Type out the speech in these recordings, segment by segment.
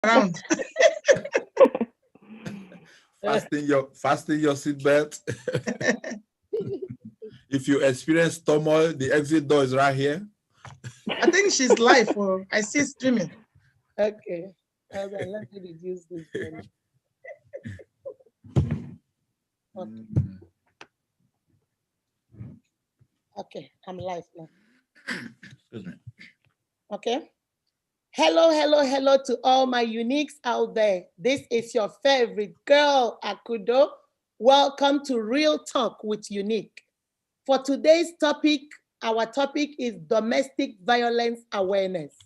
Around. Fasten your seatbelt. If you experience turmoil, the exit door is right here. I think she's live, or I see streaming. Okay. Let me reduce this. Okay. Okay, I'm live now. Excuse me. Okay. Hello to all my uniques out there. This is your favorite girl, Akudo. Welcome to Real Talk with Unique. For today's topic, our topic is domestic violence awareness.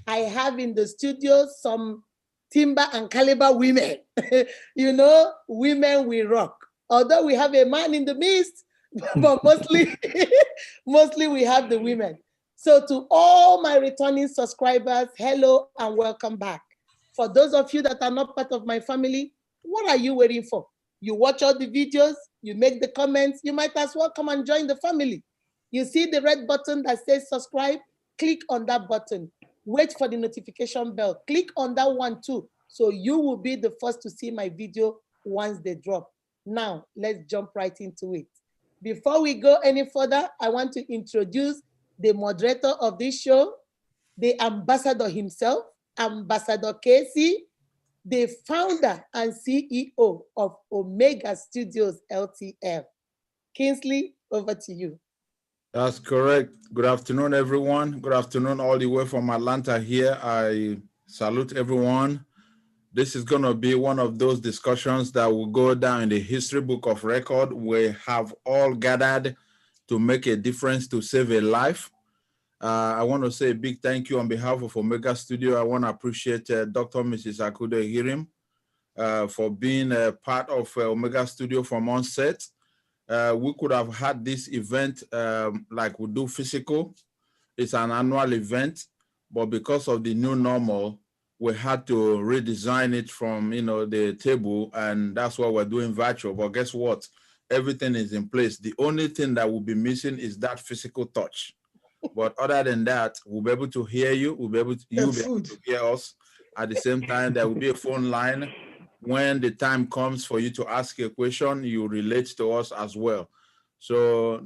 I have in the studio some timber and caliber women. You know, women we rock. Although we have a man in the midst, but mostly we have the women. So to all my returning subscribers, hello and welcome back. For those of you that are not part of my family, what are you waiting for? You watch all the videos, you make the comments, you might as well come and join the family. You see the red button that says subscribe, click on that button. Wait for the notification bell. Click on that one too, so you will be the first to see my video once they drop. Now, let's jump right into it. Before we go any further, I want to introduce the moderator of this show, the ambassador himself, Ambassador Casey, the founder and CEO of Omega Studios LTL. Kingsley, over to you. That's correct. Good afternoon, everyone. Good afternoon, all the way from Atlanta here. I salute everyone. This is going to be one of those discussions that will go down in the history book of record. We have all gathered to make a difference, to save a life. I want to say a big thank you on behalf of Omega Studio. I want to appreciate Dr. Mrs. Akudo Hirim for being a part of Omega Studio from onset. We could have had this event like we do physical. It's an annual event, but because of the new normal, we had to redesign it from, the table, and that's why we're doing virtual. But guess what? Everything is in place. The only thing that will be missing is that physical touch. But other than that, we'll be able to hear you. We'll be able to, you'll be able to hear us. At the same time, there will be a phone line. When the time comes for you to ask a question, you relate to us as well. So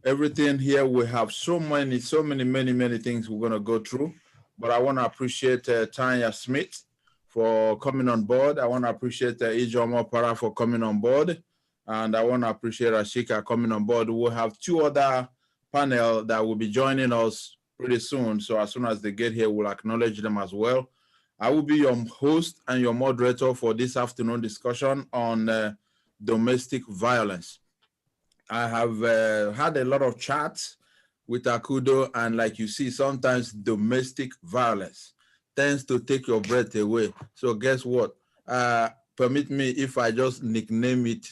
everything here, we have many things we're going to go through. But I want to appreciate Tanya Smith for coming on board. I want to appreciate Ijomo Para for coming on board. And I want to appreciate Rashika coming on board. We'll have two other panel that will be joining us pretty soon. So as soon as they get here, we'll acknowledge them as well. I will be your host and your moderator for this afternoon discussion on domestic violence. I have had a lot of chats with Akudo, and like you see, sometimes domestic violence tends to take your breath away. So guess what? Permit me if I just nickname it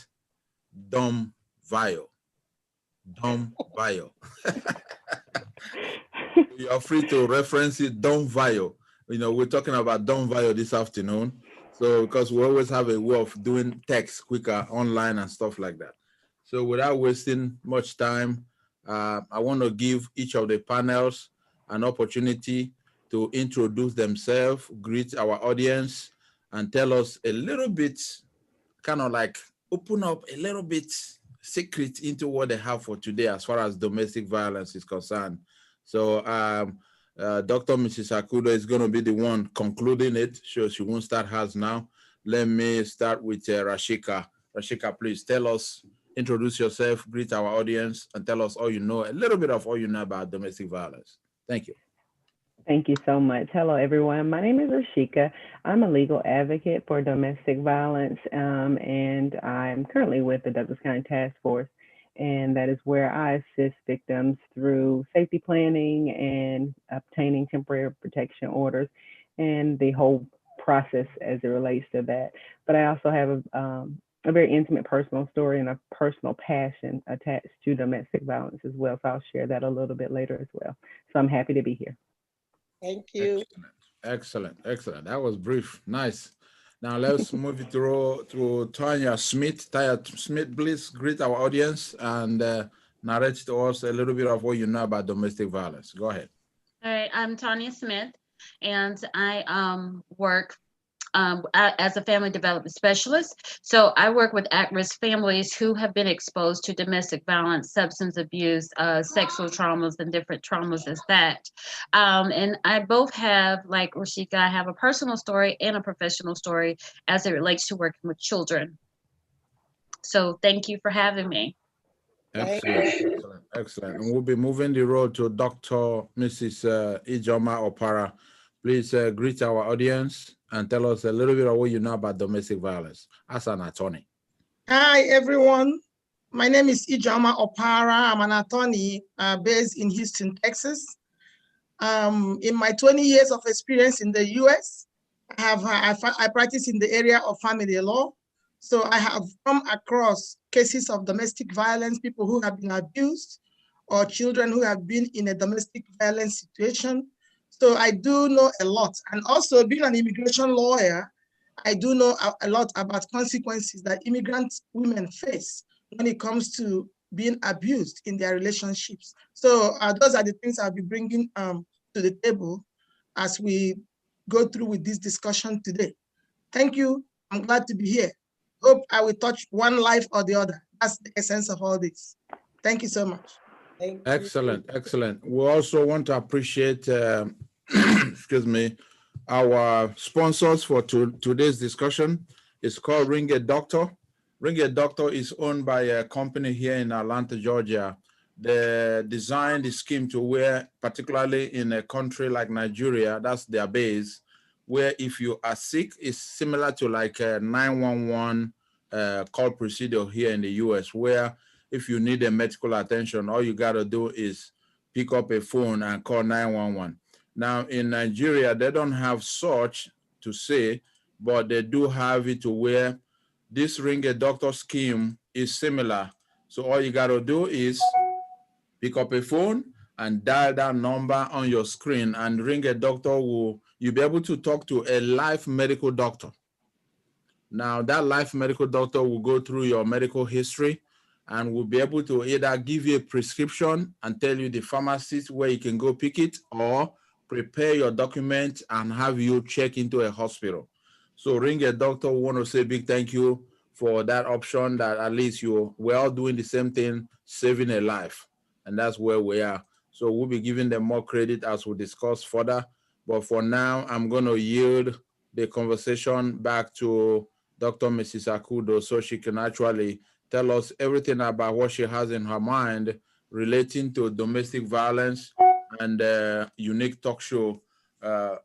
Dom Vile. Dom Vile. You are free to reference it, Dom Vile. We're talking about Dom Vile this afternoon. So because we always have a way of doing text quicker online and stuff like that. So without wasting much time, I want to give each of the panels an opportunity to introduce themselves, greet our audience, and tell us a little bit, kind of like open up a little bit secret into what they have for today as far as domestic violence is concerned. So Dr. Mrs. Akudo is going to be the one concluding it. Sure, she won't start hers now. Let me start with Rashika. Rashika, please introduce yourself, greet our audience, and tell us all you know, a little bit of all you know about domestic violence. Thank you. Thank you so much. Hello, everyone. My name is Rashika. I'm a legal advocate for domestic violence, and I'm currently with the Douglas County Task Force, and that is where I assist victims through safety planning and obtaining temporary protection orders and the whole process as it relates to that. But I also have a very intimate personal story and a personal passion attached to domestic violence as well. So I'll share that a little bit later as well. So I'm happy to be here. Thank you. Excellent. That was brief. Nice. Now let's move it to Tanya Smith. Tanya Smith, please greet our audience and narrate to us a little bit of what you know about domestic violence. Go ahead. All right, I'm Tanya Smith. and I work as a family development specialist. So I work with at-risk families who have been exposed to domestic violence, substance abuse, sexual traumas, and different traumas as that. And I both have, like Rashika, I have a personal story and a professional story as it relates to working with children. So thank you for having me. Excellent, excellent, excellent. And we'll be moving the road to Dr. Mrs. Ijoma Opara. Please greet our audience and tell us a little bit of what you know about domestic violence. Asana Toni. Hi, everyone. My name is Ijoma Opara. I'm an attorney based in Houston, Texas. In my 20 years of experience in the US, I practice in the area of family law. So I have come across cases of domestic violence, people who have been abused, or children who have been in a domestic violence situation. So I do know a lot. And also being an immigration lawyer, I do know a lot about consequences that immigrant women face when it comes to being abused in their relationships. So those are the things I'll be bringing to the table as we go through with this discussion today. Thank you. I'm glad to be here. Hope I will touch one life or the other. That's the essence of all this. Thank you so much. Excellent, excellent. We also want to appreciate, excuse me, our sponsors for today's discussion. It's called Ring a Doctor. Ring a Doctor is owned by a company here in Atlanta, Georgia. They designed the scheme to where, particularly in a country like Nigeria, that's their base, where if you are sick, it's similar to like a 911 call procedure here in the US, where if you need a medical attention, all you got to do is pick up a phone and call 911. Now, in Nigeria, they don't have such to say, but they do have it to where this Ring a Doctor scheme is similar. So all you got to do is pick up a phone and dial that number on your screen, and Ring a Doctor you'll be able to talk to a live medical doctor. Now, that live medical doctor will go through your medical history and will be able to either give you a prescription and tell you the pharmacist where you can go pick it, or prepare your document and have you check into a hospital. So Ring a Doctor, we want to say big thank you for that option, that at least we're all doing the same thing, saving a life. And that's where we are. So we'll be giving them more credit as we discuss further. But for now, I'm going to yield the conversation back to Dr. Mrs. Akudo so she can actually tell us everything about what she has in her mind relating to domestic violence and unique talk show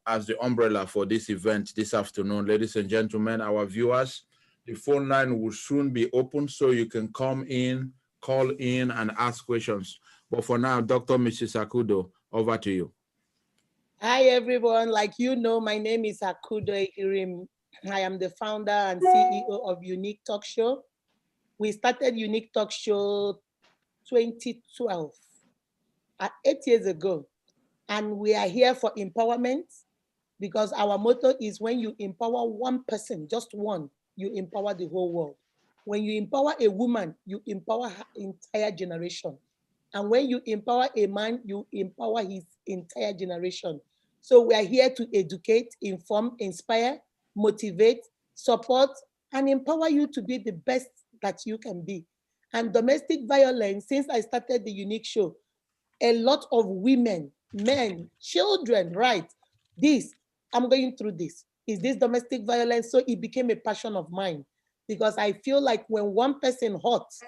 as the umbrella for this event this afternoon. Ladies and gentlemen, our viewers, the phone line will soon be open so you can come in, call in, and ask questions. But for now, Dr. Mrs. Akudo, over to you. Hi, everyone. Like you know, my name is Akudo Irim. I am the founder and CEO of Unique Talk Show. We started Unique Talk Show 2012, 8 years ago. And we are here for empowerment, because our motto is when you empower one person, just one, you empower the whole world. When you empower a woman, you empower her entire generation. And when you empower a man, you empower his entire generation. So we are here to educate, inform, inspire, motivate, support, and empower you to be the best that you can be. And domestic violence, since I started the Unique Show, a lot of women, men, children, right? I'm going through this. Is this domestic violence? So it became a passion of mine, because I feel like when one person hurts,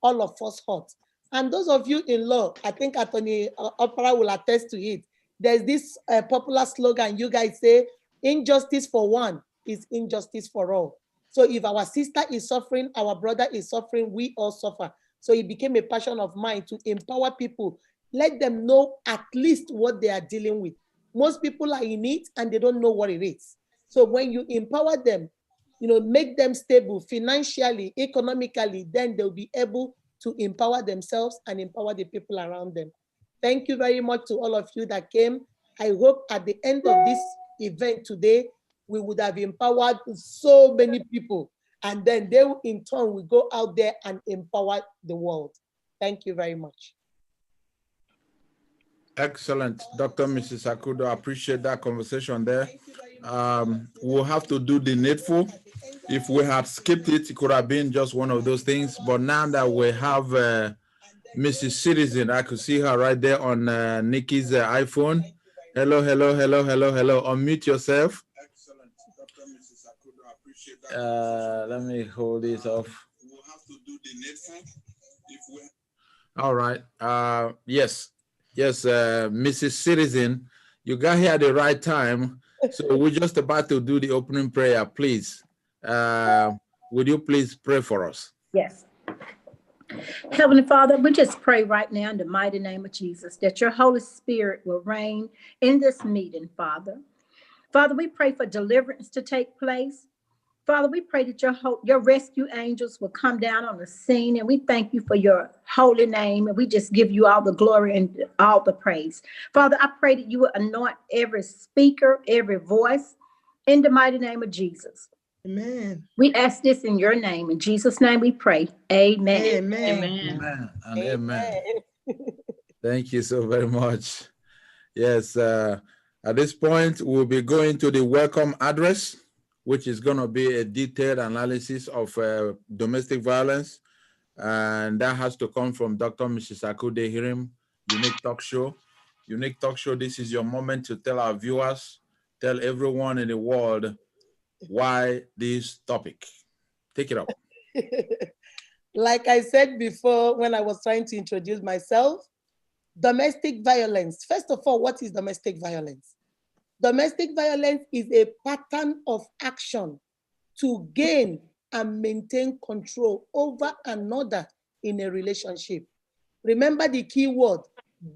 all of us hurt. And those of you in law, I think Attorney Opera will attest to it. There's this popular slogan, you guys say, injustice for one is injustice for all. So if our sister is suffering, our brother is suffering, we all suffer. So it became a passion of mine to empower people, let them know at least what they are dealing with. Most people are in it and they don't know what it is. So when you empower them, make them stable financially, economically, then they'll be able to empower themselves and empower the people around them. Thank you very much to all of you that came. I hope at the end of this event today, we would have empowered so many people, and then they will, in turn, will go out there and empower the world. Thank you very much. Excellent, Dr. Mrs. Akudo. I appreciate that conversation there. We'll have to do the needful. If we had skipped it, it could have been just one of those things. But now that we have Mrs. Citizen, I could see her right there on Nikki's iPhone. Hello, hello, hello, hello, hello. Unmute yourself. Excellent, Dr. Mrs. Akudo. I appreciate that. Let me hold this off. We'll have to do the needful. All right. Yes. Yes, Mrs. Citizen, you got here at the right time. So we're just about to do the opening prayer. Please, would you please pray for us? Yes. Heavenly Father, we just pray right now in the mighty name of Jesus that your Holy Spirit will reign in this meeting, Father. Father, we pray for deliverance to take place. Father, we pray that your rescue angels will come down on the scene, and we thank you for your holy name, and we just give you all the glory and all the praise. Father, I pray that you will anoint every speaker, every voice, in the mighty name of Jesus. Amen. We ask this in your name. In Jesus' name we pray. Amen. Amen. Amen and amen. Thank you so very much. Yes, at this point, we'll be going to the welcome address, which is going to be a detailed analysis of domestic violence. And that has to come from Dr. Mrs. Akudo Hirim, Unique Talk Show. Unique Talk Show, this is your moment to tell our viewers, tell everyone in the world why this topic. Take it up. Like I said before, when I was trying to introduce myself, domestic violence. First of all, what is domestic violence? Domestic violence is a pattern of action to gain and maintain control over another in a relationship. Remember the key word,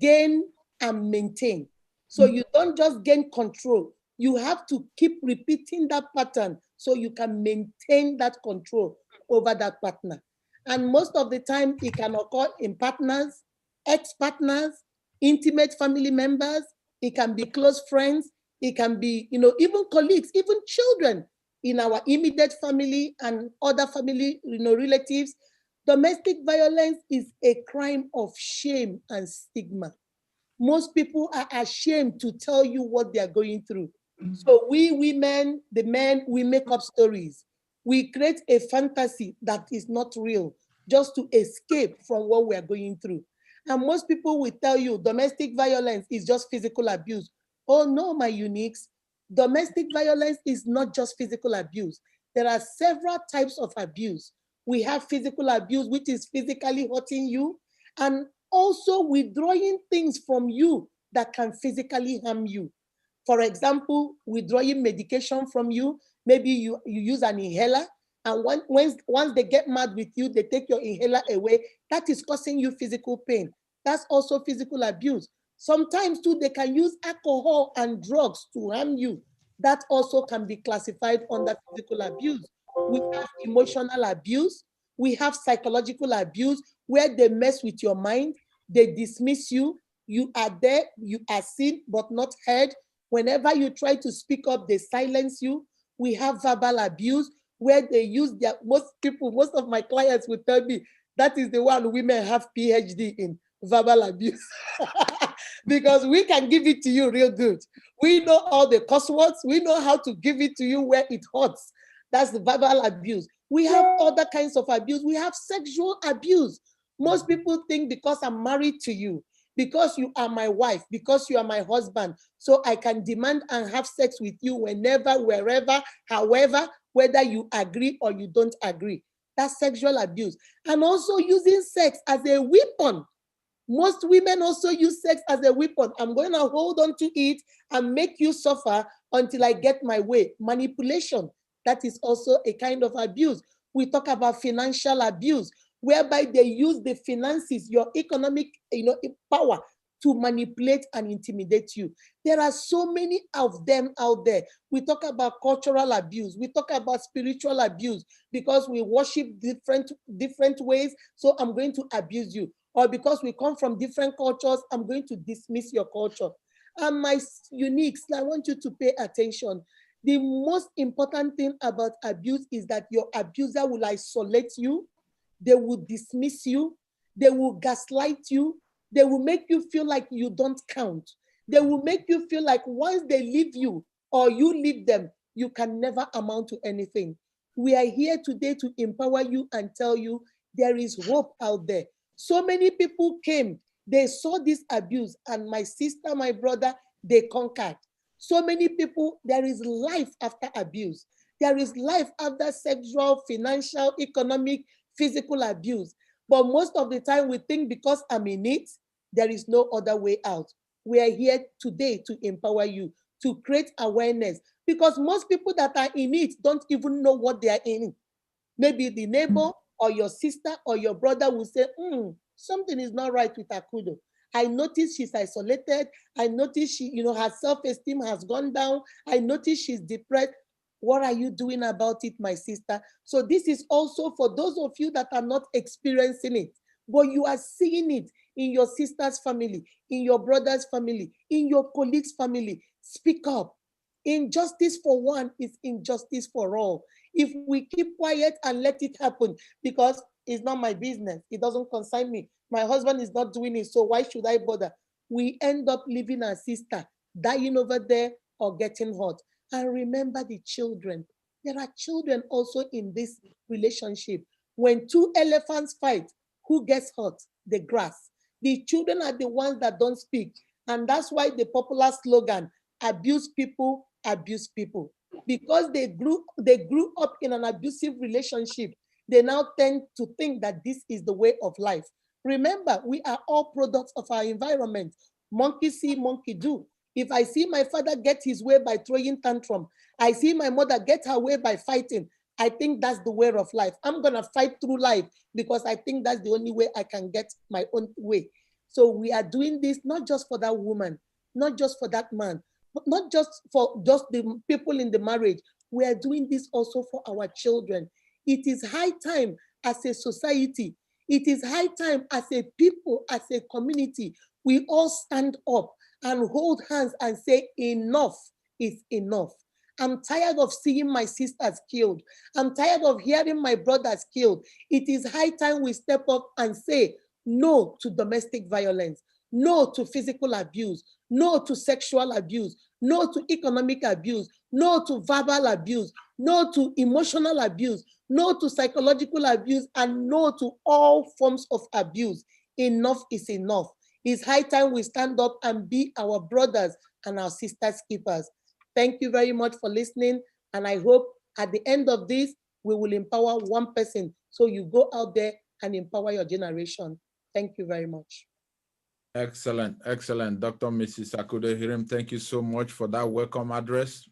gain and maintain. So you don't just gain control, you have to keep repeating that pattern so you can maintain that control over that partner. And most of the time it can occur in partners, ex-partners, intimate family members, it can be close friends, it can be, even colleagues, even children in our immediate family and other family, relatives. Domestic violence is a crime of shame and stigma. Most people are ashamed to tell you what they are going through. So we women, the men, we make up stories. We create a fantasy that is not real just to escape from what we are going through. And most people will tell you domestic violence is just physical abuse. Oh no, my uniques. Domestic violence is not just physical abuse. There are several types of abuse. We have physical abuse, which is physically hurting you, and also withdrawing things from you that can physically harm you. For example, withdrawing medication from you. Maybe you use an inhaler, and once they get mad with you, they take your inhaler away. That is causing you physical pain. That's also physical abuse. Sometimes too, they can use alcohol and drugs to harm you. That also can be classified under physical abuse. We have emotional abuse. We have psychological abuse, where they mess with your mind. They dismiss you. You are there, you are seen, but not heard. Whenever you try to speak up, they silence you. We have verbal abuse, where they use most of my clients will tell me that is the one women have PhD in, verbal abuse. Because we can give it to you real good. We know all the cuss words. We know how to give it to you where it hurts. That's the verbal abuse. We have other kinds of abuse. We have sexual abuse. Most people think because I'm married to you, because you are my wife, because you are my husband, so I can demand and have sex with you whenever, wherever, however, whether you agree or you don't agree. That's sexual abuse. And also using sex as a weapon. Most women also use sex as a weapon. I'm going to hold on to it and make you suffer until I get my way. Manipulation, that is also a kind of abuse. We talk about financial abuse, whereby they use the finances, your economic power, to manipulate and intimidate you. There are so many of them out there. We talk about cultural abuse. We talk about spiritual abuse, because we worship different ways, so I'm going to abuse you. Or because we come from different cultures, I'm going to dismiss your culture. And my uniques, I want you to pay attention. The most important thing about abuse is that your abuser will isolate you. They will dismiss you. They will gaslight you. They will make you feel like you don't count. They will make you feel like once they leave you or you leave them, you can never amount to anything. We are here today to empower you and tell you there is hope out there. So many people came, they saw this abuse, and my sister, my brother, they conquered. So many people, there is life after abuse. There is life after sexual, financial, economic, physical abuse. But most of the time we think because I'm in it, there is no other way out. We are here today to empower you, to create awareness, because most people that are in it don't even know what they are in. Maybe the neighbor or your sister or your brother will say, something is not right with Akudo. I notice she's isolated. I notice she, her self-esteem has gone down. I notice she's depressed. What are you doing about it, my sister? So this is also for those of you that are not experiencing it, but you are seeing it in your sister's family, in your brother's family, in your colleague's family. Speak up. Injustice for one is injustice for all. If we keep quiet and let it happen, because it's not my business, it doesn't concern me. My husband is not doing it, so why should I bother? We end up leaving our sister dying over there or getting hurt. And remember the children. There are children also in this relationship. When two elephants fight, who gets hurt? The grass. The children are the ones that don't speak. And that's why the popular slogan, abuse people, abuse people. Because they grew up in an abusive relationship, they now tend to think that this is the way of life. Remember, we are all products of our environment. Monkey see, monkey do. If I see my father get his way by throwing tantrum, I see my mother get her way by fighting, I think that's the way of life. I'm going to fight through life because I think that's the only way I can get my own way. So we are doing this not just for that woman, not just for that man, not just for just the people in the marriage. We are doing this also for our children. It is high time as a society. It is high time as a people, as a community, we all stand up and hold hands and say enough is enough. I'm tired of seeing my sisters killed. I'm tired of hearing my brothers killed. It is high time we step up and say no to domestic violence, no to physical abuse, no to sexual abuse, no to economic abuse, no to verbal abuse, no to emotional abuse, no to psychological abuse, and no to all forms of abuse. Enough is enough. It's high time we stand up and be our brothers and our sisters' keepers. Thank you very much for listening. And I hope at the end of this, we will empower one person. So you go out there and empower your generation. Thank you very much. Excellent, excellent. Dr. Mrs. Akudo Hirim, thank you so much for that welcome address.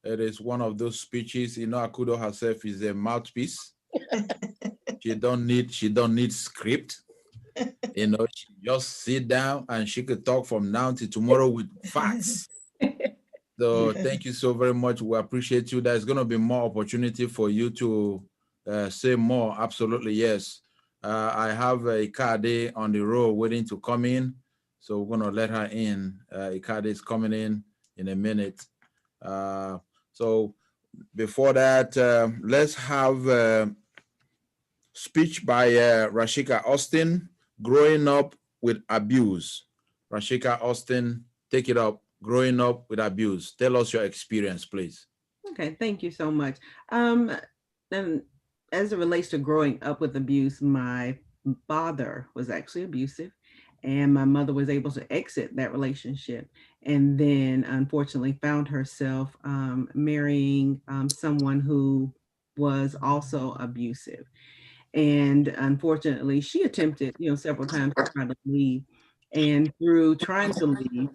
It is one of those speeches, Akudo herself is a mouthpiece. She don't need script. She just sit down and she could talk from now to tomorrow with facts. So thank you so very much. We appreciate you. There's going to be more opportunity for you to say more. Absolutely, yes. I have Ikade on the road waiting to come in. So we're going to let her in. Ikade is coming in a minute. So before that, let's have speech by Rashika Austin, Growing Up with Abuse. Rashika Austin, take it up. Growing up with abuse. Tell us your experience, please. Okay, thank you so much. And as it relates to growing up with abuse, my father was actually abusive, and my mother was able to exit that relationship, and then unfortunately found herself marrying someone who was also abusive. And unfortunately, she attempted, several times to try to leave. And through trying to leave,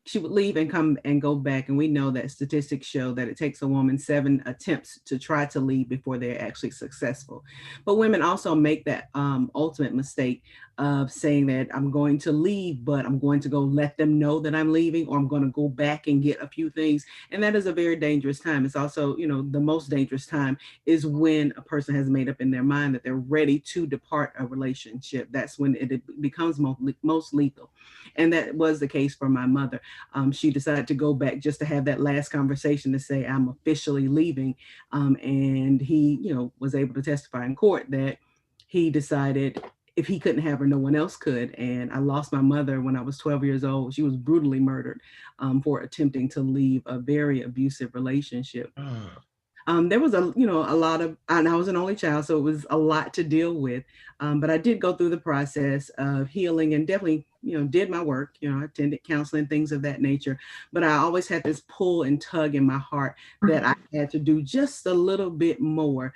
she would leave and come and go back. And we know that statistics show that it takes a woman 7 attempts to try to leave before they're actually successful. But women also make that ultimate mistake of saying that I'm going to leave, but I'm going to go let them know that I'm leaving, or I'm going to go back and get a few things. And that is a very dangerous time. It's also, the most dangerous time is when a person has made up in their mind that they're ready to depart a relationship. That's when it becomes most lethal. And that was the case for my mother. She decided to go back just to have that last conversation to say, I'm officially leaving. And he, was able to testify in court that he decided if he couldn't have her, no one else could. And I lost my mother when I was 12 years old. She was brutally murdered for attempting to leave a very abusive relationship. There was a lot of, and I was an only child, so it was a lot to deal with. But I did go through the process of healing and definitely, did my work. I attended counseling, things of that nature. But I always had this pull and tug in my heart that I had to do just a little bit more.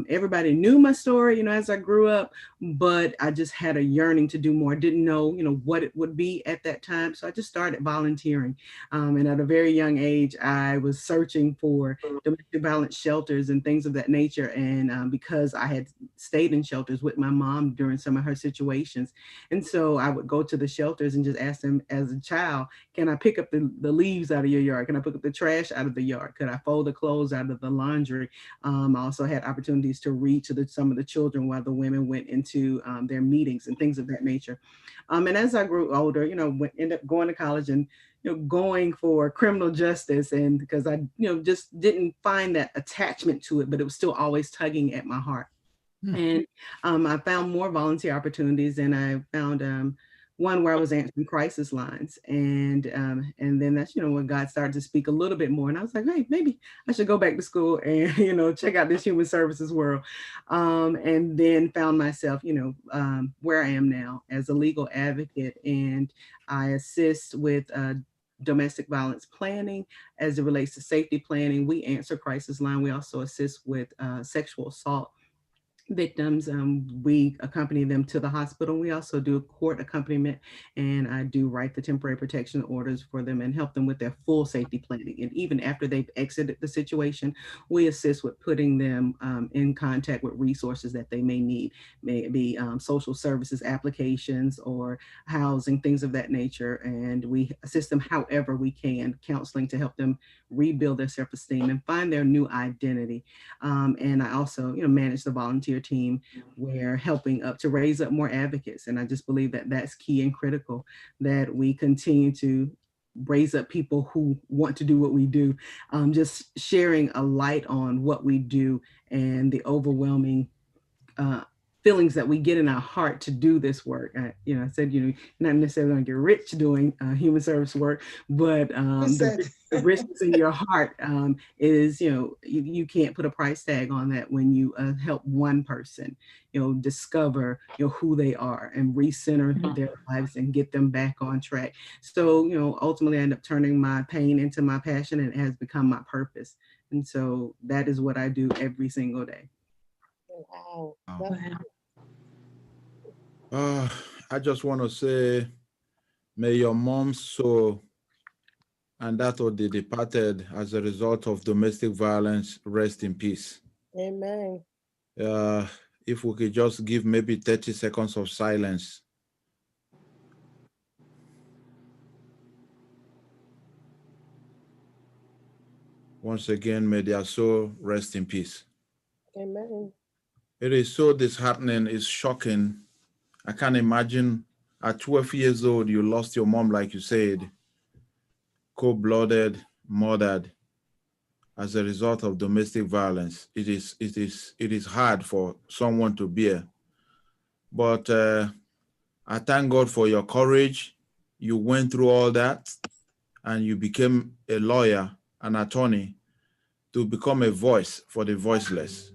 Everybody knew my story, as I grew up, but I just had a yearning to do more. Didn't know, what it would be at that time. So I just started volunteering. And at a very young age, I was searching for domestic violence shelters and things of that nature. And because I had stayed in shelters with my mom during some of her situations. And so I would go to the shelters and just ask them as a child, can I pick up the leaves out of your yard? Can I pick up the trash out of the yard? Could I fold the clothes out of the laundry? I also had opportunities to read to some of the children while the women went into their meetings and things of that nature. And as I grew older, ended up going to college and going for criminal justice, and because I, just didn't find that attachment to it, but it was still always tugging at my heart. And I found more volunteer opportunities, and I found one where I was answering crisis lines, and then that's when God started to speak a little bit more, and I was like, hey, maybe I should go back to school and check out this human services world, and then found myself where I am now as a legal advocate, and I assist with domestic violence planning as it relates to safety planning. We answer crisis line. We also assist with sexual assault victims. We accompany them to the hospital. We also do court accompaniment, and I do write the temporary protection orders for them and help them with their full safety planning. And even after they've exited the situation, we assist with putting them in contact with resources that they may need, maybe social services applications or housing, things of that nature. And we assist them however we can, counseling to help them rebuild their self-esteem and find their new identity. And I also, manage the volunteer team where helping up to raise up more advocates. And I just believe that that's key and critical, that we continue to raise up people who want to do what we do, just sharing a light on what we do and the overwhelming feelings that we get in our heart to do this work. I said, not necessarily going to get rich doing human service work, but the richness in your heart is, you can't put a price tag on that when you help one person, discover, who they are and recenter their lives and get them back on track. So, ultimately I end up turning my pain into my passion, and it has become my purpose. And so that is what I do every single day. Wow. I just want to say, may your mom's soul and that of the departed as a result of domestic violence rest in peace. Amen. If we could just give maybe 30 seconds of silence. Once again, may their soul rest in peace. Amen. It is so disheartening, it's shocking. I can't imagine at 12 years old, you lost your mom, like you said, cold-blooded, murdered as a result of domestic violence. It is hard for someone to bear. But I thank God for your courage. You went through all that and you became a lawyer, an attorney, to become a voice for the voiceless.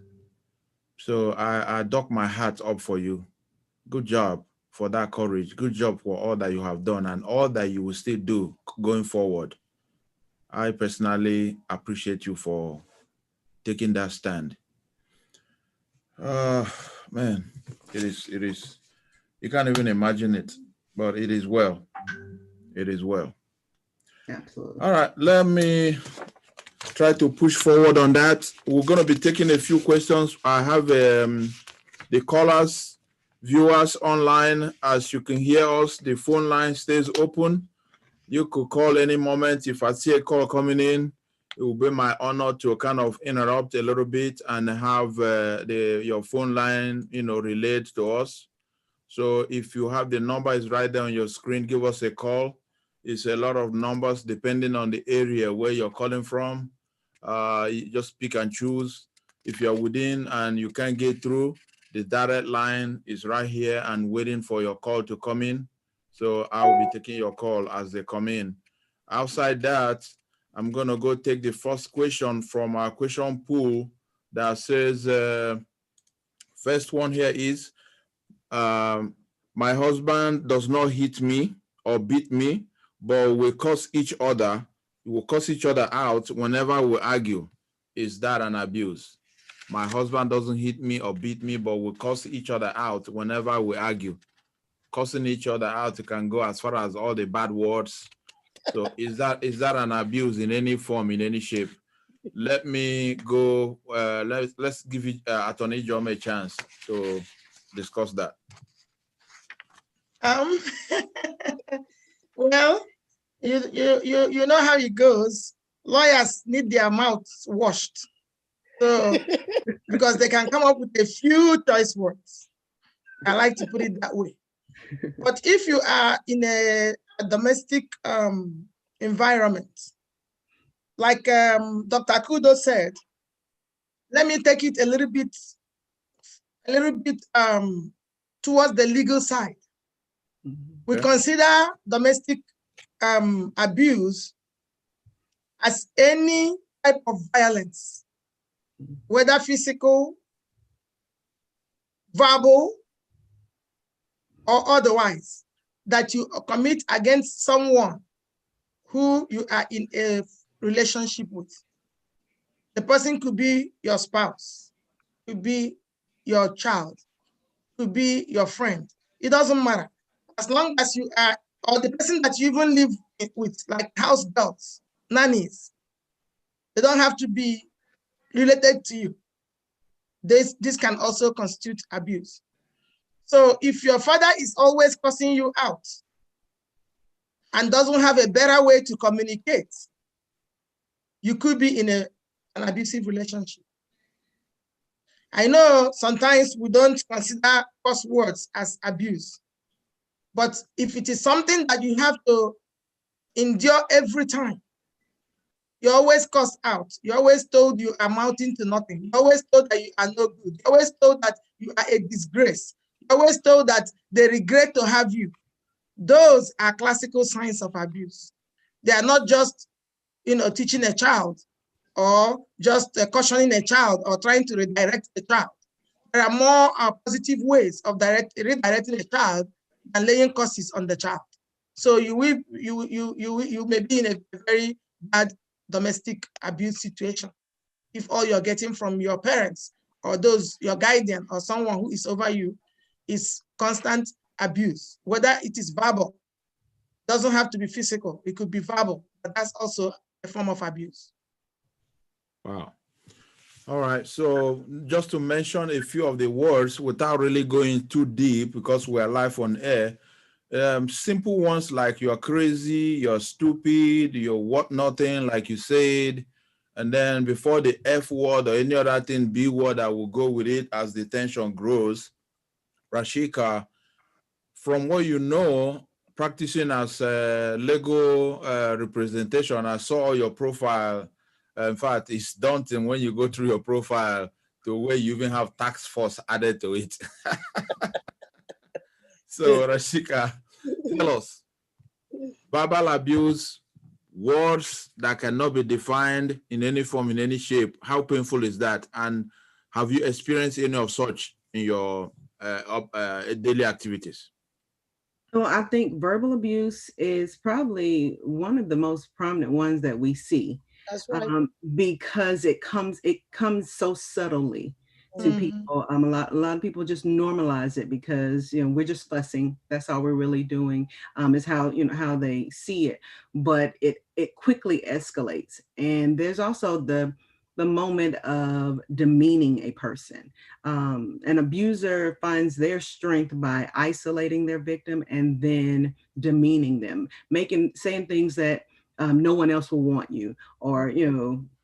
So I dock my hat up for you. Good job for that courage. Good job for all that you have done and all that you will still do going forward. I personally appreciate you for taking that stand. Man, it is, you can't even imagine it, but it is well. It is well. Absolutely. All right, let me try to push forward on that. We're going to be taking a few questions. I have the callers, viewers online. As you can hear us, the phone line stays open. You could call any moment. If I see a call coming in, it will be my honor to kind of interrupt a little bit and have your phone line, relayed to us. So if you have the number is right there on your screen, give us a call. It's a lot of numbers depending on the area where you're calling from. You just pick and choose. If you're within and you can't get through, The direct line is right here and waiting for your call to come in. So I will be taking your call as they come in. Outside that, I'm going to go take the first question from our question pool that says, first one here is, my husband does not hit me or beat me, but we curse each other. We will curse each other out whenever we argue. Is that an abuse? My husband doesn't hit me or beat me, but we curse each other out whenever we argue. Cursing each other out can go as far as all the bad words. So is that an abuse in any form, in any shape? Let me go. Let's give it Attorney Jom a chance to discuss that. Well, you know how it goes. Lawyers need their mouths washed, so because they can come up with a few choice words. I like to put it that way. But if you are in a domestic environment, like Dr. Kudo said, let me take it a little bit towards the legal side. We consider domestic abuse as any type of violence, whether physical, verbal, or otherwise, that you commit against someone who you are in a relationship with. The person could be your spouse, could be your child, could be your friend. It doesn't matter. As long as you are, or the person that you even live with, like house girls, nannies, they don't have to be related to you. This can also constitute abuse. So if your father is always cursing you out and doesn't have a better way to communicate, you could be in an abusive relationship. I know sometimes we don't consider curse words as abuse, but if it is something that you have to endure every time, you're always cursed out, you're always told you are amounting to nothing, you're always told that you are no good, you're always told that you are a disgrace, you're always told that they regret to have you, those are classical signs of abuse. They are not just, teaching a child or just cautioning a child or trying to redirect a child. There are more positive ways of redirecting a child than laying curses on the child. So you may be in a very bad domestic abuse situation if all you're getting from your parents or those your guardian or someone who is over you is constant abuse, whether it is verbal. Doesn't have to be physical, it could be verbal, but that's also a form of abuse. Wow. All right, so just to mention a few of the words without really going too deep because we're live on air, simple ones like you're crazy, you're stupid, you're what nothing, like you said, and then before the F word or any other thing, B word that will go with it as the tension grows. Rashika, from what you know, practicing as legal representation, I saw your profile. In fact, it's daunting when you go through your profile to where you even have tax force added to it. So, Rashika, tell us, verbal abuse, words that cannot be defined in any form, in any shape, how painful is that? And have you experienced any of such in your daily activities? Well, I think verbal abuse is probably one of the most prominent ones that we see. That's right. Because it comes so subtly to people. A lot of people just normalize it because we're just fussing. That's all we're really doing. Is how how they see it, but it quickly escalates. And there's also the moment of demeaning a person. An abuser finds their strength by isolating their victim and then demeaning them, saying things that no one else will want you, or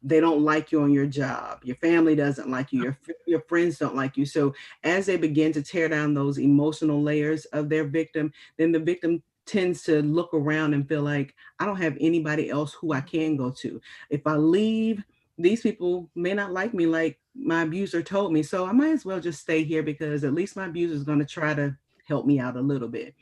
they don't like you on your job, your family doesn't like you, your friends don't like you. So as they begin to tear down those emotional layers of their victim, then the victim tends to look around and feel like, I don't have anybody else who I can go to. If I leave these people may not like me like my abuser told me. So I might as well just stay here because at least my abuser is going to try to help me out a little bit.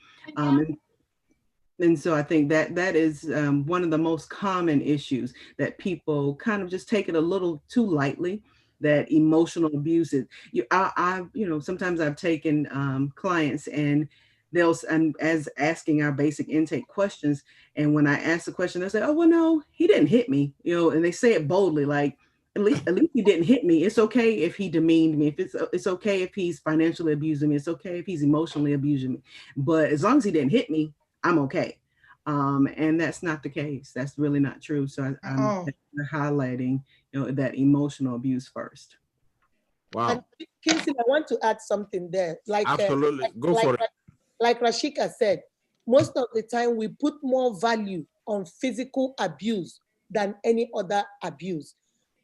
And so I think that is one of the most common issues, that people kind of just take it a little too lightly, that emotional abuse is, sometimes I've taken clients and and as asking our basic intake questions. And when I ask the question, they say, oh, well, no, he didn't hit me, and they say it boldly, like, at least he didn't hit me. It's okay if he demeaned me. If it's okay if he's financially abusing me. It's okay if he's emotionally abusing me. But as long as he didn't hit me, I'm okay. And that's not the case. That's really not true. So I'm highlighting, that emotional abuse first. Wow. And Kinsey, I want to add something there. Absolutely. Go for it. Like Rashika said, most of the time we put more value on physical abuse than any other abuse.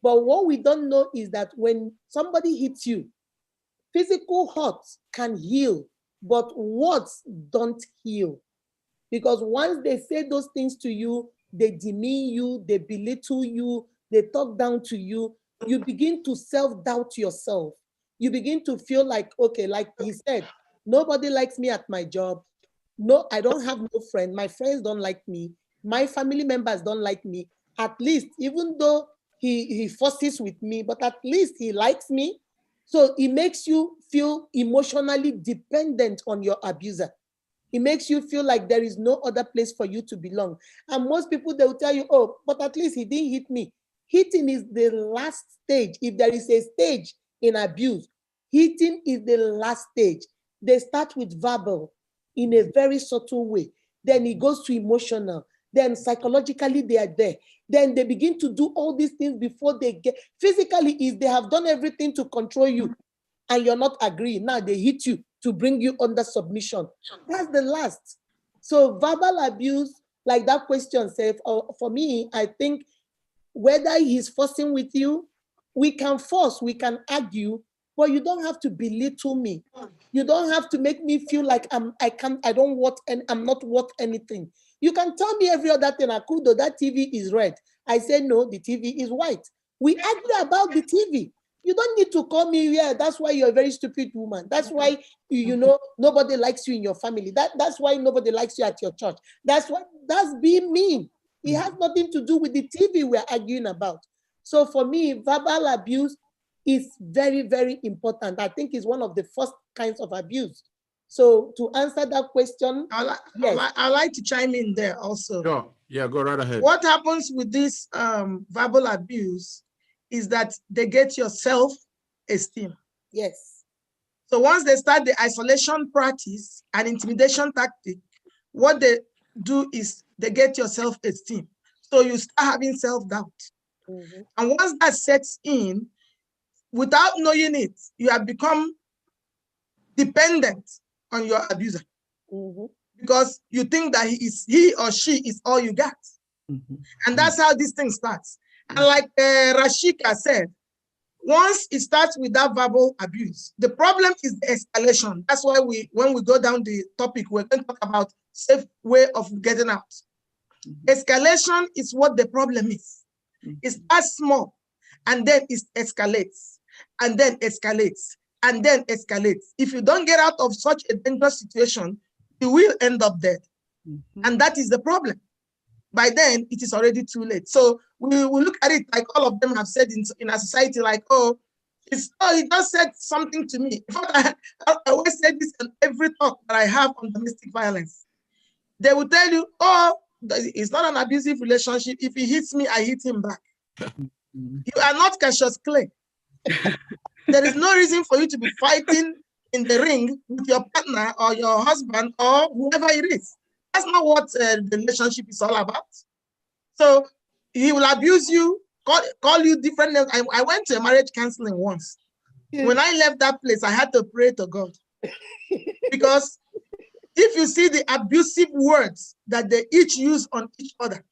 But what we don't know is that when somebody hits you, physical hurts can heal, but words don't heal. Because once they say those things to you, they demean you, they belittle you, they talk down to you, you begin to self-doubt yourself. You begin to feel like, okay, like he said, nobody likes me at my job. No, I don't have no friend. My friends don't like me. My family members don't like me. At least, even though he forces with me, but at least he likes me. So it makes you feel emotionally dependent on your abuser. It makes you feel like there is no other place for you to belong. And most people, they will tell you, oh, but at least he didn't hit me. Hitting is the last stage. If there is a stage in abuse, hitting is the last stage. They start with verbal in a very subtle way. Then it goes to emotional. Then psychologically, they are there. Then they begin to do all these things before they get, physically, is they have done everything to control you and you're not agreeing. Now they hit you to bring you under submission. That's the last. So verbal abuse, like that question said, for me, I think whether he's forcing with you, we can force, we can argue, but you don't have to belittle me. You don't have to make me feel like I'm not worth anything. You can tell me every other thing. Akudo, that TV is red. I say, no, the TV is white. We argue about the TV. You don't need to call me, yeah, that's why you're a very stupid woman. That's why, nobody likes you in your family. That's why nobody likes you at your church. That's being mean. It has nothing to do with the TV we're arguing about. So for me, verbal abuse is very, very important. I think it's one of the first kinds of abuse. So to answer that question, I'd like to chime in there also. Sure. Yeah, go right ahead. What happens with this verbal abuse is that they get your self-esteem. Yes. So once they start the isolation practice and intimidation tactic, what they do is they get your self-esteem. So you start having self-doubt. Mm-hmm. And once that sets in, without knowing it, you have become dependent on your abuser. Mm-hmm. Because you think that he or she is all you got. Mm-hmm. And that's how this thing starts. And like Rashika said, once it starts with that verbal abuse, the problem is the escalation. That's why when we go down the topic, we're going to talk about safe way of getting out. Mm-hmm. Escalation is what the problem is. Mm-hmm. It starts small, and then it escalates, and then escalates, and then escalates. If you don't get out of such a dangerous situation, you will end up dead. Mm-hmm. And that is the problem. By then, it is already too late. So we look at it like all of them have said in our society, like, he just said something to me. In fact, I always say this in every talk that I have on domestic violence. They will tell you, it's not an abusive relationship. If he hits me, I hit him back. You are not Cassius Clay. There is no reason for you to be fighting in the ring with your partner or your husband or whoever it is. That's not what the relationship is all about. So he will abuse you, call you different names. I went to a marriage counseling once. When I left that place, I had to pray to God. Because if you see the abusive words that they each use on each other,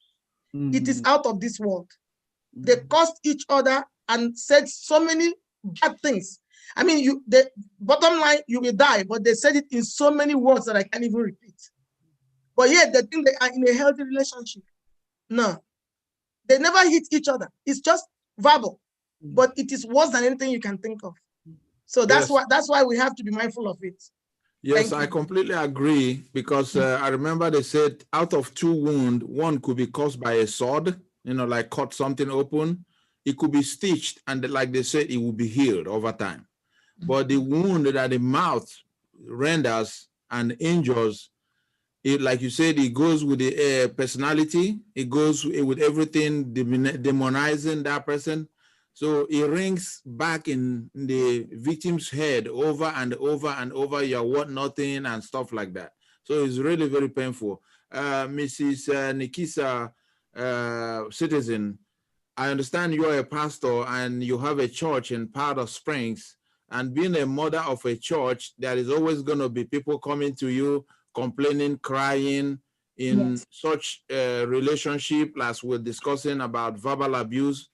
it is out of this world. They cursed each other and said so many bad things. I mean, the bottom line, you will die, but they said it in so many words that I can't even repeat. But yet they think they are in a healthy relationship. No, they never hit each other. It's just verbal, but it is worse than anything you can think of. So that's why we have to be mindful of it. Yes, I completely agree, because I remember they said out of 2 wounds, one could be caused by a sword, like cut something open. It could be stitched, and like they said, it will be healed over time. But the wound that the mouth renders and injures, it, like you said, it goes with the personality. It goes with everything, demonizing that person. So it rings back in the victim's head over and over and over. You're worth nothing and stuff like that. So it's really very painful. Mrs. Nikisa, citizen, I understand you're a pastor and you have a church in Powder Springs. And being a mother of a church, there is always going to be people coming to you, complaining, crying in such a relationship, as we're discussing about verbal abuse.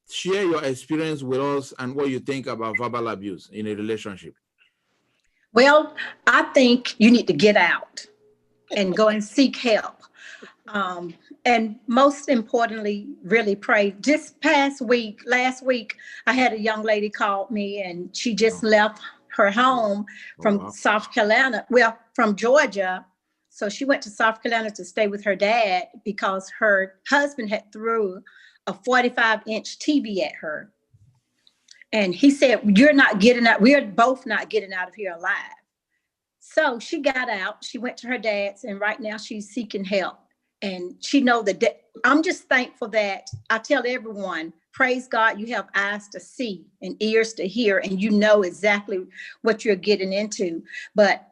Share your experience with us and what you think about verbal abuse in a relationship. Well, I think you need to get out and go and seek help. And most importantly, really pray. Just last week, I had a young lady call me, and she just left her home from South Carolina, from Georgia. So she went to South Carolina to stay with her dad because her husband had threw a 45-inch TV at her. And he said, "You're not getting out. We're both not getting out of here alive." So she got out. She went to her dad's, and right now she's seeking help. And she knows that I'm just thankful that I tell everyone, praise God, you have eyes to see and ears to hear, and you know exactly what you're getting into. But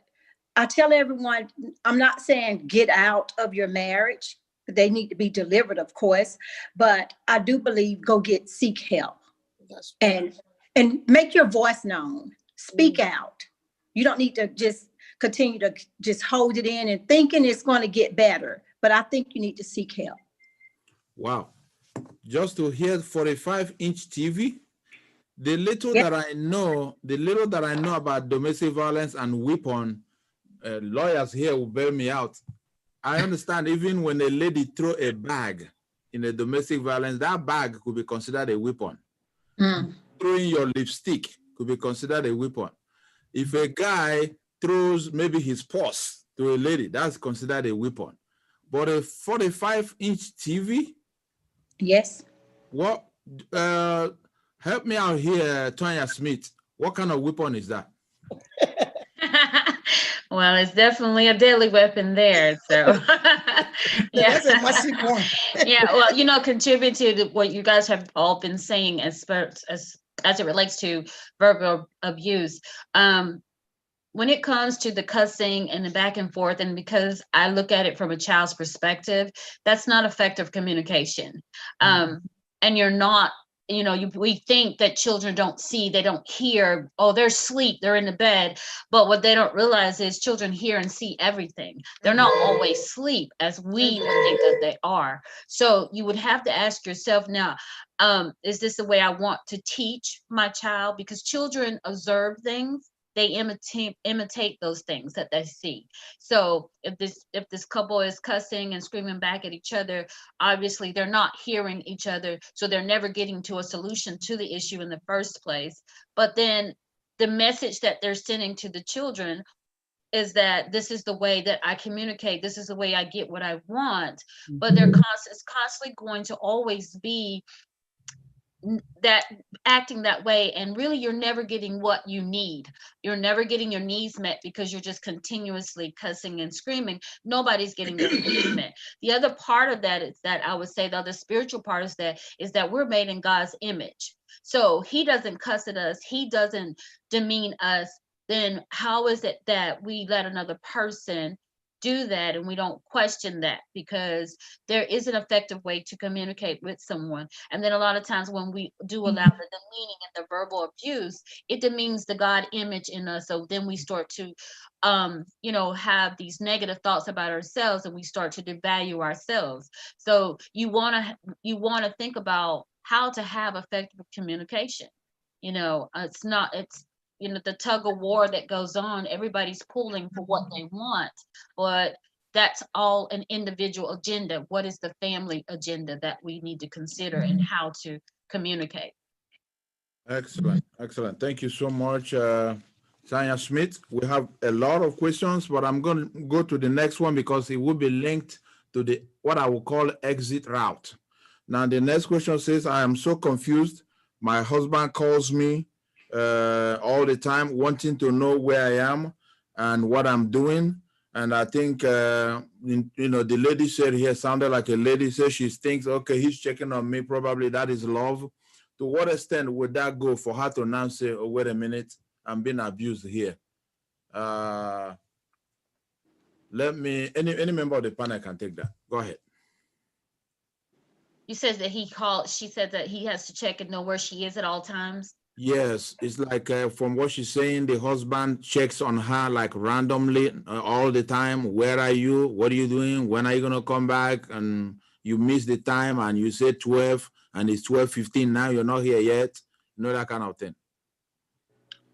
I tell everyone, I'm not saying get out of your marriage. They need to be delivered, of course. But I do believe seek help. And make your voice known. Speak out. You don't need to just continue to just hold it in and thinking it's going to get better. But I think you need to seek help. Wow. Just to hear 45-inch TV, the little that I know about domestic violence and weapon, lawyers here will bail me out. I understand even when a lady throw a bag in a domestic violence, that bag could be considered a weapon. Throwing your lipstick could be considered a weapon. If a guy throws maybe his purse to a lady, that's considered a weapon. But a 45-inch TV? Yes. What? Help me out here, Tanya Smith. What kind of weapon is that? Well, it's definitely a deadly weapon there. So That's a massive one. Yeah, well, contribute to what you guys have all been saying as it relates to verbal abuse. When it comes to the cussing and the back and forth, and because I look at it from a child's perspective, that's not effective communication. And you're not, we think that children don't see, they don't hear, they're asleep, they're in the bed. But what they don't realize is children hear and see everything. They're not always asleep as we think that they are. So you would have to ask yourself now, is this the way I want to teach my child? Because children observe things. They imitate those things that they see. So if this couple is cussing and screaming back at each other, obviously they're not hearing each other, so they're never getting to a solution to the issue in the first place. But then the message that they're sending to the children is that this is the way that I communicate, this is the way I get what I want. But it's constantly going to always be that acting that way, and really you're never getting what you need. You're never getting your needs met because you're just continuously cussing and screaming. Nobody's getting their needs met. The other part of that is that I would say the other spiritual part is that we're made in God's image. So he doesn't cuss at us, he doesn't demean us. Then how is it that we let another person do that and we don't question that? Because there is an effective way to communicate with someone. And then a lot of times when we do allow the demeaning and the verbal abuse, it demeans the God image in us. So then we start to have these negative thoughts about ourselves, and we start to devalue ourselves. So you want to think about how to have effective communication. It's the tug of war that goes on. Everybody's pulling for what they want, but that's all an individual agenda. What is the family agenda that we need to consider, and how to communicate. Excellent, excellent. Thank you so much, Tanya Smith. We have a lot of questions, but I'm going to go to the next one because it will be linked to the what I will call exit route. Now, the next question says, I am so confused. My husband calls me all the time, wanting to know where I am and what I'm doing. And I think, the lady said here sounded like a lady. So she thinks, okay, he's checking on me. Probably that is love. To what extent would that go for her to now say, oh, wait a minute, I'm being abused here? Any member of the panel can take that. Go ahead. You said that she said that he has to check and know where she is at all times. Yes, it's like from what she's saying, the husband checks on her like randomly all the time. Where are you? What are you doing? When are you going to come back? And you miss the time and you say 12 and it's 12:15 now, you're not here yet. That kind of thing.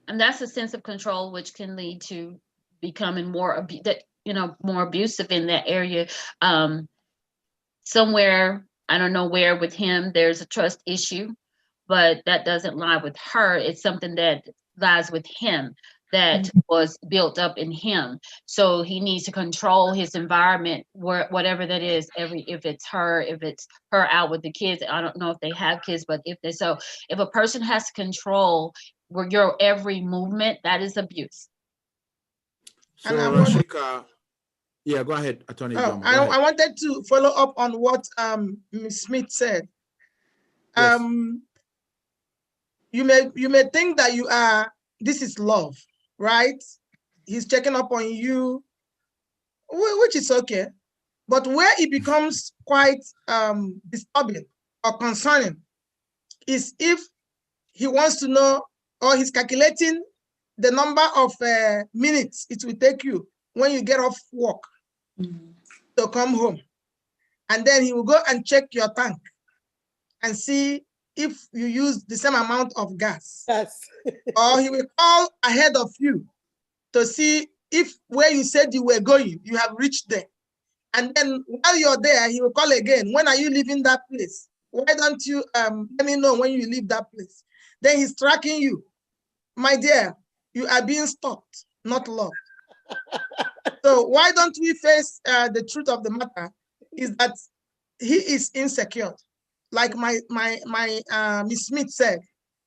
And that's a sense of control, which can lead to becoming more abusive in that area. Somewhere, I don't know where with him, there's a trust issue, but that doesn't lie with her. It's something that lies with him that was built up in him. So he needs to control his environment, whatever that is. If it's her out with the kids, I don't know if they have kids, but if a person has to control your every movement, that is abuse. So Rashika, yeah, go ahead, Attorney General. I wanted to follow up on what Ms. Smith said. Yes. You may think that this is love, right? He's checking up on you, which is okay. But where it becomes quite disturbing or concerning is if he wants to know, or he's calculating the number of minutes it will take you when you get off work to come home. And then he will go and check your tank and see if you use the same amount of gas. Yes. Or he will call ahead of you to see if where you said you were going, you have reached there. And then while you're there, he will call again. When are you leaving that place? Why don't you let me know when you leave that place? Then he's tracking you. My dear, you are being stalked, not loved. So why don't we face the truth of the matter is that he is insecure. Like my Miss Smith said,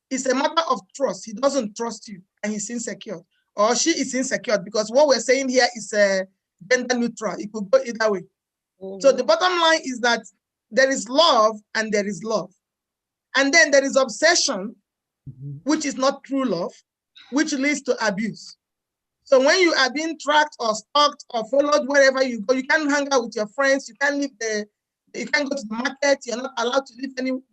it's a matter of trust. He doesn't trust you and he's insecure. Or she is insecure, because what we're saying here is gender neutral. It could go either way. So the bottom line is that there is love and there is love. And then there is obsession, which is not true love, which leads to abuse. So when you are being tracked or stalked or followed wherever you go, you can't hang out with your friends, you can't you can't go to the market, you're not allowed to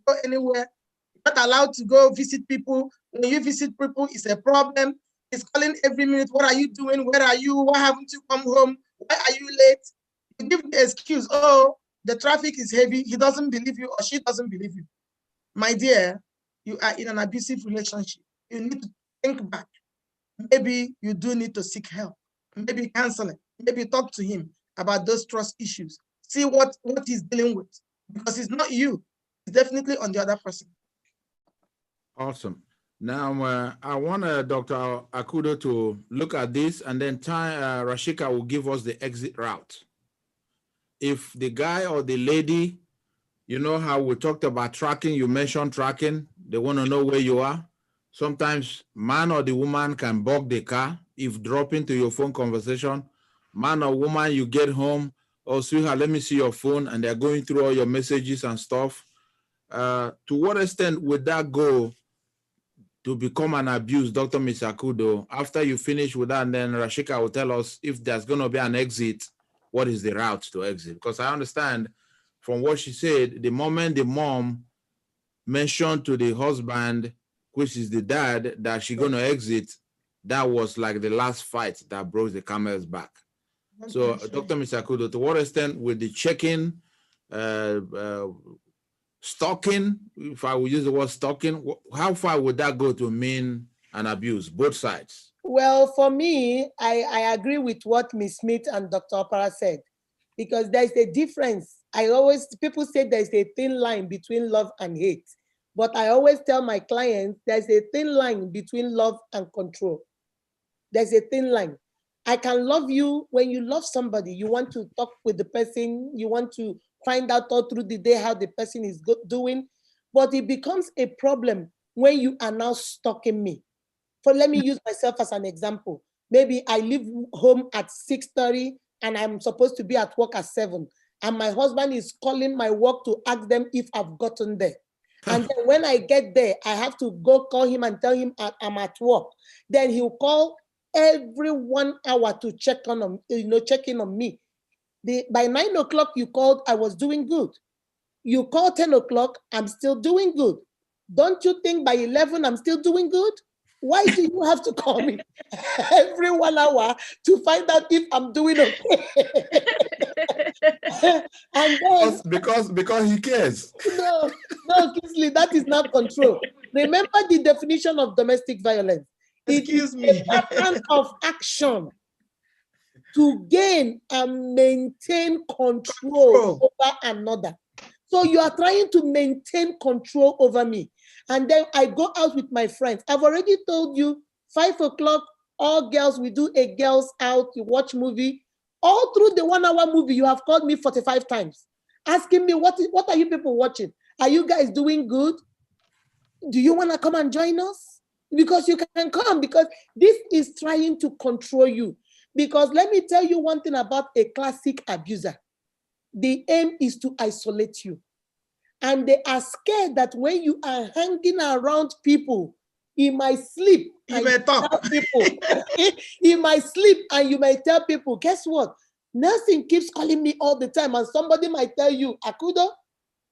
go anywhere, you're not allowed to go visit people. When you visit people, it's a problem. He's calling every minute, what are you doing? Where are you? Why haven't you come home? Why are you late? You give the excuse, oh, the traffic is heavy. He doesn't believe you or she doesn't believe you. My dear, you are in an abusive relationship. You need to think back. Maybe you do need to seek help. Maybe counseling. Maybe talk to him about those trust issues. See what he's dealing with. Because it's not you. It's definitely on the other person. Awesome. Now, I want Dr. Akudo to look at this, and then Rashika will give us the exit route. If the guy or the lady, you know how we talked about tracking, you mentioned tracking, they want to know where you are. Sometimes man or the woman can bug the car if dropping to your phone conversation. Man or woman, you get home, oh, sweetheart, let me see your phone, and they're going through all your messages and stuff. To what extent would that go to become an abuse, Dr. Misakudo? After you finish with that, and then Rashika will tell us if there's going to be an exit, what is the route to exit? Because I understand from what she said, the moment the mom mentioned to the husband, which is the dad, that she's going to exit, that was like the last fight that broke the camel's back. So, Dr. Misakudo, to what extent with the checking, stalking, if I would use the word stalking, how far would that go to mean an abuse, both sides? Well, for me, I agree with what Ms. Smith and Dr. Opara said, because there's a difference. People say there's a thin line between love and hate, But I always tell my clients, there's a thin line between love and control. There's a thin line. I can love you. When you love somebody, you want to talk with the person, you want to find out all through the day how the person is doing, but it becomes a problem when you are now stalking me. Let me use myself as an example. Maybe I leave home at 6:30 and I'm supposed to be at work at 7, and my husband is calling my work to ask them if I've gotten there. And then when I get there, I have to go call him and tell him I'm at work. Then he'll call every 1 hour to check in on me. By 9 o'clock you called, I was doing good. You call 10 o'clock, I'm still doing good. Don't you think by 11 I'm still doing good? Why do you have to call me every 1 hour to find out if I'm doing okay? And then, because he cares. No, Kingsley, that is not control. Remember the definition of domestic violence. Excuse me. A pattern of action to gain and maintain control over another. So you are trying to maintain control over me. And then I go out with my friends. I've already told you, 5 o'clock, all girls, we do a girls out, you watch movie. All through the 1 hour movie, you have called me 45 times, asking me, what are you people watching? Are you guys doing good? Do you want to come and join us? Because you can come, because this is trying to control you. Because let me tell you one thing about a classic abuser. The aim is to isolate you. And they are scared that when you are hanging around people, he might sleep. You may talk. He might sleep and you might tell people, guess what? Nelson keeps calling me all the time, and somebody might tell you, Akudo,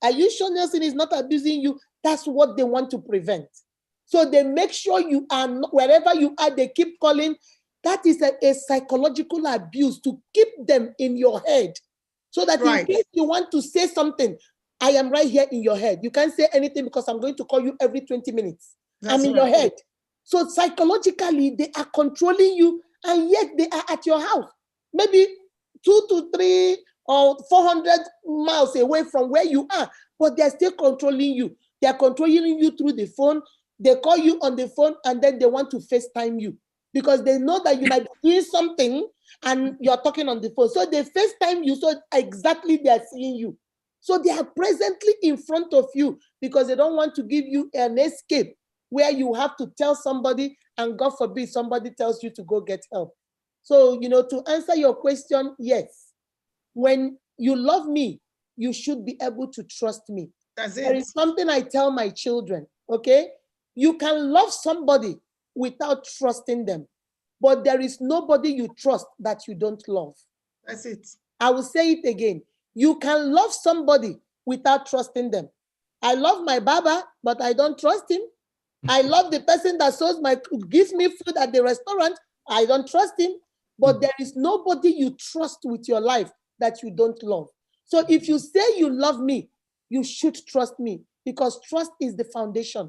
are you sure Nelson is not abusing you? That's what they want to prevent. So they make sure you are not, wherever you are, they keep calling. That is a psychological abuse to keep them in your head. So that in case you want to say something, I am right here in your head. You can't say anything because I'm going to call you every 20 minutes. I'm in your head. So psychologically, they are controlling you, and yet they are at your house. Maybe 2 to 3 or 400 miles away from where you are, but they're still controlling you. They're controlling you through the phone. They call you on the phone, and then they want to FaceTime you because they know that you might be doing something and you're talking on the phone. So they FaceTime you, so exactly they are seeing you. So they are presently in front of you because they don't want to give you an escape where you have to tell somebody, and God forbid somebody tells you to go get help. So, to answer your question, yes. When you love me, you should be able to trust me. That's it. There is something I tell my children, okay? You can love somebody without trusting them, but there is nobody you trust that you don't love. That's it. I will say it again. You can love somebody without trusting them. I love my Baba, but I don't trust him. I love the person that gives me food at the restaurant. I don't trust him. But there is nobody you trust with your life that you don't love. So if you say you love me, you should trust me, because trust is the foundation.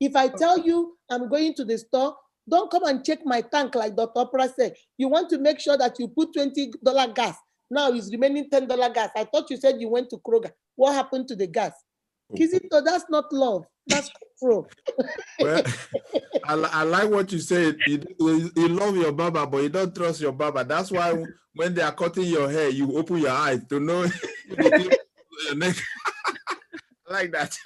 If I tell you I'm going to the store, don't come and check my tank like Dr. Oprah said. You want to make sure that you put $20 gas. Now it's remaining $10 gas. I thought you said you went to Kroger. What happened to the gas? Kizito, that's not love. That's control. Well, I like what you said. You love your Baba, but you don't trust your Baba. That's why when they are cutting your hair, you open your eyes to know. Like that.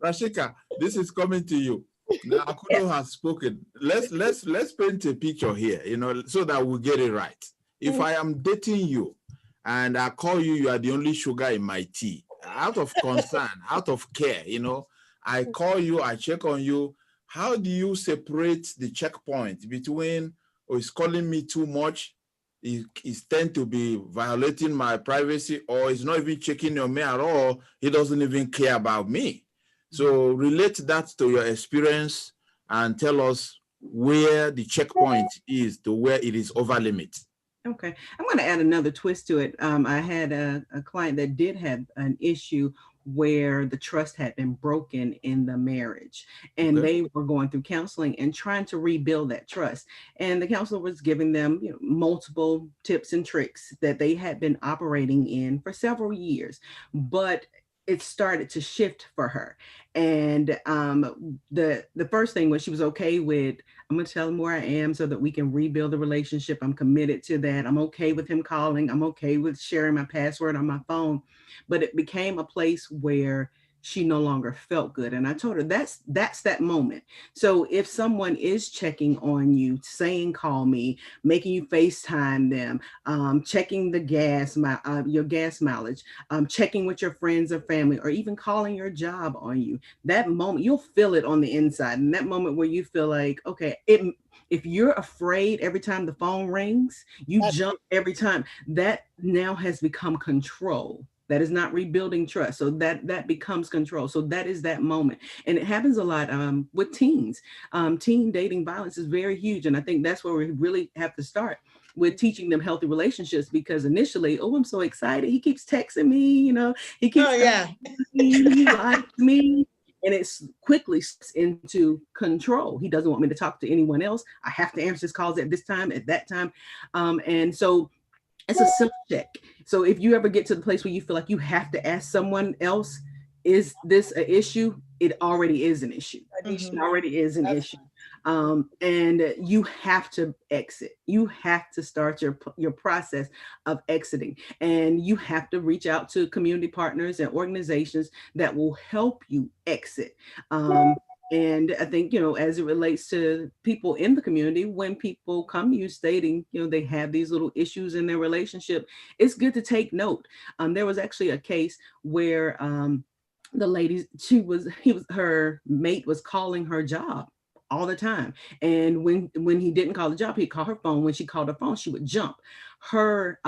Rashika, this is coming to you. Now, Akudo has spoken. Let's paint a picture here, so that we get it right. If I am dating you and I call you, you are the only sugar in my tea, out of concern, out of care, I call you, I check on you. How do you separate the checkpoint between, he's calling me too much, he's tend to be violating my privacy, or he's not even checking on me at all, he doesn't even care about me? So relate that to your experience and tell us where the checkpoint is to where it is over limit. Okay, I'm going to add another twist to it. I had a client that did have an issue where the trust had been broken in the marriage, and they were going through counseling and trying to rebuild that trust. And the counselor was giving them multiple tips and tricks that they had been operating in for several years. But it started to shift for her. And the first thing was she was okay with, I'm going to tell him where I am so that we can rebuild the relationship. I'm committed to that. I'm okay with him calling. I'm okay with sharing my password on my phone. But it became a place where she no longer felt good. And I told her that's that moment. So if someone is checking on you, saying, call me, making you FaceTime them, checking the your gas mileage, checking with your friends or family, or even calling your job on you, that moment, you'll feel it on the inside. And that moment where you feel like, okay, if you're afraid every time the phone rings, you jump every time, that now has become control. That is not rebuilding trust. So that becomes control. So that is that moment. And it happens a lot with teens. Teen dating violence is very huge. And I think that's where we really have to start with teaching them healthy relationships, because initially, oh, I'm so excited. He keeps texting me, he keeps he likes me. And it's quickly into control. He doesn't want me to talk to anyone else. I have to answer his calls at this time, at that time. And so it's a self-check. So if you ever get to the place where you feel like you have to ask someone else, is this an issue? It already is an issue. It already is an issue. And you have to exit. You have to start your process of exiting. And you have to reach out to community partners and organizations that will help you exit. And I think, as it relates to people in the community, when people come to you stating, they have these little issues in their relationship, it's good to take note. There was actually a case where the lady, her mate was calling her job all the time. And when he didn't call the job, he'd call her phone. When she called her phone, she would jump. Her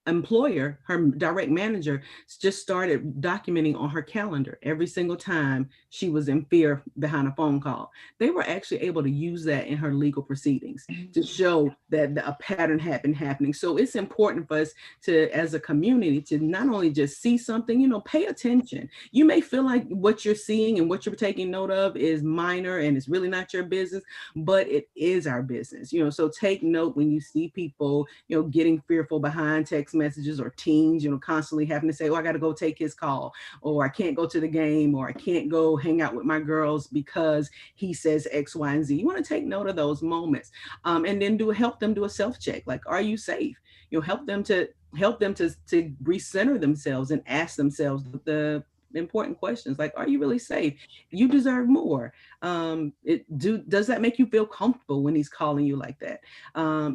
employer, her direct manager, just started documenting on her calendar every single time she was in fear behind a phone call. They were actually able to use that in her legal proceedings to show that a pattern had been happening. So it's important for us to, as a community, to not only just see something, pay attention. You may feel like what you're seeing and what you're taking note of is minor and it's really not your business, but it is our business. So take note when you see people, getting fearful behind text messages, or teens, constantly having to say, oh, I got to go take his call, or I can't go to the game, or I can't go hang out with my girls because he says X, Y, and Z. You want to take note of those moments, and then help them do a self-check. Like, are you safe? Help them to recenter themselves and ask themselves the important questions, like, are you really safe? You deserve more. Does that make you feel comfortable when he's calling you like that?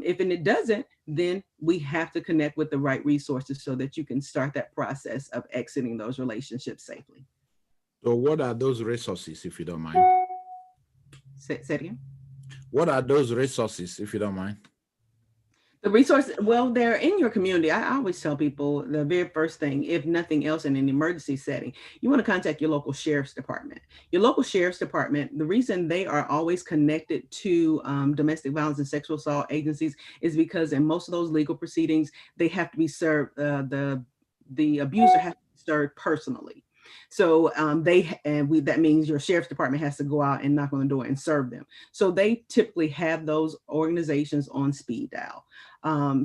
If it doesn't, then we have to connect with the right resources so that you can start that process of exiting those relationships safely. So what are those resources, if you don't mind? Say it again. What are those resources, if you don't mind? The resources, well, they're in your community. I always tell people the very first thing, if nothing else in an emergency setting, you want to contact your local sheriff's department. Your local sheriff's department, the reason they are always connected to domestic violence and sexual assault agencies is because in most of those legal proceedings, they have to be served, the abuser has to be served personally. So that means your sheriff's department has to go out and knock on the door and serve them. So they typically have those organizations on speed dial.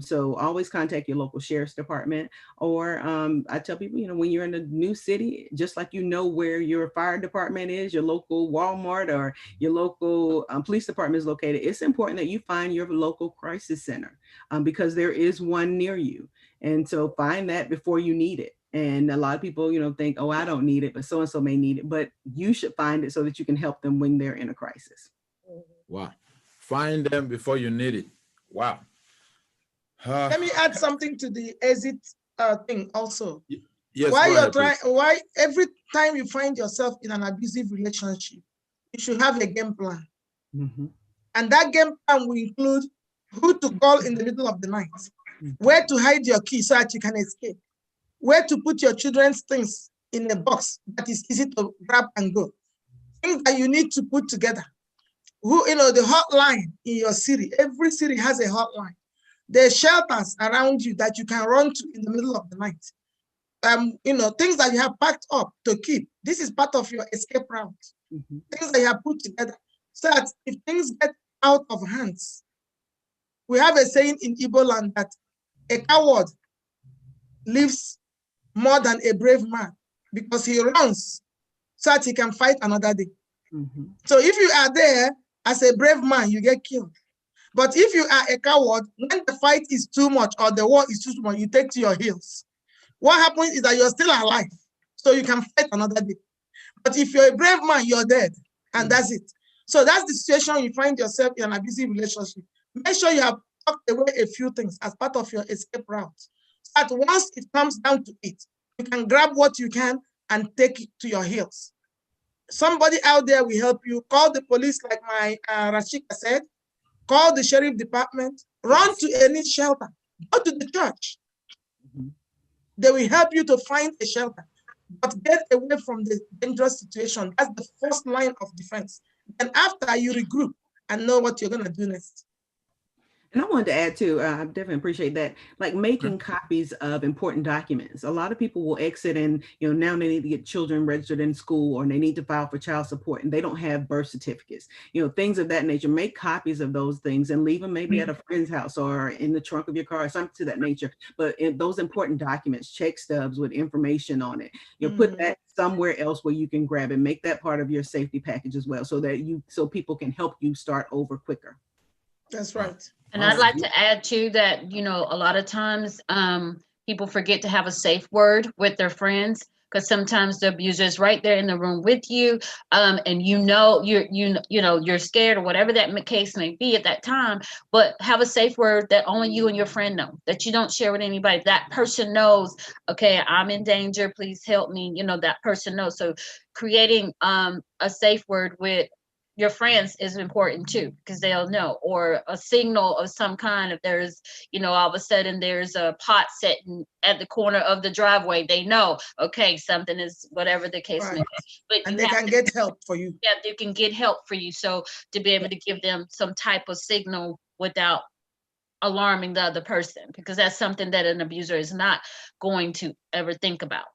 So always contact your local sheriff's department, or I tell people, when you're in a new city, just like where your fire department is, your local Walmart or your local police department is located, it's important that you find your local crisis center because there is one near you. And so find that before you need it. And a lot of people, think, oh, I don't need it, but so-and-so may need it. But you should find it so that you can help them when they're in a crisis. Wow. Find them before you need it. Wow. Let me add something to the exit thing also. Yes. Why every time you find yourself in an abusive relationship, you should have a game plan. Mm-hmm. And that game plan will include who to call in the middle of the night, where to hide your key so that you can escape, where to put your children's things in a box that is easy to grab and go, things that you need to put together. The hotline in your city, every city has a hotline. There are shelters around you that you can run to in the middle of the night. Things that you have packed up to keep. This is part of your escape route. Mm-hmm. Things that you have put together so that if things get out of hands, we have a saying in Igbo land that a coward lives more than a brave man. because he runs so that he can fight another day. Mm-hmm. So if you are there as a brave man, you get killed. But if you are a coward, when the fight is too much or the war is too much, you take to your heels. What happens is that you're still alive, so you can fight another day. But if you're a brave man, you're dead, and that's it. So that's the situation you find yourself in an abusive relationship. Make sure you have tucked away a few things as part of your escape route. So that once it comes down to it, you can grab what you can and take it to your heels. Somebody out there will help you. Call the police, like my Rashika said. Call the sheriff department. Run to any shelter. Go to the church. They will help you to find a shelter. But get away from the dangerous situation. That's the first line of defense. Then after, you regroup and know what you're going to do next. And I wanted to add too, I definitely appreciate that, like making copies of important documents. A lot of people will exit and, now they need to get children registered in school, or they need to file for child support and they don't have birth certificates, things of that nature. Make copies of those things and leave them maybe at a friend's house or in the trunk of your car or something to that nature. But in those important documents, check stubs with information on it, put that somewhere else where you can grab it, make that part of your safety package as well, so people can help you start over quicker. That's right. And I'd like to add too that, a lot of times people forget to have a safe word with their friends, because sometimes the abuser is right there in the room with you, and you're scared or whatever that case may be at that time. But have a safe word that only you and your friend know, that you don't share with anybody. That person knows, okay, I'm in danger, please help me. That person knows. So creating a safe word with your friends is important too, because they'll know, or a signal of some kind. If there's, all of a sudden there's a pot sitting at the corner of the driveway, they know, okay, something is, whatever the case may be. But and they can get help for you. Yeah, they can get help for you. So to be able to give them some type of signal without alarming the other person, because that's something that an abuser is not going to ever think about.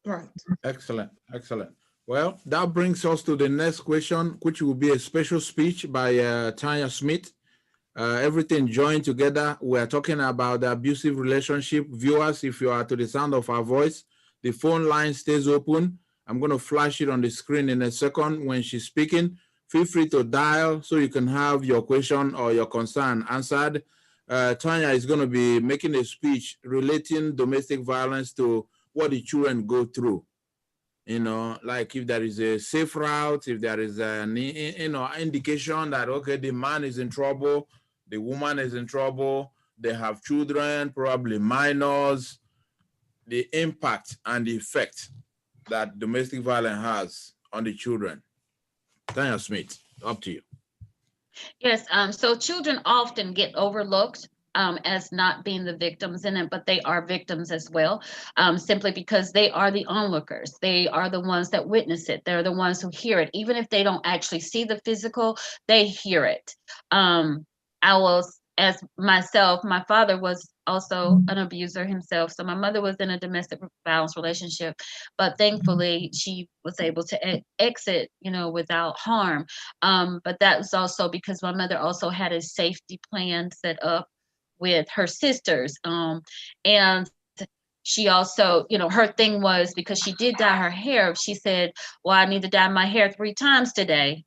Right. Excellent. Well, that brings us to the next question, which will be a special speech by Tanya Smith. Everything joined together. We're talking about the abusive relationship. Viewers, if you are to the sound of our voice, the phone line stays open. I'm going to flash it on the screen in a second when she's speaking. Feel free to dial so you can have your question or your concern answered. Tanya is going to be making a speech relating domestic violence to what the children go through. Like if there is a safe route, if there is an indication that, okay, the man is in trouble, the woman is in trouble, they have children, probably minors, the impact and the effect that domestic violence has on the children. Tanya Smith, up to you. Yes, so children often get overlooked as not being the victims in it, but they are victims as well, simply because they are the onlookers. They are the ones that witness it. They're the ones who hear it. Even if they don't actually see the physical, they hear it. As myself, my father was also an abuser himself. So my mother was in a domestic violence relationship, but thankfully she was able to exit, without harm. But that was also because my mother also had a safety plan set up with her sisters. And she also, her thing was, because she did dye her hair, she said, well, I need to dye my hair 3 times today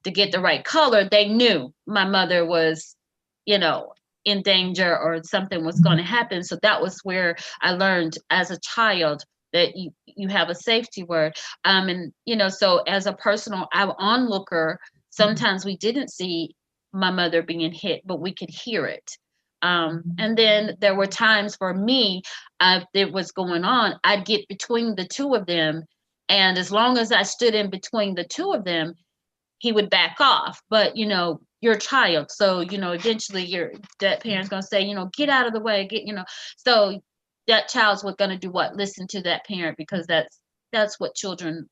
to get the right color. They knew my mother was, in danger or something was going to happen. So that was where I learned as a child that you have a safety word. And, so as a personal onlooker, sometimes we didn't see my mother being hit, but we could hear it. And then there were times for me, if it was going on, I'd get between the two of them. And as long as I stood in between the two of them, he would back off. But, you're a child. So, eventually that parent's going to say, get out of the way, so that child's going to do what? Listen to that parent, because that's what children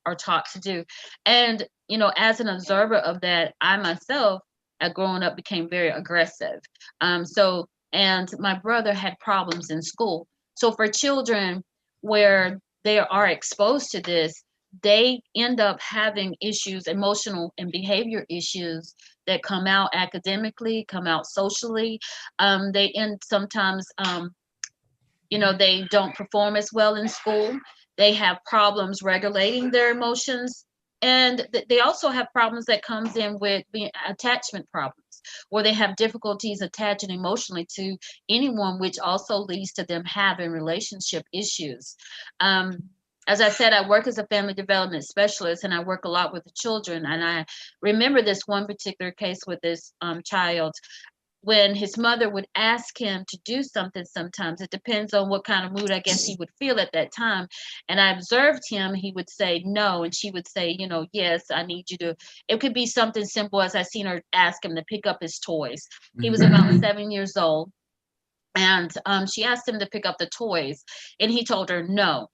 are taught to do. And, as an observer of that, I myself, growing up, became very aggressive. And my brother had problems in school. So for children where they are exposed to this, they end up having issues, emotional and behavior issues that come out academically, come out socially. They end sometimes, they don't perform as well in school. They have problems regulating their emotions. And they also have problems that comes in with attachment problems, where they have difficulties attaching emotionally to anyone, which also leads to them having relationship issues. As I said, I work as a family development specialist, and I work a lot with the children. And I remember this one particular case with this child. When his mother would ask him to do something, sometimes it depends on what kind of mood I guess he would feel at that time. And I observed him, he would say no, and she would say, you know, yes, I need you to. It could be something simple as I seen her ask him to pick up his toys. He was about 7 years old, and she asked him to pick up the toys, and he told her no.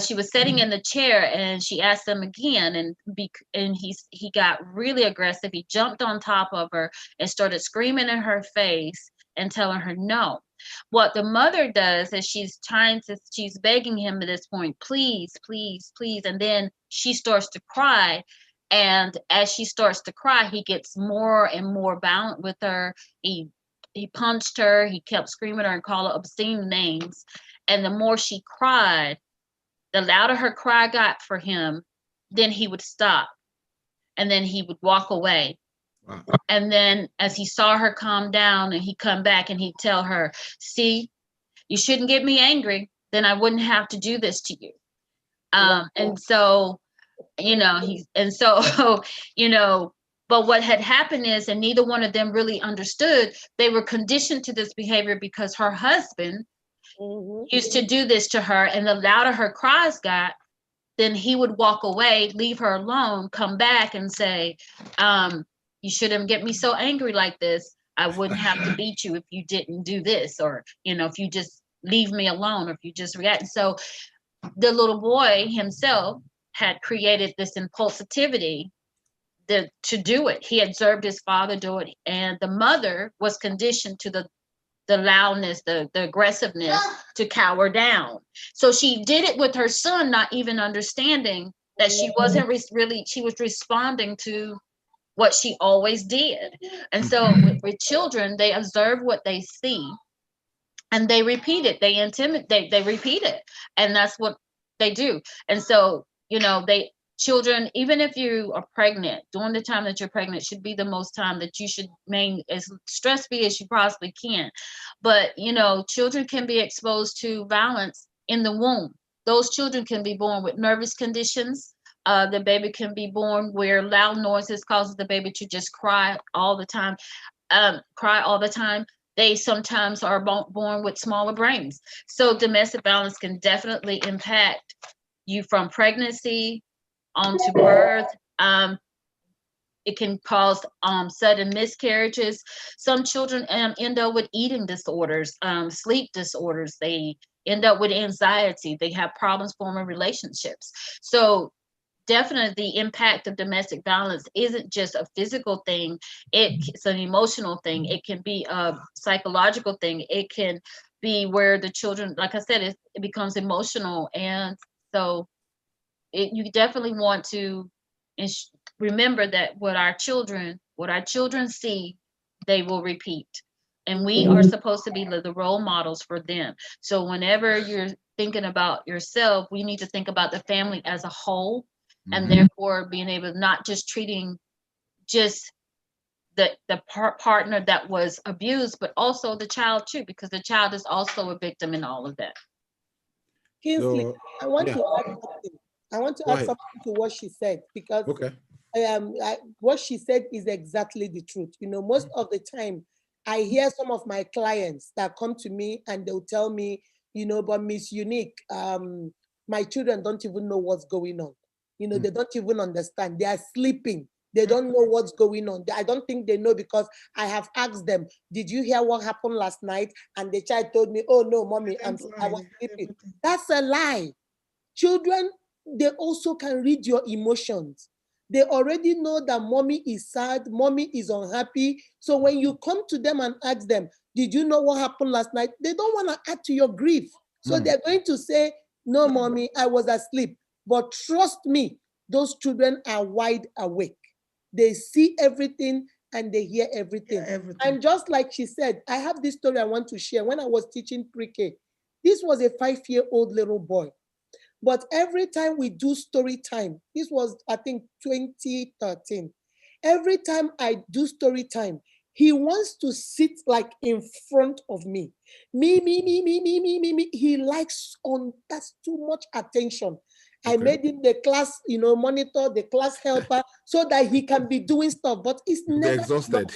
She was sitting in the chair, and she asked him again, and he got really aggressive. He jumped on top of her and started screaming in her face and telling her no. What the mother does is she's begging him at this point, please, please, please, and then she starts to cry. And as she starts to cry, he gets more and more violent with her. He punched her. He kept screaming at her and calling her obscene names. And the more she cried, the louder her cry got for him, then he would stop. And then he would walk away. Wow. And then as he saw her calm down, and he'd come back and he'd tell her, see, you shouldn't get me angry. Then I wouldn't have to do this to you. And so, you know, you know, but what had happened is, and neither one of them really understood, they were conditioned to this behavior because her husband used to do this to her, and the louder her cries got, then he would walk away, leave her alone, come back and say, you shouldn't get me so angry like this. I wouldn't have to beat you if you didn't do this, or, you know, if you just leave me alone, or if you just react. So the little boy himself had created this impulsivity to do it. He observed his father do it, and the mother was conditioned to the loudness, the aggressiveness, to cower down. So she did it with her son, not even understanding that she wasn't really, she was responding to what she always did. And so with children, they observe what they see and they repeat it. They repeat it. And that's what they do. And so, you know, children, even if you are pregnant, during the time that you're pregnant should be the most time that you should remain as stress-free as you possibly can. But, you know, children can be exposed to violence in the womb. Those children can be born with nervous conditions. The baby can be born where loud noises causes the baby to just cry all the time. They sometimes are born with smaller brains. So domestic violence can definitely impact you from pregnancy onto birth. It can cause sudden miscarriages. Some children end up with eating disorders, sleep disorders. They end up with anxiety. They have problems forming relationships. So definitely the impact of domestic violence isn't just a physical thing. It's an emotional thing. It can be a psychological thing. It can be where the children, like I said, it becomes emotional. And so you definitely want to remember that what our children see, they will repeat. And we are supposed to be the role models for them. So whenever you're thinking about yourself, we need to think about the family as a whole, and therefore being able to not just treating just the partner that was abused, but also the child too, because the child is also a victim in all of that. Kingsley, I want to add something. I want to add something to what she said, because what she said is exactly the truth. You know, most of the time, I hear some of my clients that come to me and they'll tell me, you know, but Miss Unique, my children don't even know what's going on. You know, they don't even understand. They are sleeping. They don't know what's going on. I don't think they know, because I have asked them, did you hear what happened last night? And the child told me, oh no, mommy, I was sleeping. That's a lie. Children, they also can read your emotions. They already know that mommy is sad, mommy is unhappy. So when you come to them and ask them, did you know what happened last night? They don't want to add to your grief. So they're going to say, no, mommy, I was asleep. But trust me, those children are wide awake. They see everything and they hear everything. And just like she said, I have this story I want to share. When I was teaching pre-K, this was a 5-year-old little boy. But every time we do story time, this was, I think, 2013. Every time I do story time, he wants to sit like in front of me. Me. He likes on, that's too much attention. I made him the class, monitor, the class helper, so that he can be doing stuff, but it's never exhausted.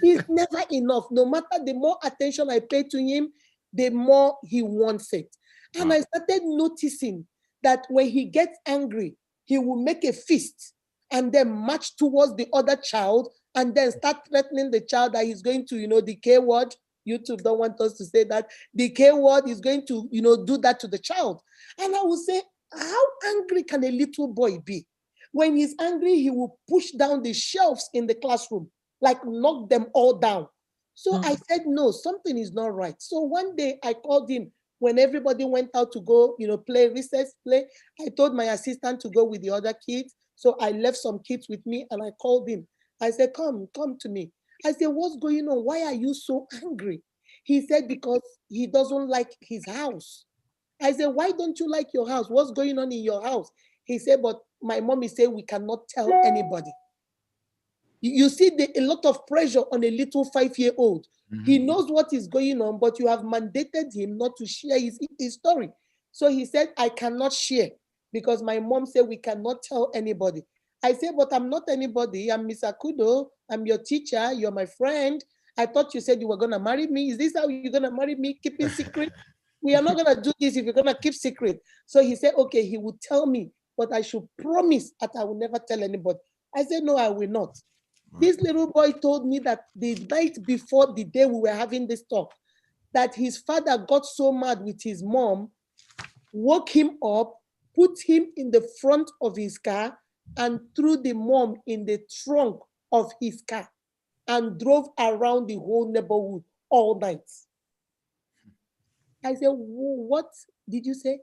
It's never enough. No matter the more attention I pay to him, the more he wants it. And I started noticing that when he gets angry, he will make a fist and then march towards the other child and then start threatening the child that he's going to, the K word. YouTube don't want us to say that. The K word is going to, do that to the child. And I will say, how angry can a little boy be? When he's angry, he will push down the shelves in the classroom, like knock them all down. So I said, no, something is not right. So one day I called him when everybody went out to go, play recess play. I told my assistant to go with the other kids. So I left some kids with me and I called him. I said, come to me. I said, what's going on? Why are you so angry? He said, because he doesn't like his house. I said, why don't you like your house? What's going on in your house? He said, but my mommy said we cannot tell anybody. You see a lot of pressure on a little 5-year-old. He knows what is going on, but you have mandated him not to share his story. So he said, I cannot share because my mom said we cannot tell anybody. I said, but I'm not anybody. I'm Miss Akudo. I'm your teacher. You're my friend. I thought you said you were going to marry me. Is this how you're going to marry me? Keeping secret? We are not going to do this if you're going to keep secret. So he said, okay, he would tell me, but I should promise that I will never tell anybody. I said, no, I will not. This little boy told me that the night before the day we were having this talk, that his father got so mad with his mom, woke him up, put him in the front of his car, and threw the mom in the trunk of his car and drove around the whole neighborhood all night. I said, what did you say?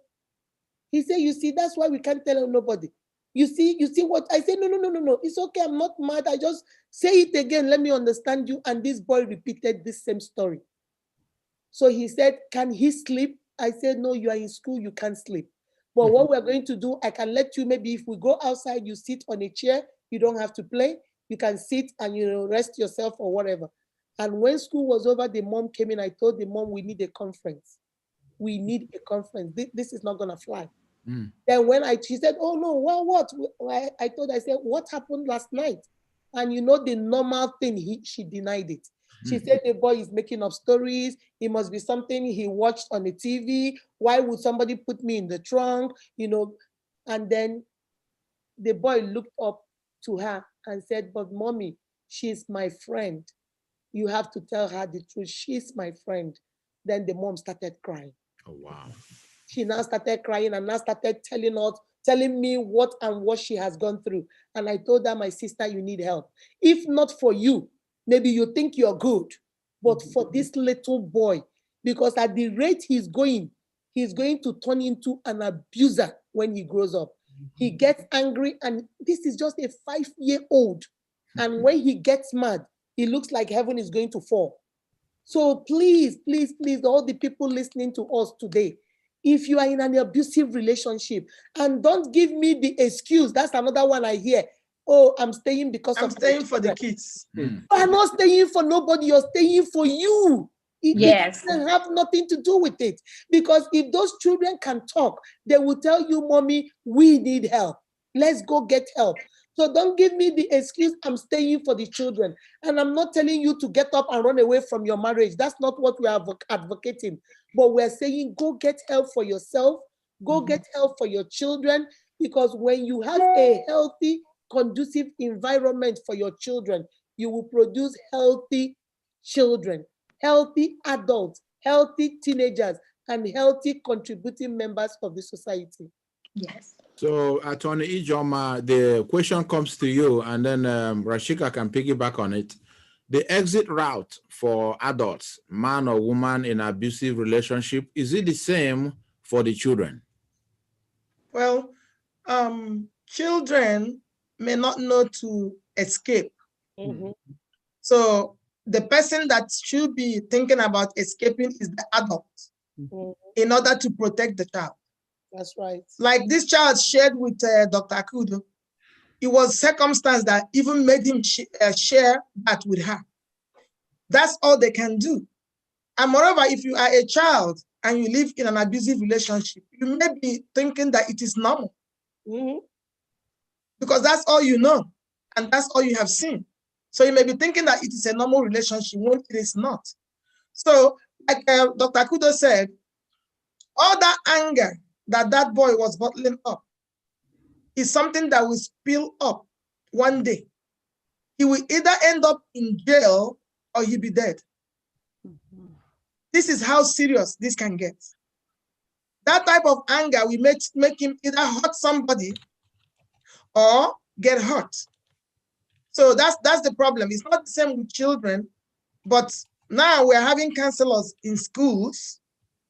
He said, you see, that's why we can't tell nobody. You see what? I said, no. It's okay, I'm not mad. I just say it again, let me understand you. And this boy repeated this same story. So he said, can he sleep? I said, no, you are in school, you can't sleep. But what we're going to do, I can let you, maybe if we go outside, you sit on a chair, you don't have to play. You can sit and rest yourself or whatever. And when school was over, the mom came in. I told the mom, we need a conference. We need a conference. This is not gonna fly. Then when she said, oh no, well, what? I said, what happened last night? And the normal thing, she denied it. She said the boy is making up stories. It must be something he watched on the TV. Why would somebody put me in the trunk? And then the boy looked up to her and said, but mommy, she's my friend. You have to tell her the truth. She's my friend. Then the mom started crying. Oh, wow. She now started crying and now started telling me what she has gone through. And I told her, my sister, you need help. If not for you, maybe you think you're good, but for this little boy, because at the rate he's going to turn into an abuser when he grows up. He gets angry, and this is just a 5-year-old. And when he gets mad, it looks like heaven is going to fall. So please, all the people listening to us today, if you are in an abusive relationship, and don't give me the excuse, that's another one I hear. Oh, I'm staying because I'm staying for the kids. You are not staying for nobody, you're staying for you. It doesn't have nothing to do with it. Because if those children can talk, they will tell you, mommy, we need help. Let's go get help. So don't give me the excuse, I'm staying for the children. And I'm not telling you to get up and run away from your marriage. That's not what we are advocating. But we're saying, go get help for yourself. Go get help for your children. Because when you have a healthy, conducive environment for your children, you will produce healthy children, healthy adults, healthy teenagers, and healthy contributing members of the society. Yes. So, Attorney Ijoma, the question comes to you, and then Rashika can piggyback on it. The exit route for adults, man or woman in abusive relationship, is it the same for the children? Well, children may not know to escape. So the person that should be thinking about escaping is the adult in order to protect the child. That's right. Like this child shared with Dr. Akudo, it was circumstance that even made him share that with her. That's all they can do. And moreover, if you are a child and you live in an abusive relationship, you may be thinking that it is normal. Because that's all you know, and that's all you have seen. So you may be thinking that it is a normal relationship when it is not. So, like Dr. Kudo said, all that anger that boy was bottling up is something that will spill up one day. He will either end up in jail or he'll be dead. This is how serious this can get. That type of anger will make him either hurt somebody or get hurt. So that's the problem. It's not the same with children, but now we're having counselors in schools,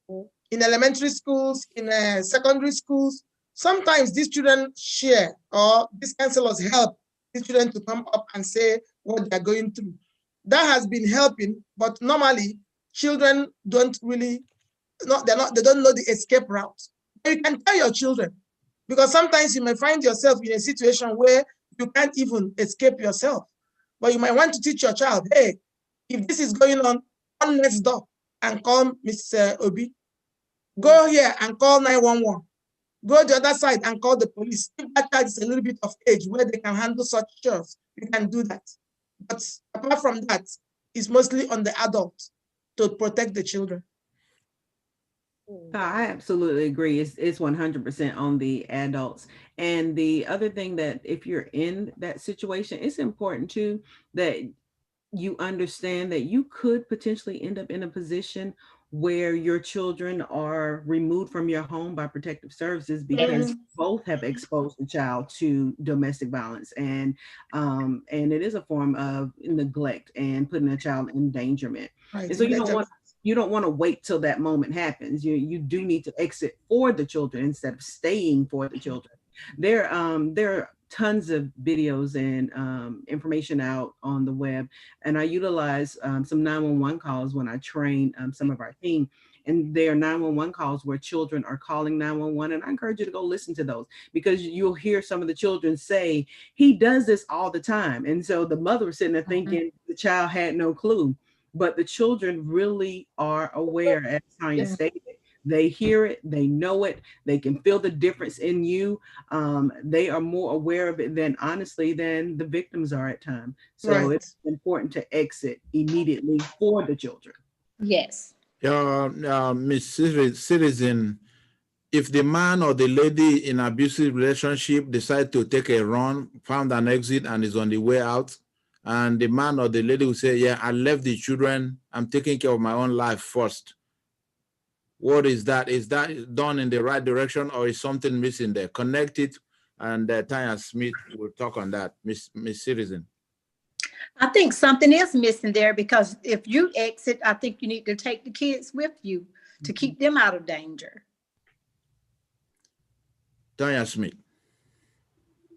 in elementary schools, in secondary schools. Sometimes these children share, or these counselors help these children to come up and say what they're going through. That has been helping, but normally children don't really, they don't know the escape route. You can tell your children, because sometimes you may find yourself in a situation where you can't even escape yourself. But you might want to teach your child, hey, if this is going on next door and call Miss Obi. Go here and call 911. Go the other side and call the police. If that child is a little bit of age where they can handle such chores, you can do that. But apart from that, it's mostly on the adult to protect the children. I absolutely agree. It's 100% on the adults. And the other thing that if you're in that situation, it's important too that you understand that you could potentially end up in a position where your children are removed from your home by protective services because both have exposed the child to domestic violence, and it is a form of neglect and putting a child in endangerment. Right. And so you don't want to wait till that moment happens. You do need to exit for the children instead of staying for the children. There are tons of videos and information out on the web, and I utilize some 911 calls when I train some of our team. And there are 911 calls where children are calling 911, and I encourage you to go listen to those, because you'll hear some of the children say, he does this all the time. And so the mother was sitting there thinking the child had no clue, but the children really are aware, as Tanya stated. They hear it, they know it, they can feel the difference in you. They are more aware of it than the victims are at times. So it's important to exit immediately for the children. Yes. Miss Citizen, if the man or the lady in abusive relationship decide to take a run, found an exit and is on the way out, and the man or the lady will say, yeah, I left the children, I'm taking care of my own life first. What is that? Is that done in the right direction, or is something missing there? Connect it, and Tanya Smith will talk on that. Miss Citizen. I think something is missing there, because if you exit, I think you need to take the kids with you to keep them out of danger. Tanya Smith.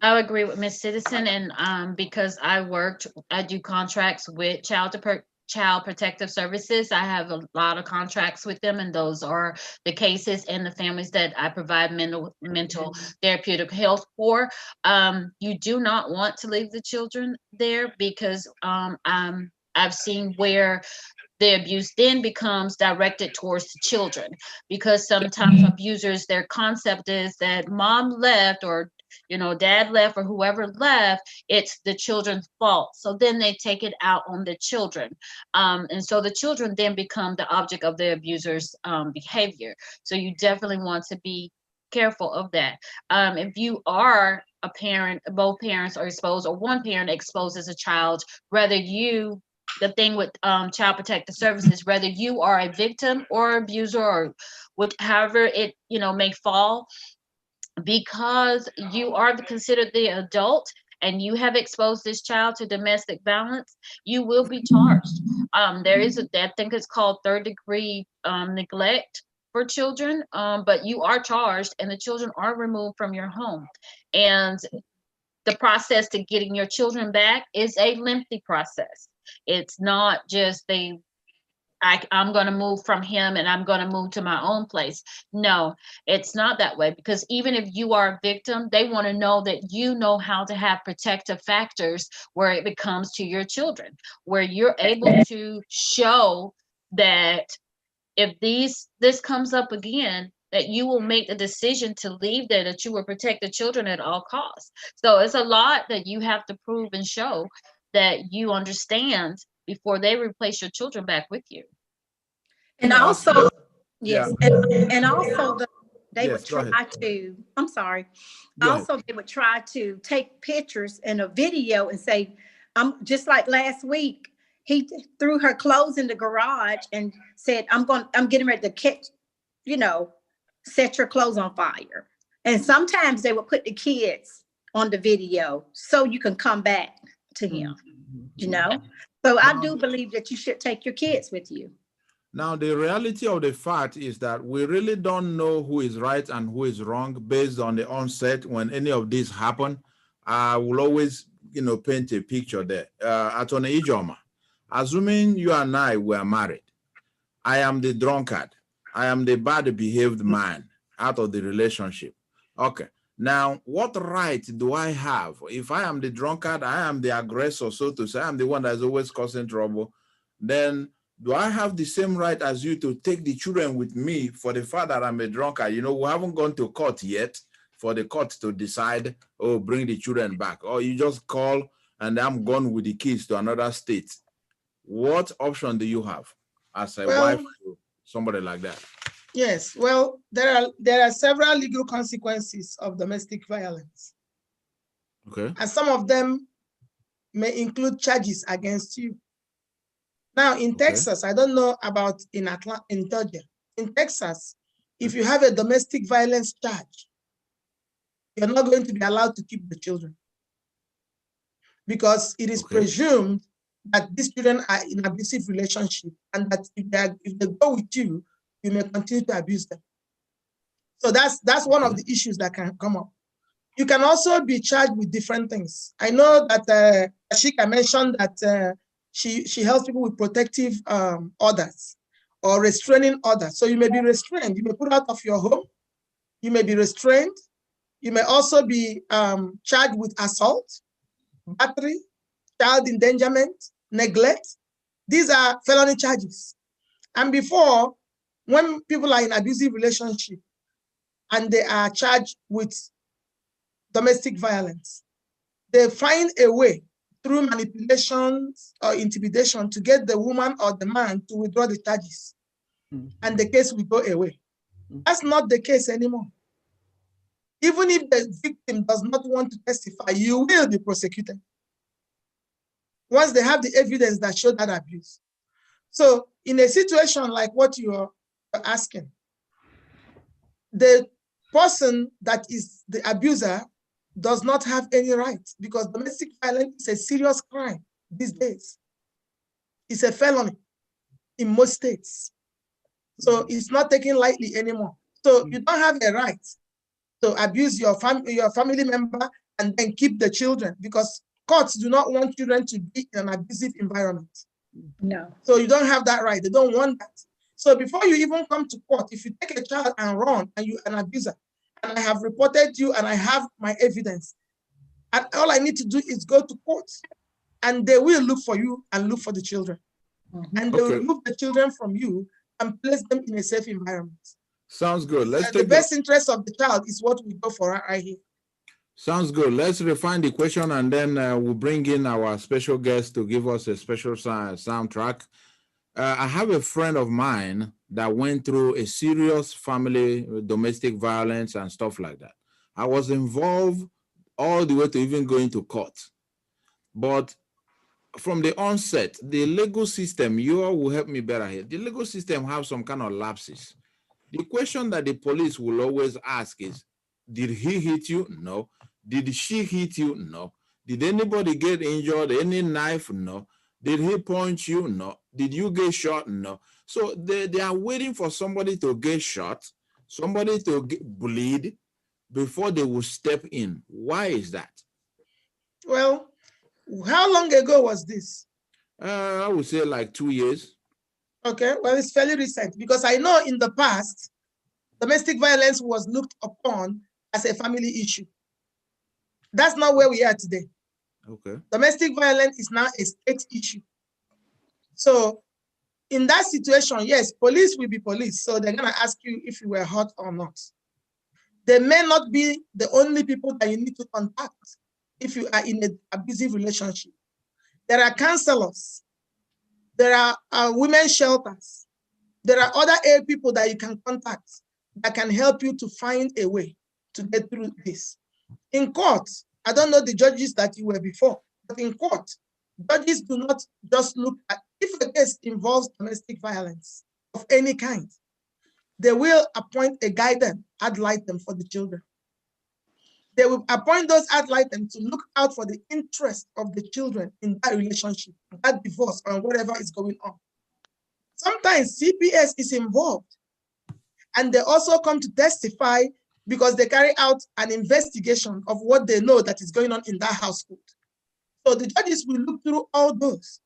I agree with Miss Citizen, and because I do contracts with Child Protective Services. I have a lot of contracts with them, and those are the cases and the families that I provide mental therapeutic health for. You do not want to leave the children there, because I've seen where the abuse then becomes directed towards the children, because sometimes abusers, their concept is that mom left, or dad left, or whoever left, it's the children's fault. So then they take it out on the children. And so the children then become the object of the abuser's behavior. So you definitely want to be careful of that. If you are a parent, both parents are exposed, or one parent exposes a child, the thing with Child Protective Services, whether you are a victim or abuser, or however it may fall, because you are considered the adult and you have exposed this child to domestic violence, you will be charged. There is I think it's called third-degree neglect for children, but you are charged, and the children are removed from your home. And the process to getting your children back is a lengthy process. It's not just I'm going to move from him and I'm going to move to my own place. No, it's not that way, because even if you are a victim, they want to know that you know how to have protective factors where it comes to your children, where you're able to show that if this comes up again, that you will make the decision to leave there, that you will protect the children at all costs. So it's a lot that you have to prove and show that you understand before they replace your children back with you. And Yeah, also, yeah. yes, and also they would Yes, go ahead. try to, I'm sorry, Go ahead. also they would try to take pictures and a video and say, I'm just like last week, he threw her clothes in the garage and said, I'm getting ready to catch, set your clothes on fire. And sometimes they would put the kids on the video so you can come back to him, So I do believe that you should take your kids with you. Now, the reality of the fact is that we really don't know who is right and who is wrong based on the onset. When any of this happen, I will always, paint a picture there. Attorney Ijoma, assuming you and I were married, I am the drunkard. I am the bad behaved man out of the relationship. Okay. Now, what right do I have? If I am the drunkard, I am the aggressor, so to say, I'm the one that's always causing trouble, then do I have the same right as you to take the children with me for the fact that I'm a drunkard? We haven't gone to court yet for the court to decide, oh, bring the children back. Or you just call and I'm gone with the kids to another state. What option do you have as a wife to somebody like that? Yes, well, there are several legal consequences of domestic violence. Okay. And some of them may include charges against you. Now, in Texas, I don't know about in Georgia. In Texas, if you have a domestic violence charge, you're not going to be allowed to keep the children because it is presumed that these children are in abusive relationship and that if they go with you, you may continue to abuse them. So that's one of the issues that can come up. You can also be charged with different things. I know that Ashika mentioned that she helps people with protective orders or restraining orders. So you may be restrained. You may put out of your home. You may be restrained. You may also be charged with assault, battery, child endangerment, neglect. These are felony charges. And before, when people are in abusive relationship and they are charged with domestic violence, they find a way through manipulations or intimidation to get the woman or the man to withdraw the charges, and the case will go away. That's not the case anymore. Even if the victim does not want to testify, you will be prosecuted once they have the evidence that shows that abuse. So in a situation like what you are asking, the person that is the abuser does not have any right, because domestic violence is a serious crime these days. It's a felony in most states. So it's not taken lightly anymore. So you don't have a right to abuse your family member and then keep the children, because courts do not want children to be in an abusive environment. No. So you don't have that right. They don't want that. So before you even come to court, if you take a child and run and you're an abuser, and I have reported you and I have my evidence, and all I need to do is go to court, and they will look for you and look for the children. And they will remove the children from you and place them in a safe environment. Sounds good. Let's take the best interest of the child is what we go for right here. Sounds good. Let's refine the question, and then we'll bring in our special guest to give us a special soundtrack. I have a friend of mine that went through a serious family domestic violence and stuff like that. I was involved all the way to even going to court. But from the onset, the legal system, you all will help me better here. The legal system have some kind of lapses. The question that the police will always ask is, did he hit you? No. Did she hit you? No. Did anybody get injured? Any knife? No. Did he punch you? No. Did you get shot? No. So they are waiting for somebody to get shot, somebody to bleed before they will step in. Why is that? Well, how long ago was this? I would say like 2 years. Okay, well, it's fairly recent because I know in the past, domestic violence was looked upon as a family issue. That's not where we are today. Okay. Domestic violence is now a state issue. So in that situation, yes, police will be police. So they're going to ask you if you were hurt or not. They may not be the only people that you need to contact if you are in an abusive relationship. There are counselors. There are women's shelters. There are other people that you can contact that can help you to find a way to get through this. In court, I don't know the judges that you were before, but in court, judges do not just look at, if a case involves domestic violence of any kind, they will appoint a guardian ad litem for the children. They will appoint those ad litem to look out for the interest of the children in that relationship, that divorce, or whatever is going on. Sometimes CPS is involved, and they also come to testify because they carry out an investigation of what they know that is going on in that household. So the judges will look through all those,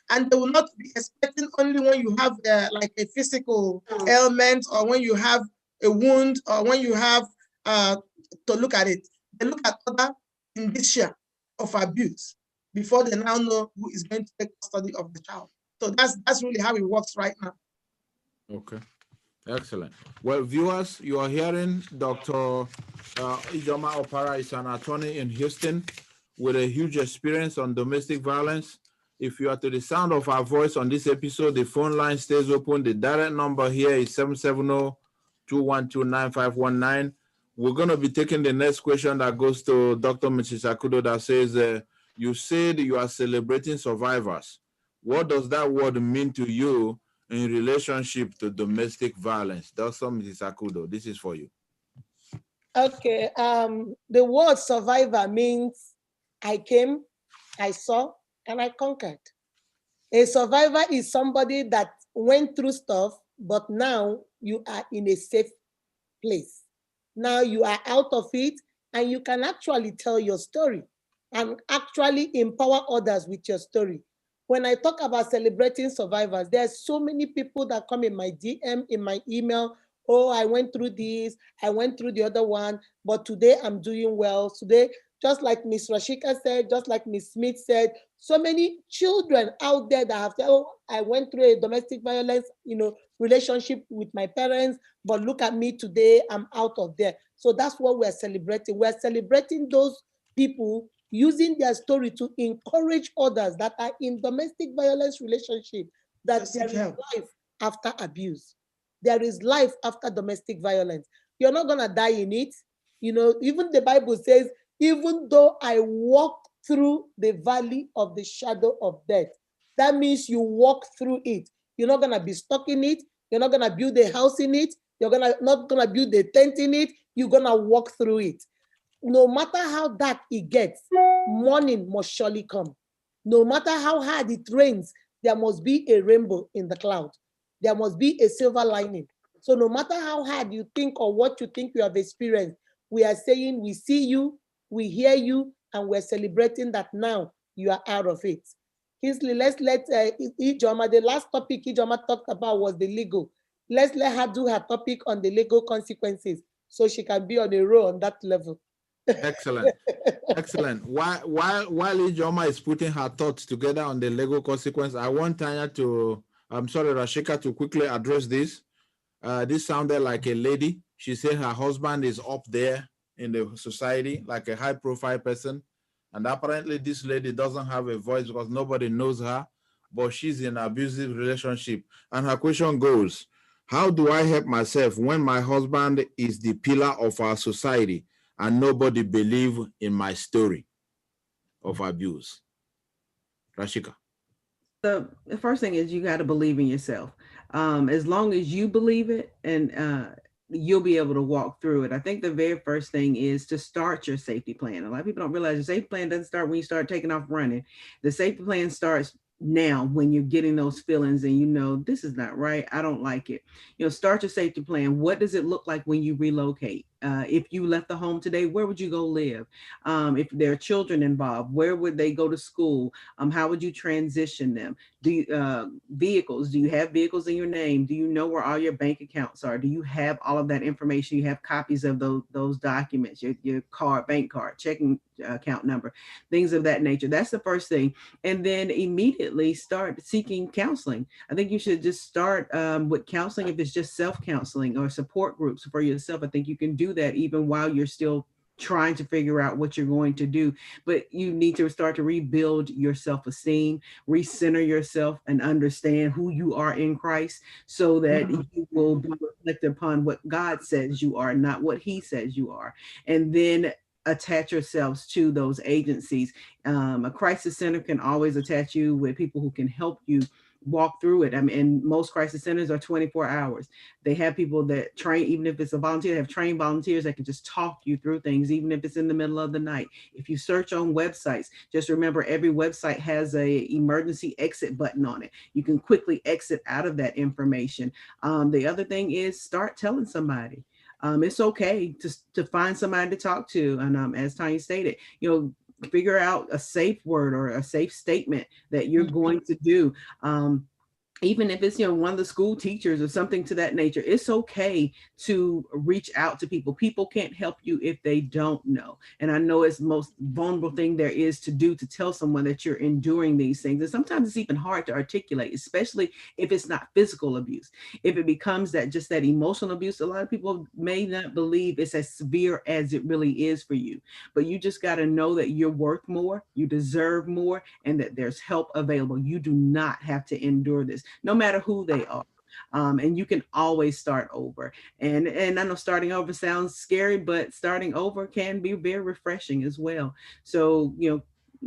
and they will not be expecting only when you have like a physical ailment, or when you have a wound, or when you have to look at it. They look at other indicia of abuse before they now know who is going to take custody of the child. So that's really how it works right now. Okay, excellent. Well, viewers, you are hearing Dr. Ijeoma Opara is an attorney in Houston with a huge experience on domestic violence. If you are to the sound of our voice on this episode, the phone line stays open. The direct number here is 770-212-9519. We're going to be taking the next question that goes to Dr. Mrs. Akudo that says, you said you are celebrating survivors. What does that word mean to you in relationship to domestic violence? Dr. Mrs. Akudo, this is for you. Okay, the word survivor means I came, I saw, and I conquered. A survivor is somebody that went through stuff, but now you are in a safe place. Now you are out of it, and you can actually tell your story and actually empower others with your story. When I talk about celebrating survivors, there's so many people that come in my DM, in my email. Oh, I went through this, I went through the other one, but today I'm doing well. Today, just like Miss Rashika said, just like Miss Smith said, so many children out there that have said, oh, I went through a domestic violence, relationship with my parents, but look at me today, I'm out of there. So that's what we're celebrating. We're celebrating those people using their story to encourage others that are in domestic violence relationship, that there is life after abuse. There is life after domestic violence. You're not gonna die in it. Even the Bible says, even though I walk through the valley of the shadow of death, that means you walk through it. You're not gonna be stuck in it. You're not gonna build a house in it. You're not gonna build a tent in it. You're gonna walk through it. No matter how dark it gets, morning must surely come. No matter how hard it rains, there must be a rainbow in the cloud. There must be a silver lining. So no matter how hard you think or what you think you have experienced, we are saying we see you, we hear you, and we're celebrating that now you are out of it. Kingsley, let's let Ijeoma, the last topic Ijeoma talked about was the legal. Let's let her do her topic on the legal consequences so she can be on a roll on that level. Excellent. Excellent. While Ijeoma is putting her thoughts together on the legal consequence, I want Tanya to, Rashika, to quickly address this. This sounded like a lady. She said her husband is up there in the society, like a high-profile person. And apparently this lady doesn't have a voice because nobody knows her, but she's in an abusive relationship. And her question goes, how do I help myself when my husband is the pillar of our society and nobody believes in my story of abuse? Rashika. The first thing is you got to believe in yourself. As long as you believe it, and you'll be able to walk through it. I think the very first thing is to start your safety plan. A lot of people don't realize your safety plan doesn't start when you start taking off running. The safety plan starts now when you're getting those feelings and this is not right. I don't like it. Start your safety plan. What does it look like when you relocate? If you left the home today, where would you go live? If there are children involved, where would they go to school? How would you transition them? Vehicles, do you have vehicles in your name? Do you know where all your bank accounts are? Do you have all of that information? You have copies of those documents, your bank card, checking account number, things of that nature. That's the first thing. And then immediately start seeking counseling. I think you should just start with counseling. If it's just self-counseling or support groups for yourself, I think you can do that even while you're still trying to figure out what you're going to do. But you need to start to rebuild your self-esteem, recenter yourself, and understand who you are in Christ, so that you will be reflected upon what God says you are, not what he says you are. And then attach yourselves to those agencies. A crisis center can always attach you with people who can help you walk through it. I mean, and most crisis centers are 24 hours. They have people that train, even if it's a volunteer, they have trained volunteers that can just talk you through things, even if it's in the middle of the night. If you search on websites, just remember every website has a emergency exit button on it. You can quickly exit out of that information. The other thing is start telling somebody. It's okay to find somebody to talk to. And as Tanya stated, figure out a safe word or a safe statement that you're going to do. Even if it's, one of the school teachers or something to that nature, it's okay to reach out to people. People can't help you if they don't know. And I know it's the most vulnerable thing there is to do, to tell someone that you're enduring these things. And sometimes it's even hard to articulate, especially if it's not physical abuse. If it becomes just that emotional abuse, a lot of people may not believe it's as severe as it really is for you. But you just got to know that you're worth more, you deserve more, and that there's help available. You do not have to endure this, no matter who they are. And you can always start over. And I know starting over sounds scary, but starting over can be very refreshing as well. So,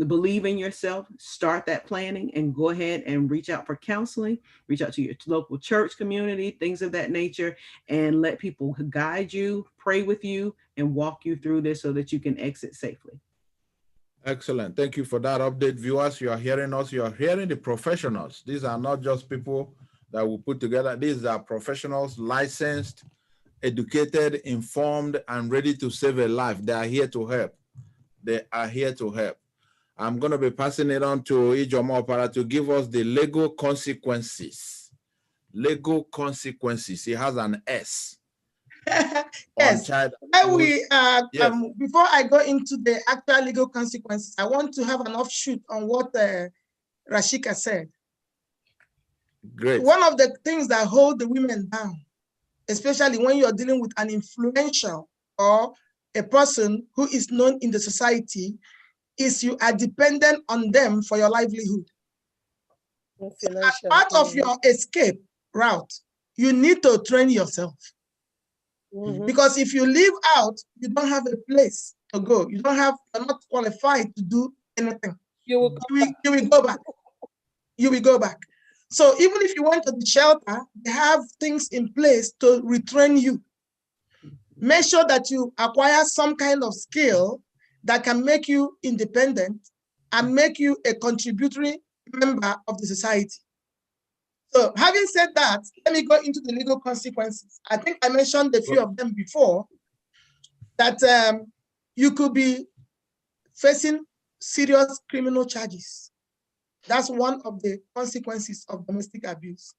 believe in yourself, start that planning, and go ahead and reach out for counseling, reach out to your local church community, things of that nature, and let people guide you, pray with you, and walk you through this so that you can exit safely. Excellent. Thank you for that update, viewers. You are hearing us. You are hearing the professionals. These are not just people that we put together. These are professionals, licensed, educated, informed, and ready to save a life. They are here to help. They are here to help. I'm going to be passing it on to Ijoma Opara to give us the legal consequences. Legal consequences. It has an S. Yes. Before I go into the actual legal consequences, I want to have an offshoot on what Rashika said. Great. One of the things that hold the women down, especially when you're dealing with an influential or a person who is known in the society, is you are dependent on them for your livelihood. So as part of your escape route, you need to train yourself. Because if you leave out, you don't have a place to go. You're not qualified to do anything. You will go back. You will go back. So even if you went to the shelter, they have things in place to retrain you. Make sure that you acquire some kind of skill that can make you independent and make you a contributory member of the society. So having said that, let me go into the legal consequences. I think I mentioned a few of them before, that you could be facing serious criminal charges. That's one of the consequences of domestic abuse.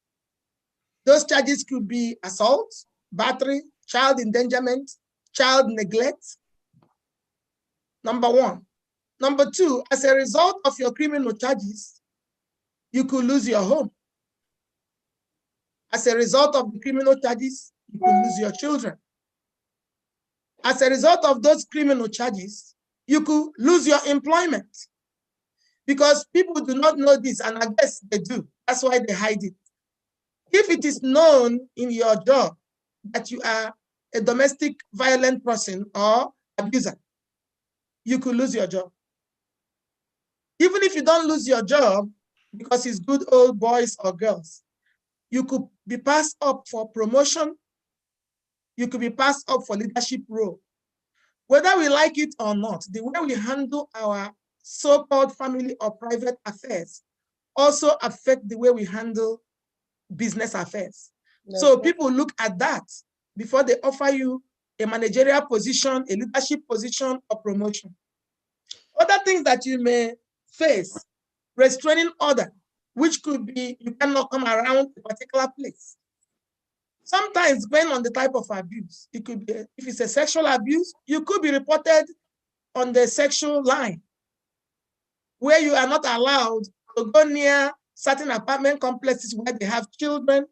Those charges could be assault, battery, child endangerment, child neglect. Number one. Number two, as a result of your criminal charges, you could lose your home. As a result of the criminal charges, you could lose your children. As a result of those criminal charges, you could lose your employment. Because people do not know this, and I guess they do. That's why they hide it. If it is known in your job that you are a domestic violent person or abuser, you could lose your job. Even if you don't lose your job because it's good old boys or girls, you could be passed up for promotion. You could be passed up for leadership role. Whether we like it or not, the way we handle our so-called family or private affairs also affect the way we handle business affairs. So people look at that before they offer you a managerial position, a leadership position, or promotion. Other things that you may face, restraining order, which could be you cannot come around a particular place. Sometimes, depending on the type of abuse, it could be, if it's a sexual abuse, you could be reported on the sexual line, where you are not allowed to go near certain apartment complexes where they have children.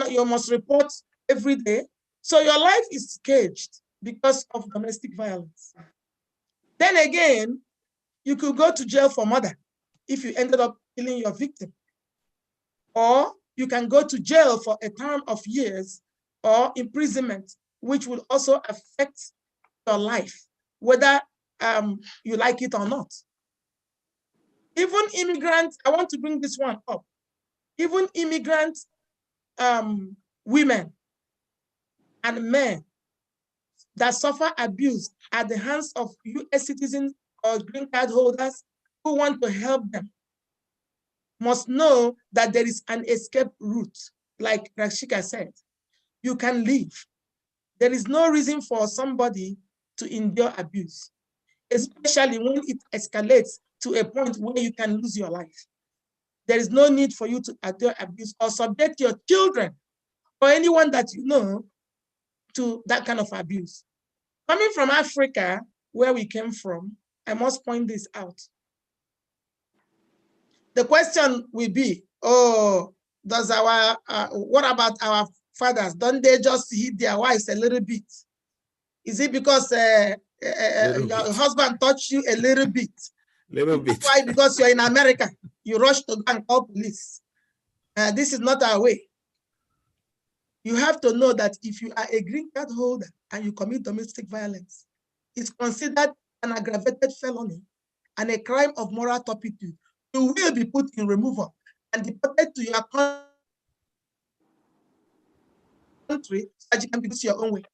You must report every day. So your life is caged because of domestic violence. Then again, you could go to jail for murder if you ended up killing your victim. Or you can go to jail for a term of years or imprisonment, which will also affect your life, whether you like it or not. Even immigrants, I want to bring this one up. Even immigrant women and men that suffer abuse at the hands of US citizens or green card holders who want to help them must know that there is an escape route. Like Rashika said, you can leave. There is no reason for somebody to endure abuse, especially when it escalates to a point where you can lose your life. There is no need for you to endure abuse or subject your children or anyone that you know to that kind of abuse. Coming from Africa, where we came from, I must point this out. The question will be, oh, does our, what about our fathers? Don't they just hit their wives a little bit? Is it because your husband touched you a little bit? Little bit. Why? Because you're in America, you rush to go and call police. This is not our way. You have to know that if you are a green card holder and you commit domestic violence, it's considered an aggravated felony and a crime of moral turpitude. You will be put in removal and deported to your country so that you can produce your own way.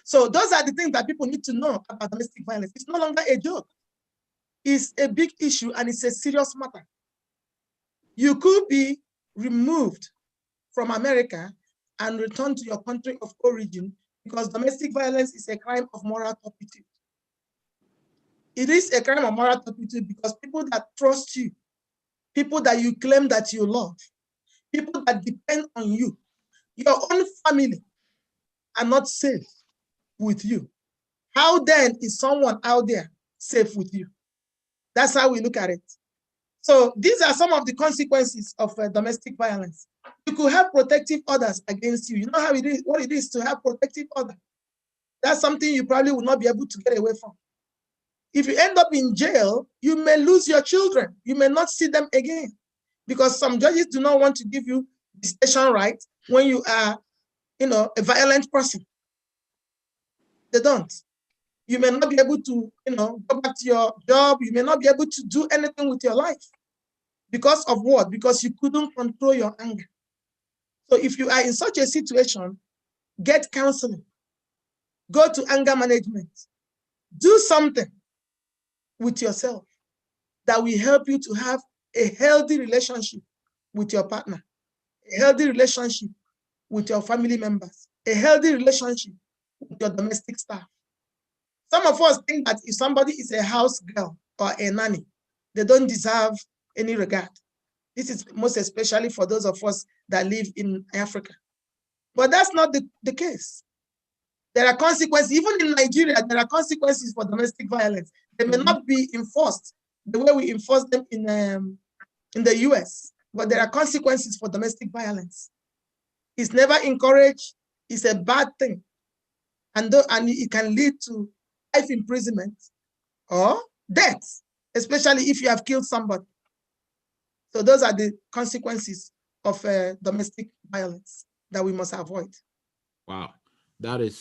So those are the things that people need to know about domestic violence. It's no longer a joke. It's a big issue and it's a serious matter. You could be removed from America and returned to your country of origin because domestic violence is a crime of moral turpitude. It is a crime of moral turpitude because people that trust you, people that you claim that you love, people that depend on you, your own family are not safe with you. How then is someone out there safe with you? That's how we look at it. So these are some of the consequences of domestic violence. You could have protective orders against you. You know how it is, what it is to have protective order. That's something you probably will not be able to get away from. If you end up in jail, you may lose your children. You may not see them again because some judges do not want to give you visitation rights when you are, a violent person. They don't. You may not be able to, go back to your job. You may not be able to do anything with your life. Because of what? Because you couldn't control your anger. So if you are in such a situation, get counseling. Go to anger management. Do something with yourself that will help you to have a healthy relationship with your partner, a healthy relationship with your family members, a healthy relationship with your domestic staff. Some of us think that if somebody is a house girl or a nanny, they don't deserve any regard. This is most especially for those of us that live in Africa. But that's not the case. There are consequences, even in Nigeria, there are consequences for domestic violence. They may not be enforced the way we enforce them in the US, but there are consequences for domestic violence. It's never encouraged, it's a bad thing. And it can lead to life imprisonment or death, especially if you have killed somebody. So those are the consequences of domestic violence that we must avoid. Wow, that is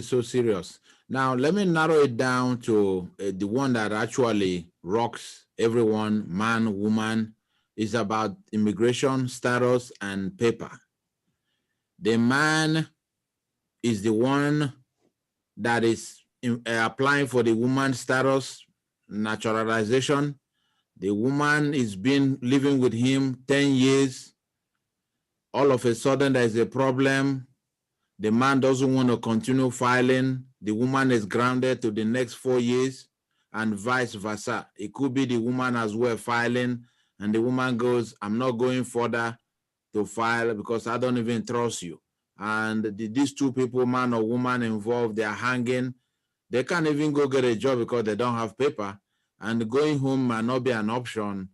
so serious. Now, let me narrow it down to the one that actually rocks everyone, man, woman, is about immigration status and paper. The man is the one that is applying for the woman's status, naturalization. The woman is been living with him 10 years. All of a sudden, there's a problem. The man doesn't want to continue filing. The woman is grounded to the next 4 years, and vice versa. It could be the woman as well filing, and the woman goes, I'm not going further to file because I don't even trust you. And these two people, man or woman involved, they are hanging. They can't even go get a job because they don't have paper, and going home might not be an option.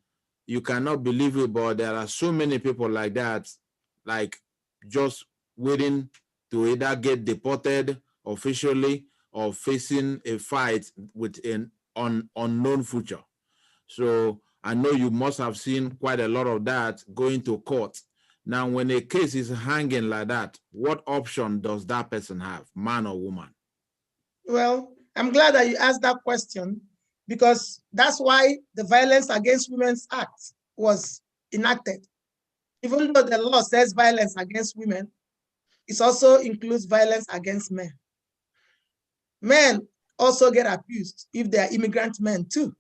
You cannot believe it, but there are so many people like that, like just waiting to either get deported officially or facing a fight with an unknown future. So I know you must have seen quite a lot of that going to court. Now, when a case is hanging like that, what option does that person have, man or woman? Well, I'm glad that you asked that question, because that's why the Violence Against Women's Act was enacted. Even though the law says violence against women, it also includes violence against men. Men also get abused if they are immigrant men too.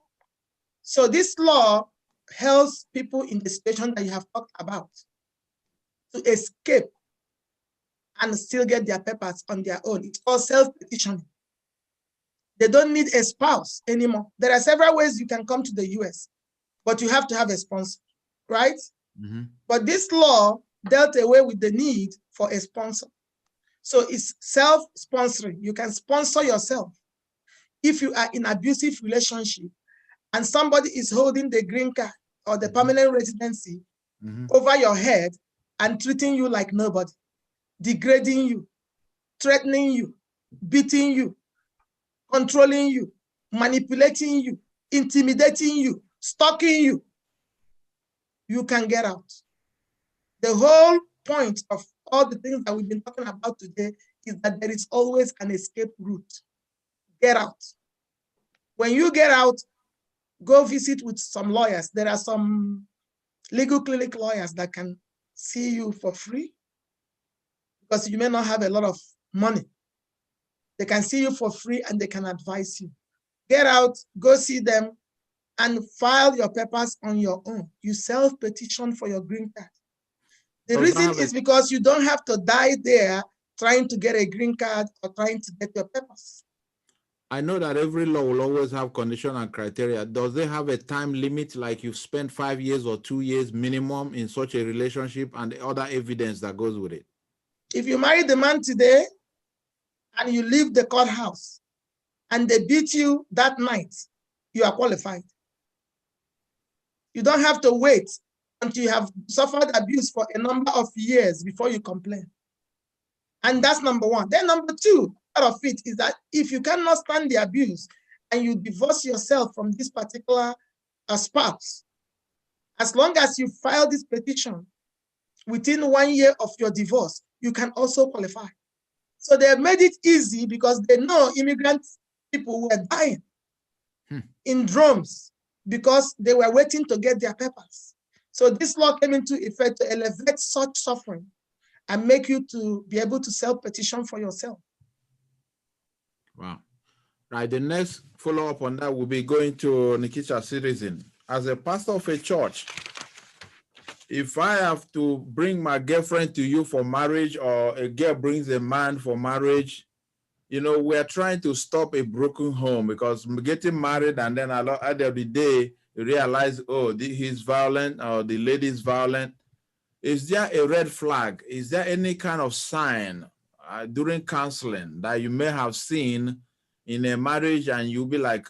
So this law helps people in the situation that you have talked about to escape and still get their papers on their own. It's called self-petitioning. They don't need a spouse anymore. There are several ways you can come to the US, but you have to have a sponsor, right? Mm-hmm. But this law dealt away with the need for a sponsor. So it's self-sponsoring. You can sponsor yourself. If you are in an abusive relationship and somebody is holding the green card or the permanent residency over your head and treating you like nobody, degrading you, threatening you, beating you, controlling you, manipulating you, intimidating you, stalking you, you can get out. The whole point of all the things that we've been talking about today is that there is always an escape route. Get out. When you get out, go visit with some lawyers. There are some legal clinic lawyers that can see you for free because you may not have a lot of money. They can see you for free and they can advise you. Get out, go see them, and file your papers on your own. You self-petition for your green card. The reason is because you don't have to die there trying to get a green card or trying to get your papers. I know that every law will always have condition and criteria. Does they have a time limit, like you've spent 5 years or 2 years minimum in such a relationship and the other evidence that goes with it? If you marry the man today and you leave the courthouse and they beat you that night, you are qualified. You don't have to wait until you have suffered abuse for a number of years before you complain. And that's number one. Then number two out of it is that if you cannot stand the abuse and you divorce yourself from this particular spouse, as long as you file this petition within 1 year of your divorce, you can also qualify. So they made it easy because they know immigrant people were dying in droves because they were waiting to get their papers. So this law came into effect to elevate such suffering and make you to be able to self-petition for yourself. Wow. Right, the next follow-up on that will be going to Nikita Citizen. As a pastor of a church, if I have to bring my girlfriend to you for marriage, or a girl brings a man for marriage, you know, we're trying to stop a broken home, because getting married and then at the end of the day, you realize, oh, he's violent or the lady's violent. Is there a red flag? Is there any kind of sign during counseling that you may have seen in a marriage and you'll be like,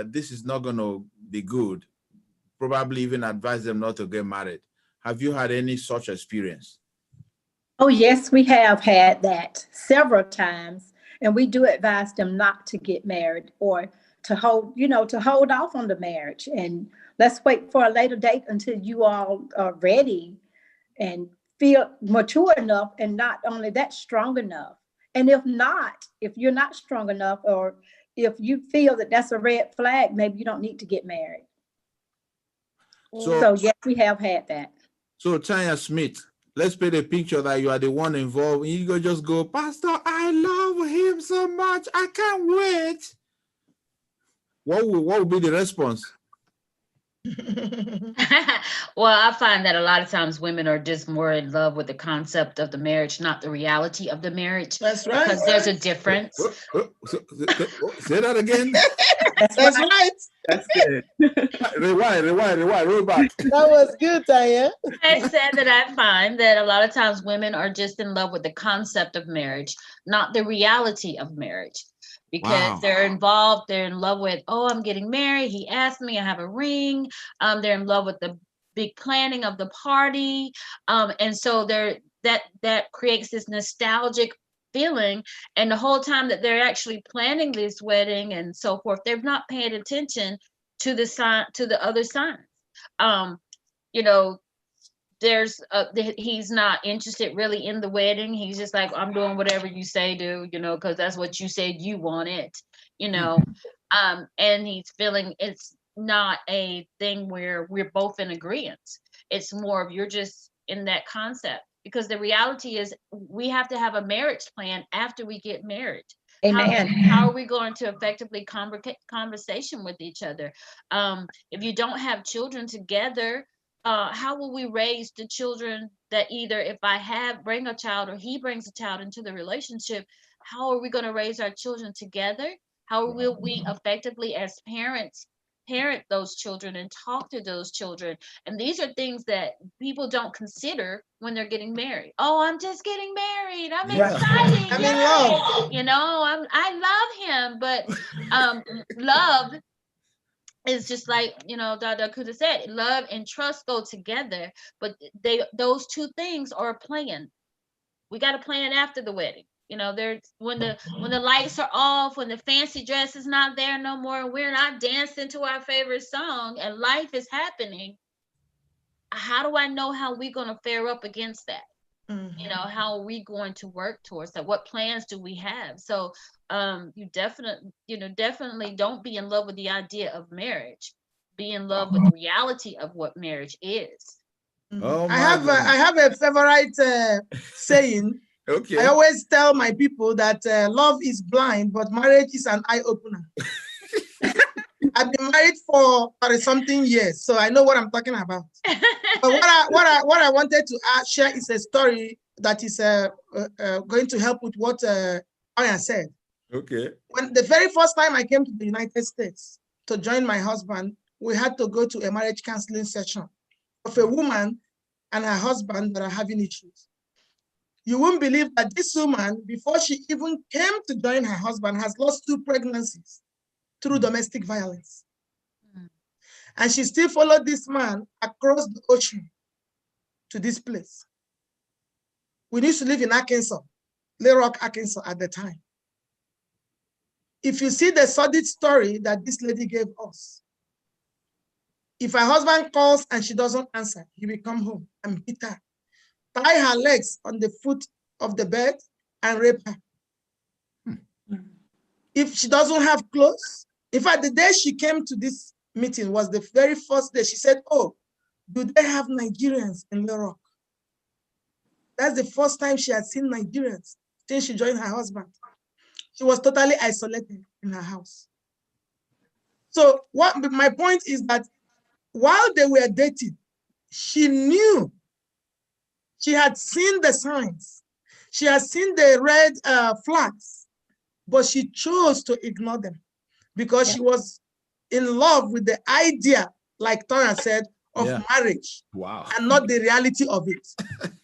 this is not going to be good? Probably even advise them not to get married. Have you had any such experience? Oh, yes, we have had that several times. And we do advise them not to get married or to hold, to hold off on the marriage. And let's wait for a later date until you all are ready and feel mature enough, and not only that, strong enough. And if you're not strong enough, or if you feel that that's a red flag, maybe you don't need to get married. So yes, we have had that. So Tanya Smith, let's paint a picture that you are the one involved. You just go, Pastor, I love him so much, I can't wait. What would be the response? Well, I find that a lot of times women are just more in love with the concept of the marriage, not the reality of the marriage. That's right. Because there's a difference. Say that again. That's right. That's good. Rewind, roll back. That was good, Tanya. I said that I find that a lot of times women are just in love with the concept of marriage, not the reality of marriage. Because they're involved, they're in love with, oh, I'm getting married. He asked me, I have a ring. They're in love with the big planning of the party. And so that creates this nostalgic feeling. And the whole time that they're actually planning this wedding and so forth, they're not paying attention to the other signs. You know, he's not interested really in the wedding. He's just like, I'm doing whatever you say do, because that's what you said you wanted, and he's feeling it's not a thing where we're both in agreement. It's more of you're just in that concept, because the reality is we have to have a marriage plan after we get married. Amen. How are we going to effectively conversation with each other? If you don't have children together, how will we raise the children that either if I bring a child or he brings a child into the relationship, how are we going to raise our children together? How will we effectively as parents parent those children and talk to those children? And these are things that people don't consider when they're getting married. Oh, I'm just getting married. I'm excited. I'm in love. I love him, but love is just like, Dr. could have said, love and trust go together, but those two things are a plan. We got to plan after the wedding. There's when the lights are off, when the fancy dress is not there no more, we're not dancing to our favorite song, and life is happening. How do I know how we're going to fare up against that? Mhm. How are we going to work towards that? What plans do we have? So you definitely don't be in love with the idea of marriage. Be in love with the reality of what marriage is. Oh, I have a favorite saying. Okay. I always tell my people that love is blind, but marriage is an eye opener. I've been married for 30-something years, so I know what I'm talking about. But what I wanted to share is a story that is going to help with what Tanya said. Okay. When the very first time I came to the United States to join my husband, we had to go to a marriage counseling session of a woman and her husband that are having issues. You won't believe that this woman, before she even came to join her husband, has lost 2 pregnancies through domestic violence. And she still followed this man across the ocean to this place. We used to live in Arkansas, Little Rock, Arkansas at the time. If you see the sordid story that this lady gave us, if her husband calls and she doesn't answer, he will come home and beat her, tie her legs on the foot of the bed and rape her. If she doesn't have clothes, in fact, the day she came to this meeting was the very first day. She said, oh, do they have Nigerians in Little Rock? That's the first time she had seen Nigerians since she joined her husband. She was totally isolated in her house. So my point is that while they were dating, she knew, she had seen the signs, she had seen the red flags, but she chose to ignore them because she was in love with the idea, like Tanya said, of marriage. Wow. And not the reality of it.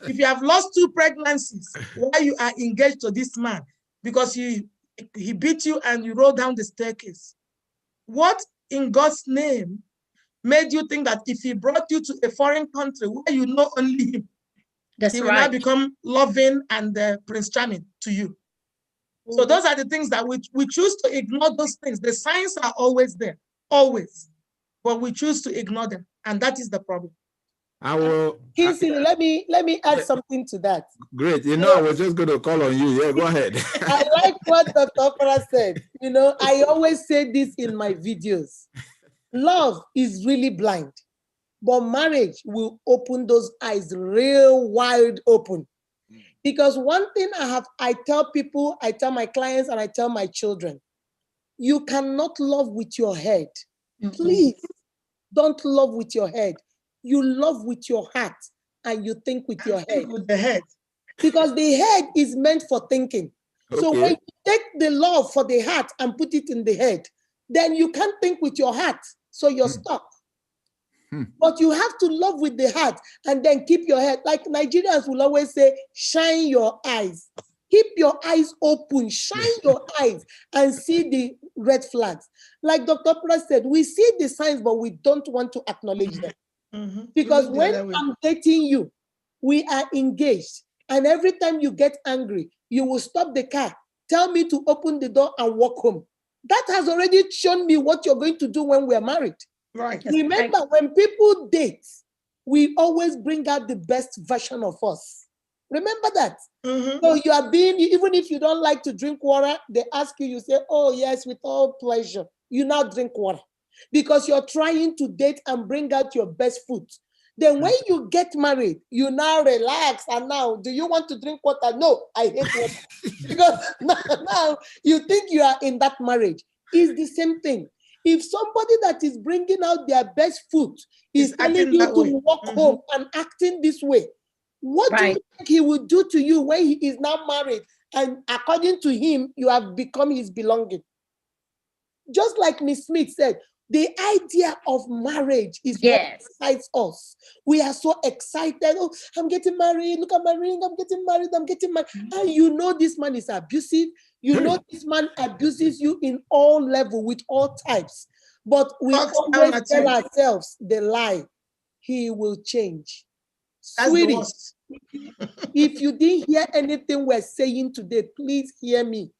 If you have lost 2 pregnancies while you are engaged to this man because he beat you and you rolled down the staircase, what in God's name made you think that if he brought you to a foreign country where you know only him, he will now become loving and Prince Charming to you? So those are the things that we choose to ignore. Those things, the signs are always there, always, but we choose to ignore them, and that is the problem. Kinsley, let me add something to that. Great. I was just going to call on you. Yeah, go ahead. I like what Dr. Opera said. I always say this in my videos. Love is really blind, but marriage will open those eyes real wide open. Because one thing I tell people, I tell my clients, and I tell my children, you cannot love with your head. Please. Don't love with your head. You love with your heart and you think with your head. With the head. Because the head is meant for thinking. So when you take the love for the heart and put it in the head, then you can't think with your heart. So you're stuck. But you have to love with the heart and then keep your head. Like Nigerians will always say, shine your eyes. Keep your eyes open, shine your eyes and see the red flags. Like Dr. Press said, we see the signs, but we don't want to acknowledge them. Because when I'm dating you, we are engaged. And every time you get angry, you will stop the car, tell me to open the door and walk home. That has already shown me what you're going to do when we're married. Right. Remember, when people date, we always bring out the best version of us. Remember that. So you are being, even if you don't like to drink water, they ask you, you say, oh yes, with all pleasure. You now drink water because you're trying to date and bring out your best food. Then when you get married, you now relax. And now, do you want to drink water? No, I hate water. Because now you think you are in that marriage. It's the same thing. If somebody that is bringing out their best food is telling you to walk home and acting this way, what do you think he will do to you when he is now married? And according to him, you have become his belonging. Just like Miss Smith said, the idea of marriage is what excites us. We are so excited. Oh, I'm getting married. Look at my ring. I'm getting married. I'm getting married. And you know this man is abusive. You know this man abuses you in all levels with all types. But we always tell ourselves the lie. He will change. Sweetie, if you didn't hear anything we're saying today, please hear me.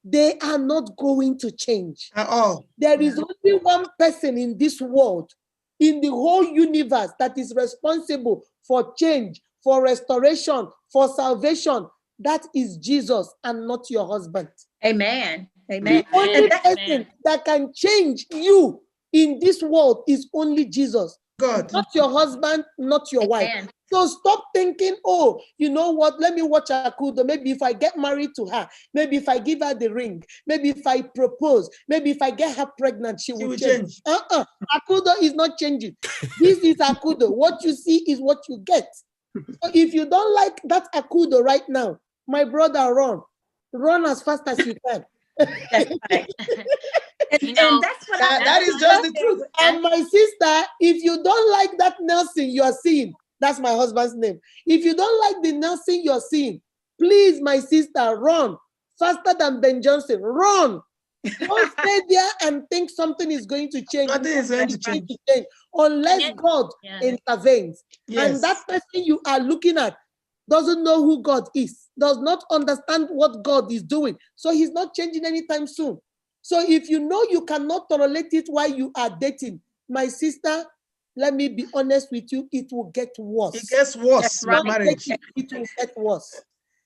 They are not going to change at all. There is only one person in this world, in the whole universe, that is responsible for change, for restoration, for salvation. That is Jesus and not your husband. Amen. Amen. The only person that can change you in this world is only Jesus. God. Not your husband, not your wife. So stop thinking, oh, you know what, let me watch Akudo. Maybe if I get married to her, maybe if I give her the ring, maybe if I propose, maybe if I get her pregnant, she will change. Akudo is not changing. This is Akudo. What you see is what you get. So if you don't like that Akudo right now, my brother, run. Run as fast as you can. That's right. and that's what that is just the truth. And my sister, if you don't like that Nelson you are seeing, that's my husband's name. If you don't like the Nelson you're seeing, please, my sister, run faster than Ben Johnson. Run. Don't stay there and think something is going to change. Nothing is going to change. Unless God intervenes. And that person you are looking at doesn't know who God is, does not understand what God is doing. So he's not changing anytime soon. So if you know you cannot tolerate it while you are dating, my sister, let me be honest with you, it will get worse. It gets worse with marriage. It will get worse.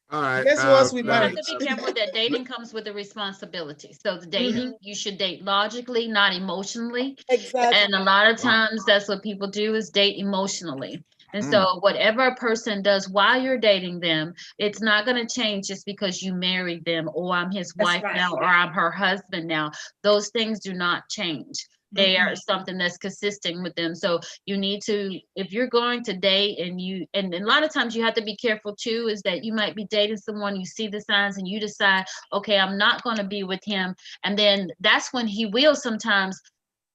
All right. It gets worse with marriage. You have to be careful that dating comes with a responsibility. So the dating, you should date logically, not emotionally. Exactly. And a lot of times that's what people do is date emotionally. And so whatever a person does while you're dating them, it's not going to change just because you married them, or I'm his wife now, or I'm her husband now. Those things do not change. They are something that's consistent with them. So you need to, if you're going to date and a lot of times you have to be careful too, is that you might be dating someone, you see the signs and you decide, okay, I'm not going to be with him. And then that's when he will sometimes,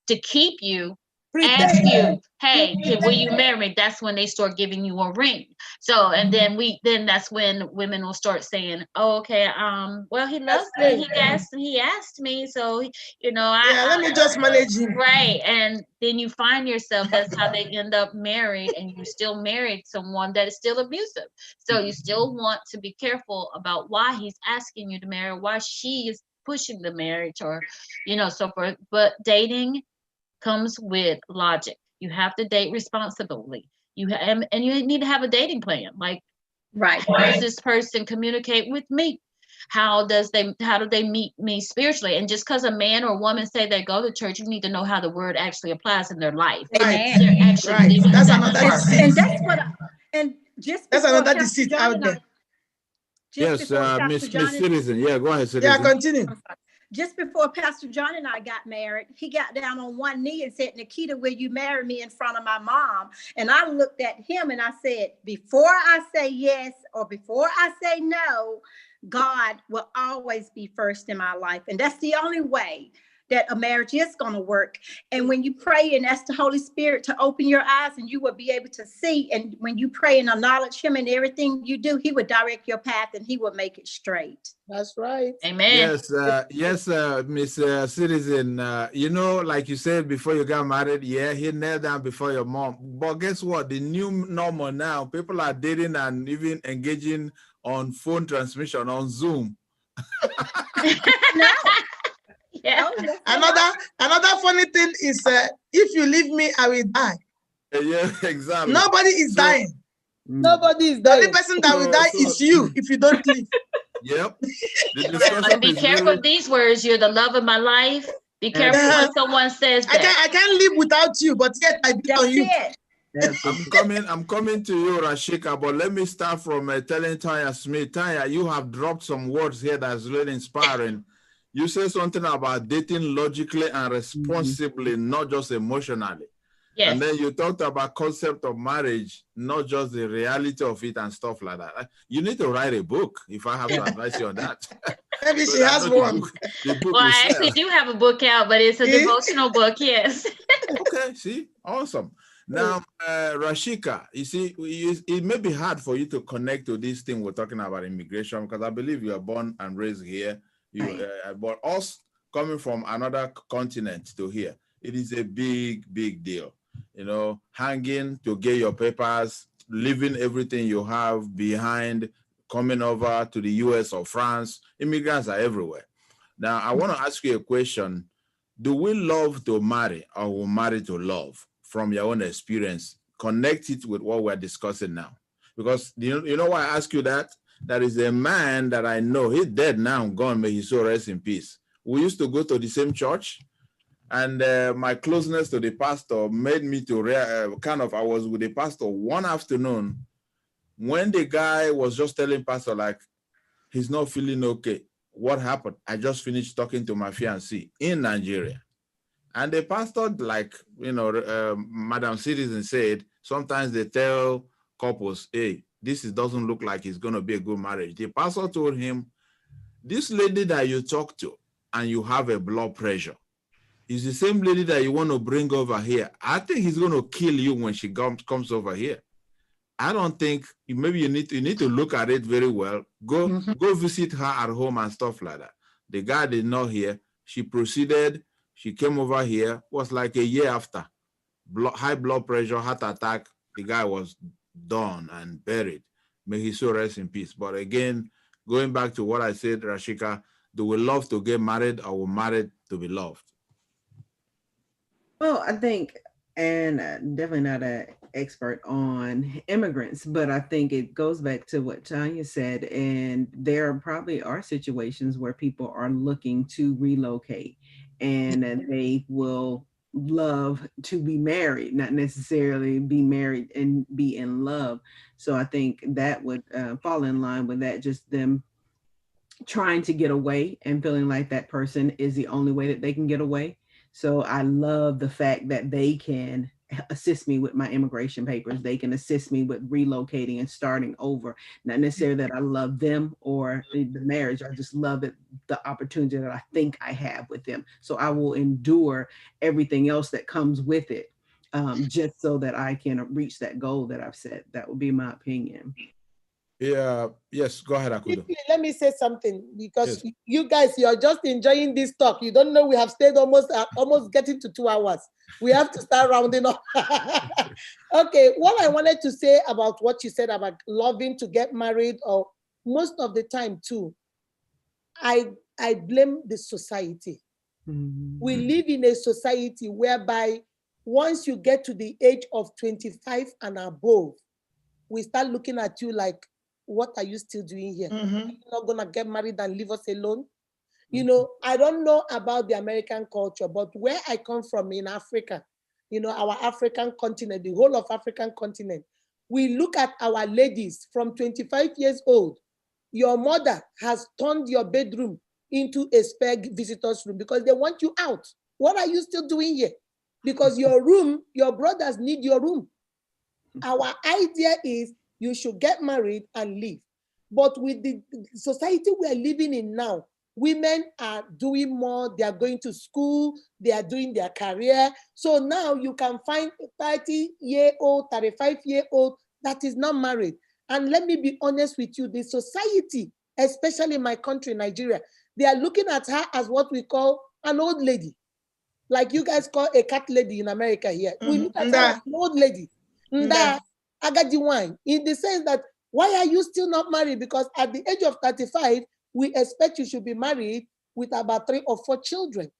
to keep you, ask you, hey, will you marry me? That's when they start giving you a ring. So, and then that's when women will start saying, oh, okay, well, he loves me. He asked me. So, you know, let me just manage him. Right. And then you find yourself, that's how they end up married, and you still married someone that is still abusive. So you still want to be careful about why he's asking you to marry, why she is pushing the marriage, or, you know, so forth. But dating comes with logic. You have to date responsibly. And you need to have a dating plan. Like, how does this person communicate with me? How do they meet me spiritually? And just because a man or woman say they go to church, you need to know how the word actually applies in their life. Right. That's another deceit. And that's what. That's another deceit out there. Yes, Miss Citizen. Yeah, go ahead, Citizen. Yeah, continue. just before Pastor John and I got married, he got down on one knee and said, Nikita, will you marry me in front of my mom? And I looked at him and I said, before I say yes or before I say no, God will always be first in my life. And that's the only way that a marriage is going to work. And when you pray and ask the Holy Spirit to open your eyes, and you will be able to see. And when you pray and acknowledge him in everything you do, he will direct your path and he will make it straight. That's right. Amen. Yes, Miss Citizen, you know, like you said before you got married, yeah, he knelt down before your mom. But guess what? The new normal now, people are dating and even engaging on phone transmission on Zoom. No. Yeah. Another funny thing is, if you leave me, I will die. Yeah, exactly. Nobody is dying. Nobody is The only dying. person that will die is you if you don't leave. Yep. The But discussion be is careful really, of these words. You're the love of my life. Be careful when someone says that. I can't live without you, but yet I bet on you. I'm coming to you, Rashika, but let me start from telling Tanya Smith. Tanya, you have dropped some words here that's really inspiring. You say something about dating logically and responsibly, not just emotionally. Yes. And then you talked about concept of marriage, not just the reality of it and stuff like that. You need to write a book, if I have to advise you on that. Maybe she has one. The book Well, will I actually do have a book out, but it's a devotional book, yes. Okay, see, awesome. Now, Rashika, you see, it may be hard for you to connect to this thing we're talking about immigration, because I believe you are born and raised here. But us coming from another continent to here, it is a big, big deal. You know, hanging to get your papers, leaving everything you have behind, coming over to the US or France. Immigrants are everywhere. Now, I want to ask you a question. Do we love to marry, or we marry to love? From your own experience, connect it with what we're discussing now. Because you know why I ask you that? There is a man that I know, he's dead now, gone, may his soul rest in peace. We used to go to the same church, and my closeness to the pastor made me to I was with the pastor one afternoon when the guy was just telling pastor, like, he's not feeling okay. What happened? I just finished talking to my fiancée in Nigeria. And the pastor, like, you know, Madam Citizen said, sometimes they tell couples, hey, doesn't look like it's going to be a good marriage. The pastor told him, this lady that you talk to and you have a blood pressure is the same lady that you want to bring over here. I think he's going to kill you when she comes over here. I don't think, maybe you need to look at it very well. Go visit her at home and stuff like that. The guy did not hear. She proceeded. She came over here, was like a year after. High blood pressure, heart attack. The guy was done and buried. May his soul rest in peace. But again, going back to what I said, Rashika, do we love to get married, or we married to be loved? Well, I think, and definitely not an expert on immigrants, but I think it goes back to what Tanya said. And there probably are situations where people are looking to relocate, and they will love to be married, not necessarily be married and be in love. So I think that would fall in line with that, just them trying to get away and feeling like that person is the only way that they can get away. So I love the fact that they can assist me with my immigration papers. They can assist me with relocating and starting over. Not necessarily that I love them or the marriage. I just love it, the opportunity that I think I have with them. So I will endure everything else that comes with it, just so that I can reach that goal that I've set. That would be my opinion. Yeah, yes, go ahead, Akudo. Let me say something, because you guys, you're just enjoying this talk. You don't know we have stayed almost getting to 2 hours. We have to start rounding up. Okay, what I wanted to say about what you said about loving to get married, or most of the time too, I blame the society. We live in a society whereby once you get to the age of 25 and above, we start looking at you like, what are you still doing here? You're not gonna get married and leave us alone? You know, I don't know about the American culture, but where I come from in Africa, you know, our African continent, the whole of African continent, we look at our ladies from 25 years old. Your mother has turned your bedroom into a spare visitor's room because they want you out. What are you still doing here? Because your room, your brothers need your room. Our idea is you should get married and leave. But with the society we are living in now, women are doing more. They are going to school. They are doing their career. So now you can find a 30-year-old, 35-year-old that is not married. And let me be honest with you, the society, especially in my country, Nigeria, they are looking at her as what we call an old lady. Like you guys call a cat lady in America here. We look at her as an old lady. Nda, agadi wine. In the sense that, why are you still not married? Because at the age of 35, we expect you should be married with about 3 or 4 children.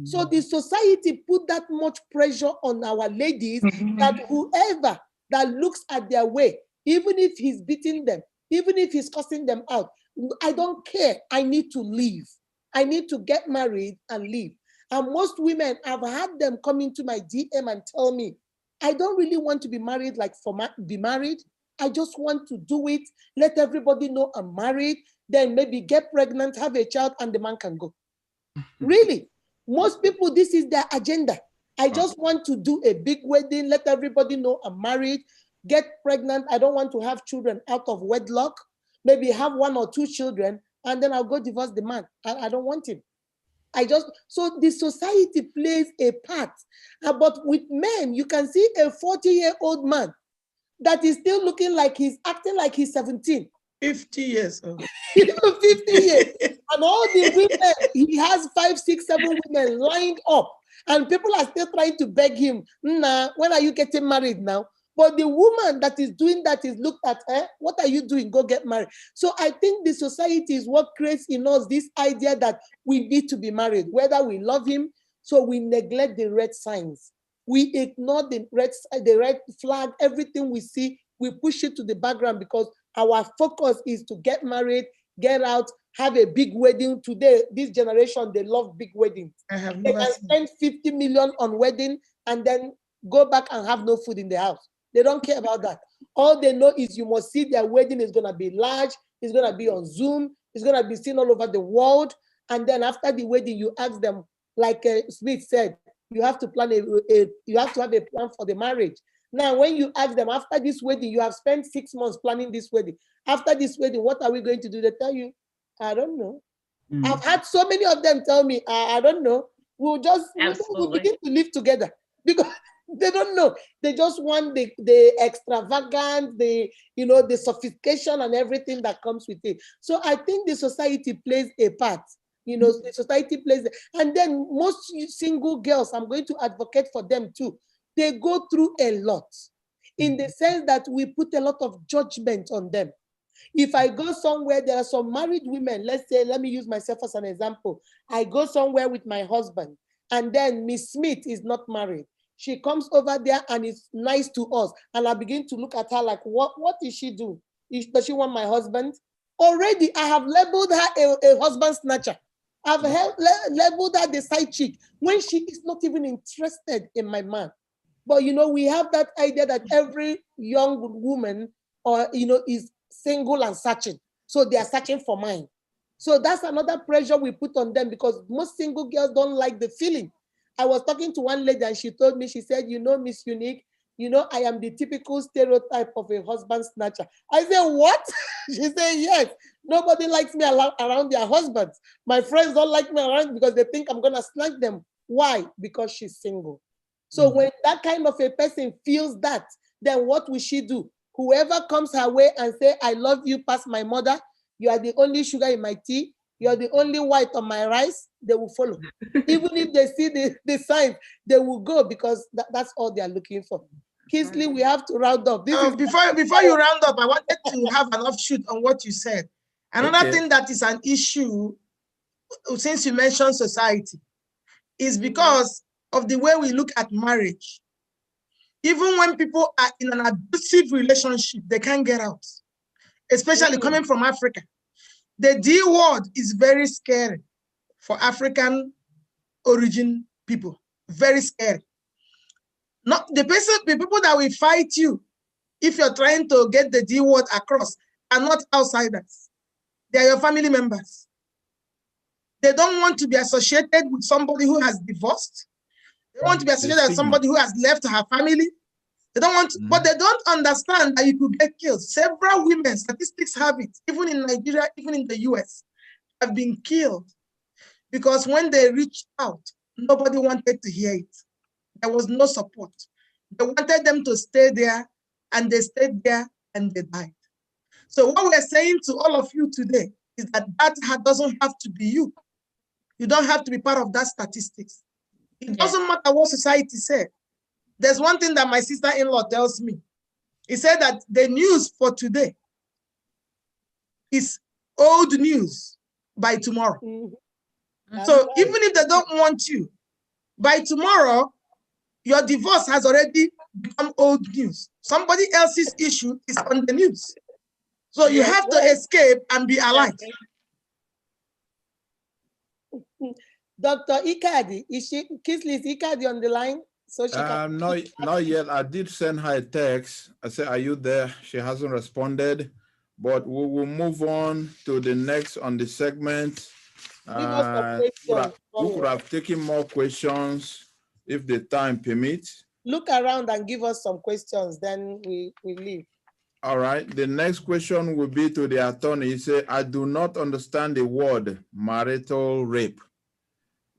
So the society put that much pressure on our ladies that whoever that looks at their way, even if he's beating them, even if he's cussing them out, I don't care. I need to leave. I need to get married and leave. And most women, I've had them come into my DM and tell me, I don't really want to be married, like be married. I just want to do it, let everybody know I'm married, then maybe get pregnant, have a child, and the man can go. Really, most people, this is their agenda. I just want to do a big wedding, let everybody know I'm married, get pregnant. I don't want to have children out of wedlock, maybe have 1 or 2 children, and then I'll go divorce the man. I don't want him. So the society plays a part. But with men, you can see a 40-year-old man that is still looking like he's acting like he's 17. 50 years old. 50 years. And all the women, he has 5, 6, 7 women lined up. And people are still trying to beg him, nah, when are you getting married now? But the woman that is doing that is looked at, what are you doing? Go get married. So I think the society is what creates in us this idea that we need to be married, whether we love him. So we neglect the red signs. We ignore the red flag, everything we see, we push it to the background because our focus is to get married, get out, have a big wedding. Today, this generation, they love big weddings. They can spend 50 million on wedding and then go back and have no food in the house. They don't care about that. All they know is you must see their wedding is going to be large. It's going to be on Zoom. It's going to be seen all over the world. And then after the wedding, you ask them, like Smith said, you have to plan you have to have a plan for the marriage. Now, when you ask them after this wedding, you have spent 6 months planning this wedding. After this wedding, what are we going to do? They tell you, I don't know. I've had so many of them tell me, I don't know. We'll begin to live together because they don't know. They just want the extravagance, the sophistication and everything that comes with it. So I think the society plays a part. The society plays, and then most single girls, I'm going to advocate for them too. They go through a lot in the sense that we put a lot of judgment on them. If I go somewhere, there are some married women, let's say, let me use myself as an example. I go somewhere with my husband, and then Miss Smith is not married. She comes over there and is nice to us. And I begin to look at her like, what is she doing? Does she want my husband? Already, I have labeled her a husband snatcher. I've labeled her the side chick when she is not even interested in my man. But, we have that idea that every young woman is single and searching. So they are searching for mine. So that's another pressure we put on them because most single girls don't like the feeling. I was talking to one lady and she told me, she said, Miss Unique, I am the typical stereotype of a husband snatcher. I said, what? She said, yes. Nobody likes me around their husbands. My friends don't like me around because they think I'm going to snatch them. Why? Because she's single. So when that kind of a person feels that, then what will she do? Whoever comes her way and say, I love you past my mother, you are the only sugar in my tea, you are the only white on my rice, they will follow. Even if they see the signs, they will go because that's all they are looking for. Kisley, we have to round up. Before you round up, I wanted to have an offshoot on what you said. Another thing that is an issue, since you mentioned society, is because of the way we look at marriage. Even when people are in an abusive relationship, they can't get out, especially coming from Africa. The D word is very scary for African origin people, very scary. Not the people that will fight you if you're trying to get the D word across are not outsiders. They are your family members. They don't want to be associated with somebody who has divorced. They want to be associated with somebody who has left her family. They don't want to, but they don't understand that you could get killed. Several women, statistics have it, even in Nigeria, even in the US, have been killed because when they reached out, nobody wanted to hear it. There was no support. They wanted them to stay there, and they stayed there and they died. So what we're saying to all of you today is that doesn't have to be you. You don't have to be part of that statistics. It doesn't matter what society said. There's one thing that my sister-in-law tells me. He said that the news for today is old news by tomorrow. So even if they don't want you, by tomorrow, your divorce has already become old news. Somebody else's issue is on the news. So you have to escape and be alive. Dr. Ikadi, Kisley, is Ikadi on the line? So she can... Not yet. I did send her a text. I said, are you there? She hasn't responded, but we will move on to the next on the segment. We could have taken more questions if the time permits. Look around and give us some questions, then we leave. All right. The next question will be to the attorney. He said, I do not understand the word marital rape.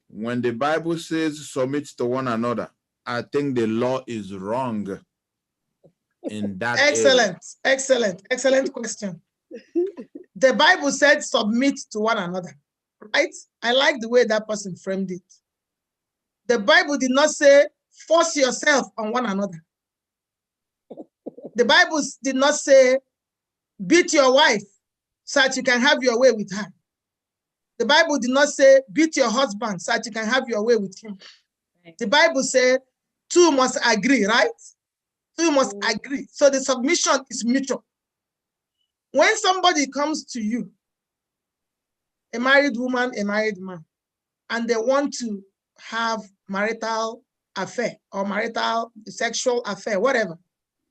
When the Bible says submit to one another, I think the law is wrong in that area. Excellent question. The Bible said submit to one another, right? I like the way that person framed it. The Bible did not say force yourself on one another. The Bible did not say beat your wife so that you can have your way with her. The Bible did not say beat your husband so that you can have your way with him. The Bible said two must agree, right? Two must agree. So the submission is mutual. When somebody comes to you, a married woman, a married man, and they want to have marital affair or marital sexual affair, whatever,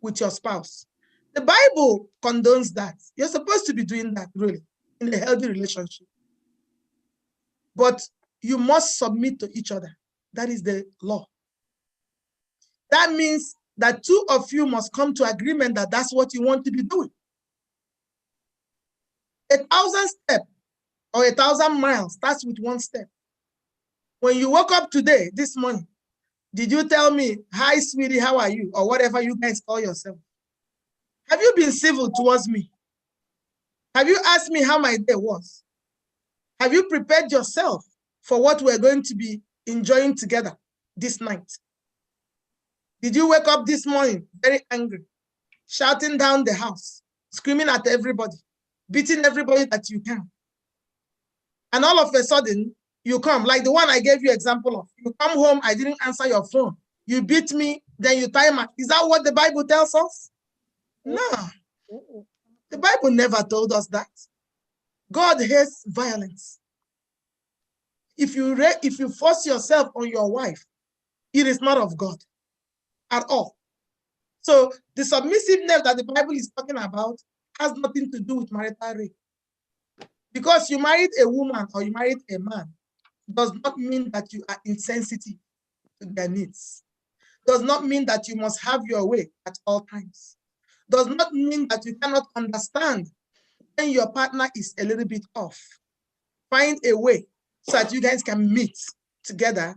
with your spouse, the Bible condones that. You're supposed to be doing that, really, in a healthy relationship. But you must submit to each other. That is the law. That means that two of you must come to agreement that that's what you want to be doing. 1,000 steps or 1,000 miles starts with one step. When you woke up today, this morning, did you tell me, hi, sweetie, how are you? Or whatever you guys call yourself. Have you been civil towards me? Have you asked me how my day was? Have you prepared yourself for what we're going to be enjoying together this night? Did you wake up this morning very angry, shouting down the house, screaming at everybody, beating everybody that you can? And all of a sudden, you come, like the one I gave you example of. You come home, I didn't answer your phone. You beat me, then you tie my... Is that what the Bible tells us? No. The Bible never told us that. God hates violence. If you force yourself on your wife, it is not of God at all. So the submissiveness that the Bible is talking about has nothing to do with marital rape. Because you married a woman or you married a man does not mean that you are insensitive to their needs. Does not mean that you must have your way at all times. Does not mean that you cannot understand when your partner is a little bit off. Find a way so that you guys can meet together.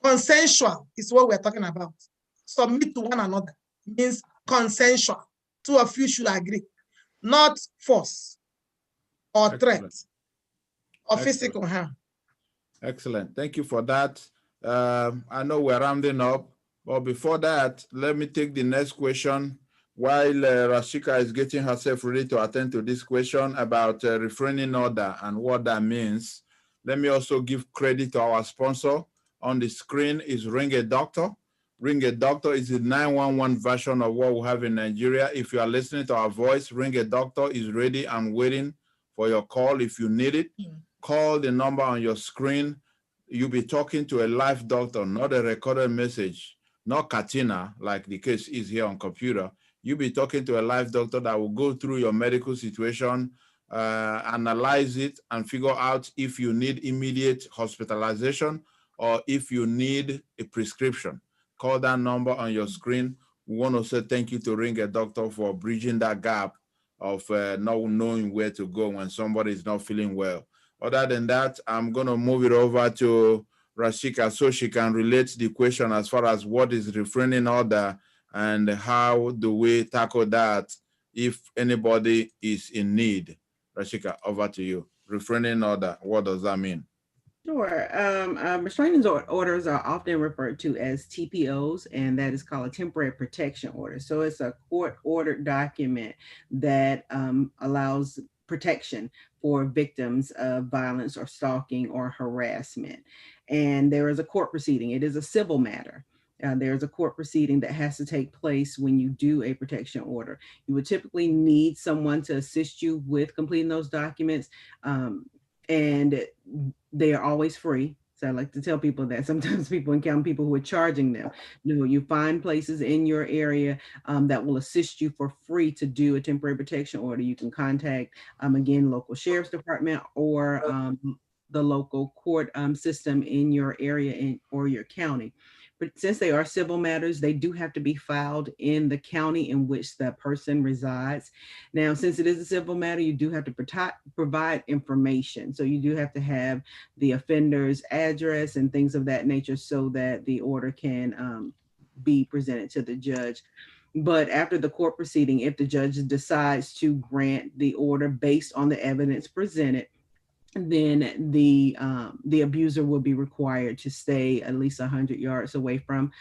Consensual is what we're talking about. Submit to one another means consensual. Two of you should agree, not force or threat or physical harm. Excellent. Thank you for that. I know we're rounding up, but before that, let me take the next question. While Rashika is getting herself ready to attend to this question about refraining order and what that means, let me also give credit to our sponsor. On the screen is Ring a Doctor. Ring a Doctor is the 911 version of what we have in Nigeria. If you are listening to our voice, Ring a Doctor is ready and waiting for your call if you need it. Call the number on your screen. You'll be talking to a live doctor, not a recorded message, not Katina, like the case is here on computer. You'll be talking to a live doctor that will go through your medical situation, analyze it, and figure out if you need immediate hospitalization or if you need a prescription. Call that number on your screen. We want to say thank you to Ring a Doctor for bridging that gap of not knowing where to go when somebody is not feeling well. Other than that, I'm going to move it over to Rashika so she can relate the question as far as what is refraining order and how do we tackle that if anybody is in need. Rashika, over to you. Refraining order, what does that mean? Sure. Restraining orders are often referred to as TPOs, and that is called a temporary protection order. So it's a court-ordered document that allows protection for victims of violence or stalking or harassment. And there is a court proceeding. It is a civil matter. There's a court proceeding that has to take place when you do a protection order. You would typically need someone to assist you with completing those documents. And they are always free. So I like to tell people that sometimes people encounter people who are charging them. No, you find places in your area that will assist you for free to do a temporary protection order. You can contact, again, local sheriff's department or the local court system in your area or your county. But since they are civil matters, they do have to be filed in the county in which the person resides. Now, since it is a civil matter, you do have to provide information. So you do have to have the offender's address and things of that nature so that the order can be presented to the judge. But after the court proceeding, if the judge decides to grant the order based on the evidence presented, then the abuser will be required to stay at least 100 yards away from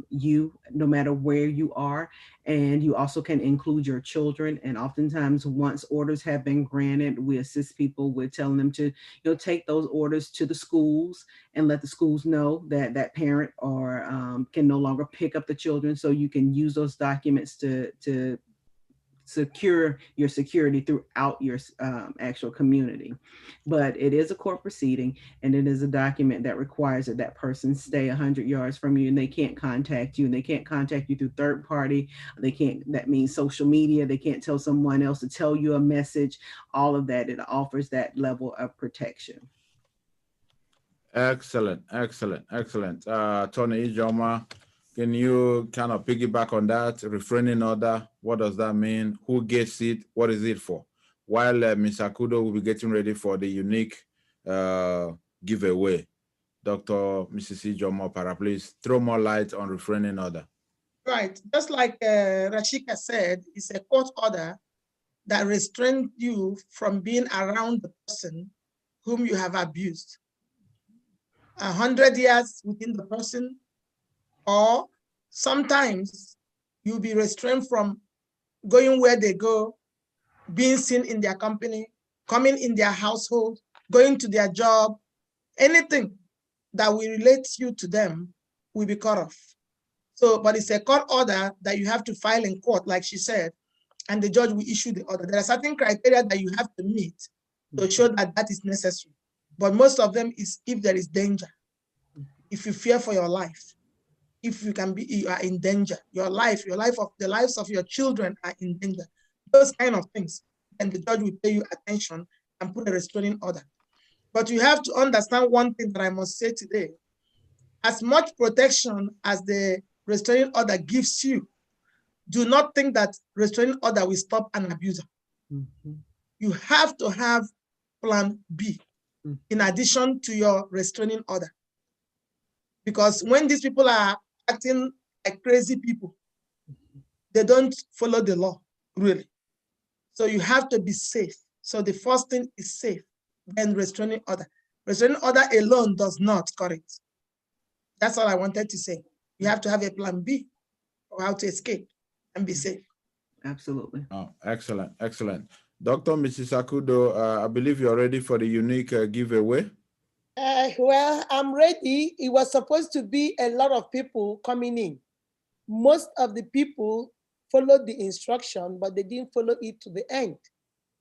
you, no matter where you are. And you also can include your children. And oftentimes, once orders have been granted, we assist people with telling them to, take those orders to the schools and let the schools know that that parent or can no longer pick up the children. So you can use those documents to secure your security throughout your actual community. But it is a court proceeding, and it is a document that requires that that person stay 100 yards from you, and they can't contact you, and they can't contact you through third party. They can't, that means social media. They can't tell someone else to tell you a message. All of that, it offers that level of protection. Excellent, excellent, excellent. Tony Ijoma, can you kind of piggyback on that? Refraining order, what does that mean? Who gets it? What is it for? While Ms. Akudo will be getting ready for the unique giveaway, Dr. Mrs. Ijoma, please throw more light on refraining order. Right, just like Rashika said, it's a court order that restrains you from being around the person whom you have abused. 100 years within the person, or sometimes you'll be restrained from going where they go, being seen in their company, coming in their household, going to their job. Anything that will relate you to them will be cut off. So, but it's a court order that you have to file in court, like she said, and the judge will issue the order. There are certain criteria that you have to meet to show that that is necessary. But most of them is if there is danger, if you fear for your life, if you are in danger, the lives of your children are in danger, those kind of things, and the judge will pay you attention and put a restraining order. But you have to understand one thing that I must say today. As much protection as the restraining order gives you, do not think that restraining order will stop an abuser. Mm-hmm. You have to have plan B in addition to your restraining order. Because when these people are acting like crazy people, they don't follow the law, really. So you have to be safe. So the first thing is safe, then restraining order. Restraining order alone does not correct. That's all I wanted to say. You have to have a plan B or how to escape and be safe. Absolutely. Oh, excellent, excellent. Dr. Mrs. Akudo, I believe you're ready for the unique giveaway. Well, I'm ready. It was supposed to be a lot of people coming in. Most of the people followed the instruction, but they didn't follow it to the end.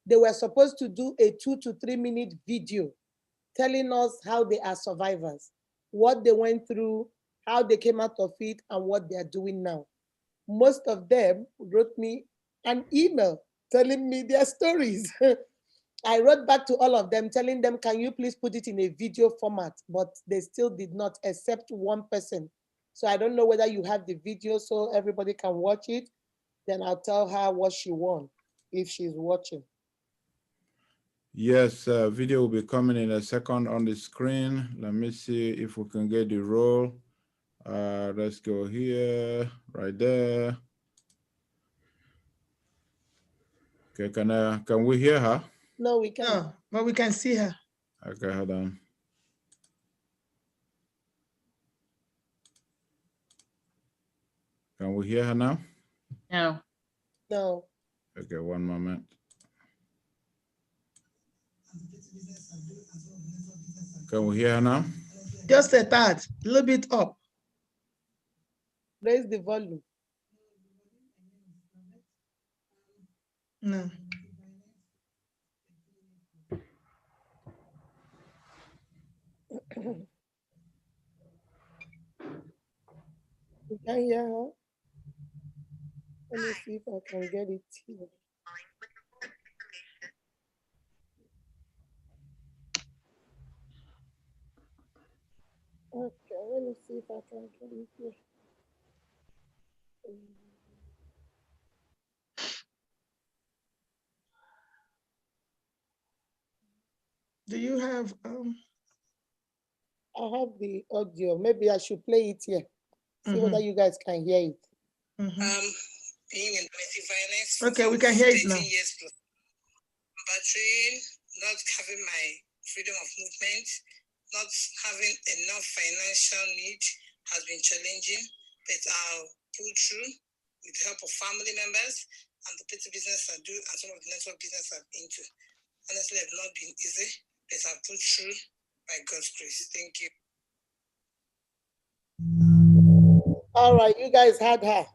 They were supposed to do a 2 to 3 minute video telling us how they are survivors, what they went through, how they came out of it, and what they are doing now. Most of them wrote me an email telling me their stories. I wrote back to all of them telling them, can you please put it in a video format? But they still did not, except one person. So I don't know whether you have the video so everybody can watch it. Then I'll tell her what she won if she's watching. Yes, video will be coming in a second on the screen. Let me see if we can get the roll. Let's go here, right there. Okay, can we hear her? No, we can't. No, but we can see her. Okay, hold on. Can we hear her now? No. No. Okay, one moment. Can we hear her now? Just a tad, a little bit up. Raise the volume. No. You can hear her. Let me see if I can get it here. Okay, let me see if I can get it here. Do you have I have the audio. Maybe I should play it here. See whether you guys can hear it. Being in domestic violence. Okay, we can hear it now. 13 years plus. Battering, not having my freedom of movement, not having enough financial need has been challenging, but I'll pull through with the help of family members and the petty business I do and some of the network business I'm into. Honestly, I've not been easy, but I'll pull through by God's grace. Thank you. All right, you guys had her.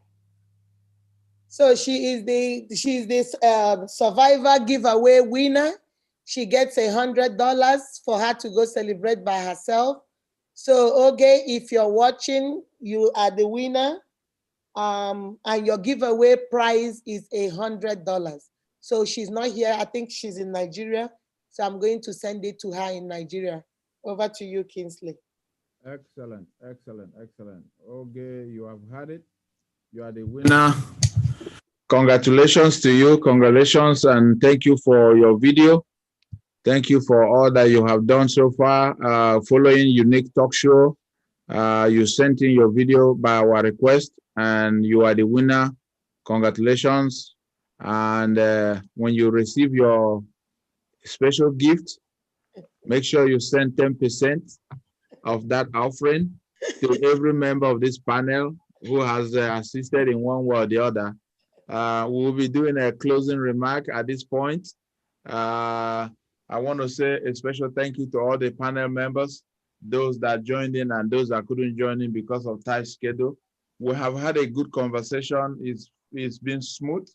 So she's the survivor giveaway winner. She gets $100 for her to go celebrate by herself. So, okay, if you're watching, you are the winner. And your giveaway prize is $100. So she's not here. I think she's in Nigeria. So I'm going to send it to her in Nigeria. Over to you, Kingsley. Excellent, excellent, excellent. Okay, you have had it. You are the winner. Congratulations to you. Congratulations, and thank you for your video. Thank you for all that you have done so far. Following Unique Talk Show, you sent in your video by our request, and you are the winner. Congratulations. And when you receive your special gift, make sure you send 10% of that offering to every member of this panel who has assisted in one way or the other. We'll be doing a closing remark at this point. I want to say a special thank you to all the panel members, those that joined in and those that couldn't join in because of tight schedule. We have had a good conversation. It's been smooth.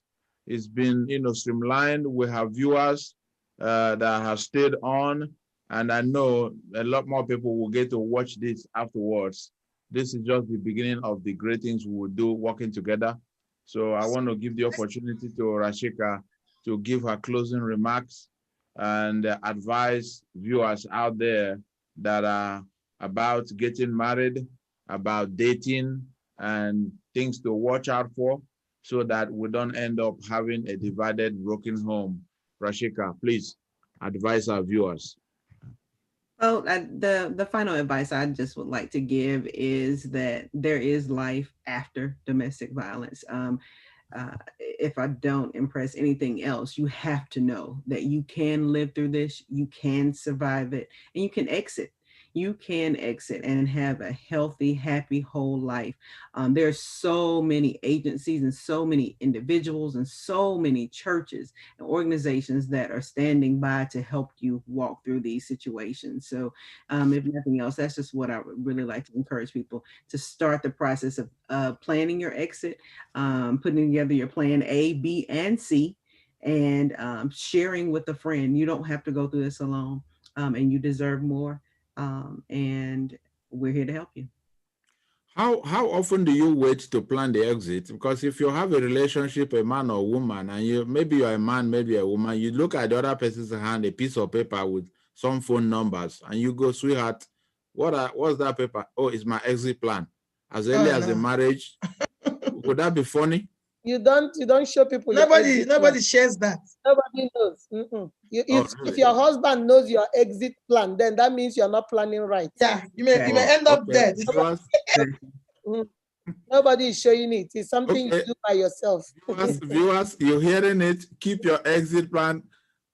It's been streamlined. We have viewers that have stayed on, and I know a lot more people will get to watch this afterwards. This is just the beginning of the great things we will do working together. So I want to give the opportunity to Rashika to give her closing remarks and advise viewers out there that are about getting married, about dating, and things to watch out for so that we don't end up having a divided, broken home. Rashika, please advise our viewers. Well, the final advice I just would like to give is that there is life after domestic violence. If I don't impress anything else, you have to know that you can live through this, you can survive it, and you can exit. You can exit and have a healthy, happy, whole life. There's so many agencies and so many individuals and so many churches and organizations that are standing by to help you walk through these situations. So if nothing else, that's just what I would really like to encourage people to start the process of planning your exit, putting together your plan A, B, and C, and sharing with a friend. You don't have to go through this alone, and you deserve more. And we're here to help you. How often do you wait to plan the exit? Because if you have a relationship, a man or woman, and maybe you're a man, maybe a woman, you look at the other person's hand, a piece of paper with some phone numbers, and you go, sweetheart, what's that paper? Oh, it's my exit plan. As early as a marriage, would that be funny? You don't show people. Nobody shares that. Nobody knows. If your husband knows your exit plan, then that means you're not planning right. Yeah, you may end up dead. Nobody is showing it. It's something you do by yourself. Viewers, you're hearing it. Keep your exit plan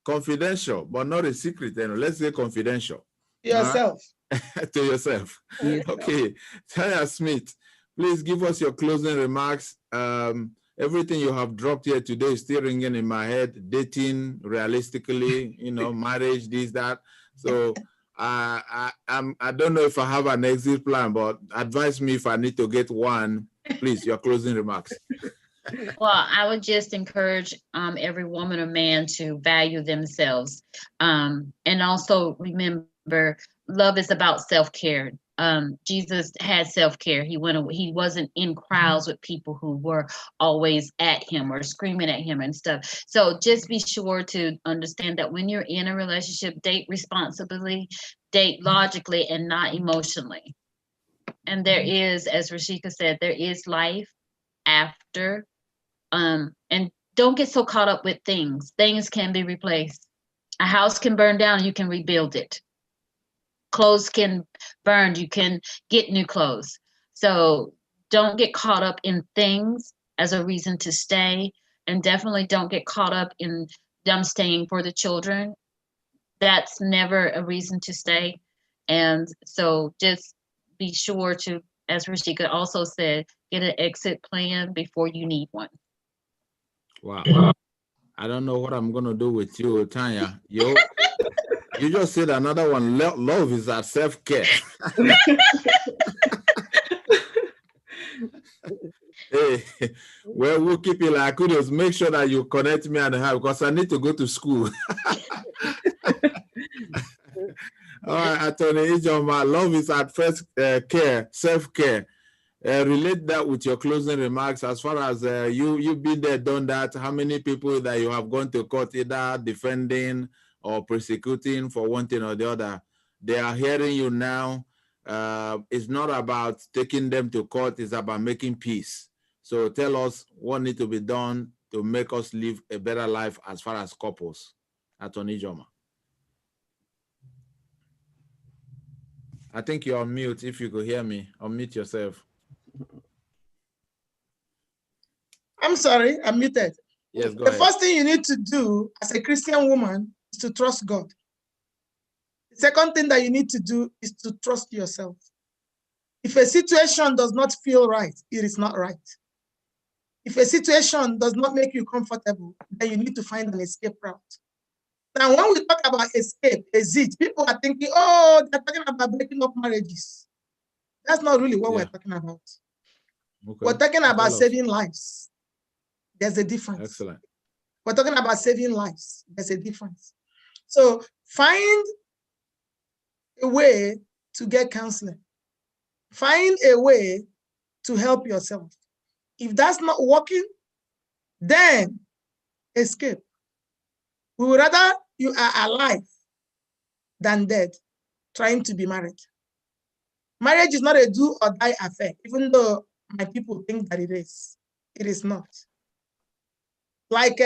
confidential, but not a secret. Let's say confidential. Yourself. To yourself. Okay. Tanya Smith, please give us your closing remarks. Everything you have dropped here today is still ringing in my head. Dating, realistically, marriage, this, that. So I don't know if I have an exit plan, but advise me if I need to get one. Please, your closing remarks. Well, I would just encourage every woman or man to value themselves. And also remember, love is about self-care. Jesus had self-care. He wasn't in crowds with people who were always at him or screaming at him and stuff. So just be sure to understand that when you're in a relationship, date responsibly, date logically, and not emotionally. And there is, as Rashika said, there is life after. And don't get so caught up with things. Things can be replaced. A house can burn down, you can rebuild it. Clothes can burn, you can get new clothes. So don't get caught up in things as a reason to stay, and definitely don't get caught up in them staying for the children. That's never a reason to stay. And so just be sure to, as Rashika also said, get an exit plan before you need one. Wow. I don't know what I'm going to do with you, Tanya. You just said another one. Love is our self-care. Hey, well, we'll keep it like kudos. Make sure that you connect me and her because I need to go to school. All right, Tony Ijoma, love is at first care, self-care. Relate that with your closing remarks as far as you've been there, done that. How many people that you have gone to court either defending or persecuting for one thing or the other? They are hearing you now. It's not about taking them to court, it's about making peace. So tell us what needs to be done to make us live a better life as far as couples. Attorney Ijoma. I think you're on mute. If you could hear me, unmute yourself. I'm sorry, I'm muted. Yes, go The ahead. first thing you need to do as a Christian woman is to trust God. The second thing that you need to do is to trust yourself. If a situation does not feel right, it is not right. If a situation does not make you comfortable, then you need to find an escape route. Now, when we talk about escape, exit, people are thinking, oh, they're talking about breaking up marriages. That's not really what we're talking about. Okay. We're talking about saving lives. There's a difference. Excellent. We're talking about saving lives. There's a difference. So find a way to get counseling. Find a way to help yourself. If that's not working, then escape. We would rather you are alive than dead, trying to be married. Marriage is not a do or die affair, even though my people think that it is. It is not. Like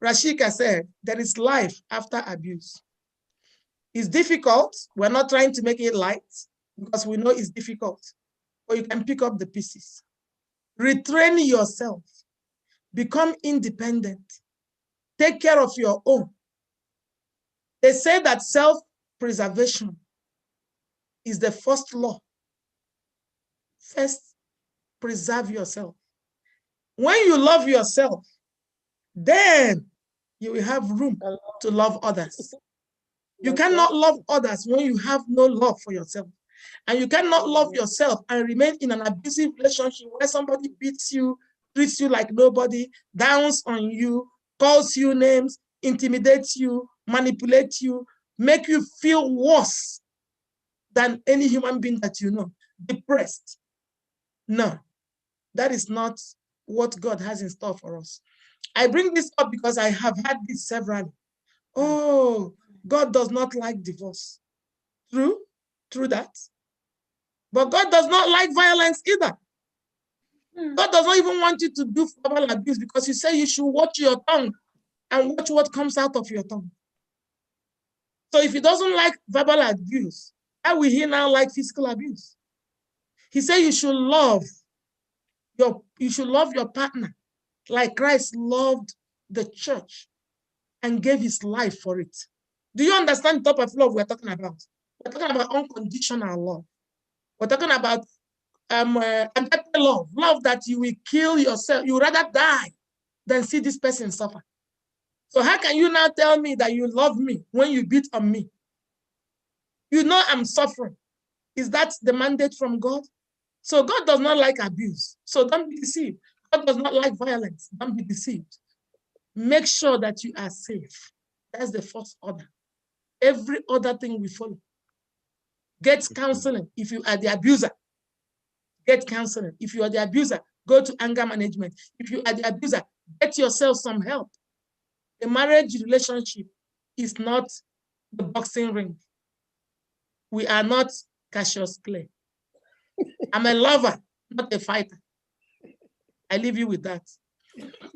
Rashika said, there is life after abuse. It's difficult. We're not trying to make it light because we know it's difficult, but you can pick up the pieces. Retrain yourself. Become independent. Take care of your own. They say that self-preservation is the first law. First, preserve yourself. When you love yourself, then you will have room to love others. You cannot love others when you have no love for yourself. And you cannot love yourself and remain in an abusive relationship where somebody beats you, treats you like nobody, downs on you, calls you names, intimidates you, manipulates you, make you feel worse than any human being that you know, depressed. No, that is not what God has in store for us. I bring this up because I have had this several. Oh, God does not like divorce. True that. But God does not like violence either. God does not even want you to do verbal abuse because He said you should watch your tongue and watch what comes out of your tongue. So if He doesn't like verbal abuse, how will He now like physical abuse? He said you should love your partner like Christ loved the church and gave His life for it. Do you understand the type of love we're talking about? We're talking about unconditional love. We're talking about love that you will kill yourself. You would rather die than see this person suffer. So how can you now tell me that you love me when you beat on me? You know I'm suffering. Is that the mandate from God? So God does not like abuse. So don't be deceived. God does not like violence. Don't be deceived. Make sure that you are safe. That's the first order. Every other thing we follow. Get counseling if you are the abuser. Get counseling. If you are the abuser, go to anger management. If you are the abuser, get yourself some help. A marriage relationship is not the boxing ring. We are not Cassius Clay. I'm a lover, not a fighter. I leave you with that.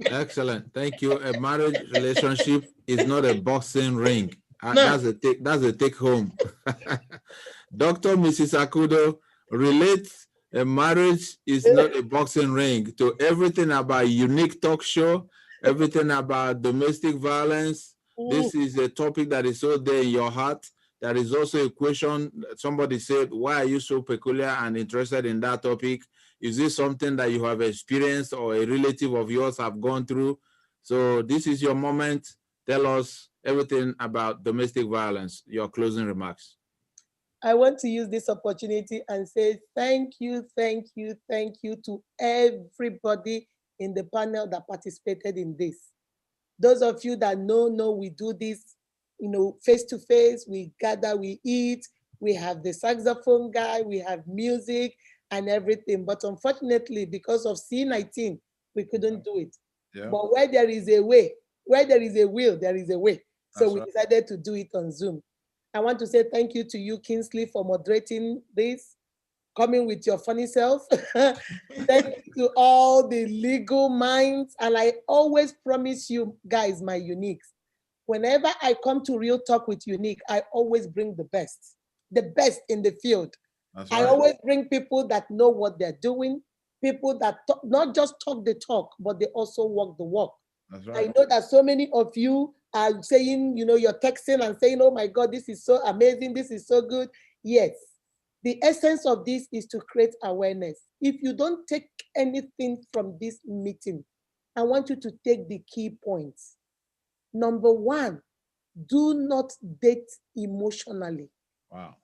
Excellent. Thank you. A marriage relationship is not a boxing ring. No. That's a take home. Dr. Mrs. Akudo relates a marriage is not a boxing ring to everything about unique talk show, everything about domestic violence. This is a topic that is so there in your heart. There is also a question. Somebody said, why are you so peculiar and interested in that topic? Is this something that you have experienced or a relative of yours have gone through? So this is your moment. Tell us everything about domestic violence, your closing remarks. I want to use this opportunity and say thank you to everybody in the panel that participated in this. Those of you that know we do this, face to face, we gather, we eat, we have the saxophone guy, we have music and everything. But unfortunately, because of C19, we couldn't do it. Yeah. But where there is a way, where there is a will, there is a way. So we decided to do it on Zoom. I want to say thank you to you, Kingsley, for moderating this, coming with your funny self. Thank you to all the legal minds. And I always promise you guys, my uniques, whenever I come to Real Talk with Unique, I always bring the best in the field. That's right. I always bring people that know what they're doing, people that not just talk the talk, but they also walk the walk. That's right. I know that so many of you are saying, you're texting and saying, oh my God, this is so amazing, this is so good. Yes, the essence of this is to create awareness. If you don't take anything from this meeting, I want you to take the key points. Number one, do not date emotionally. Wow.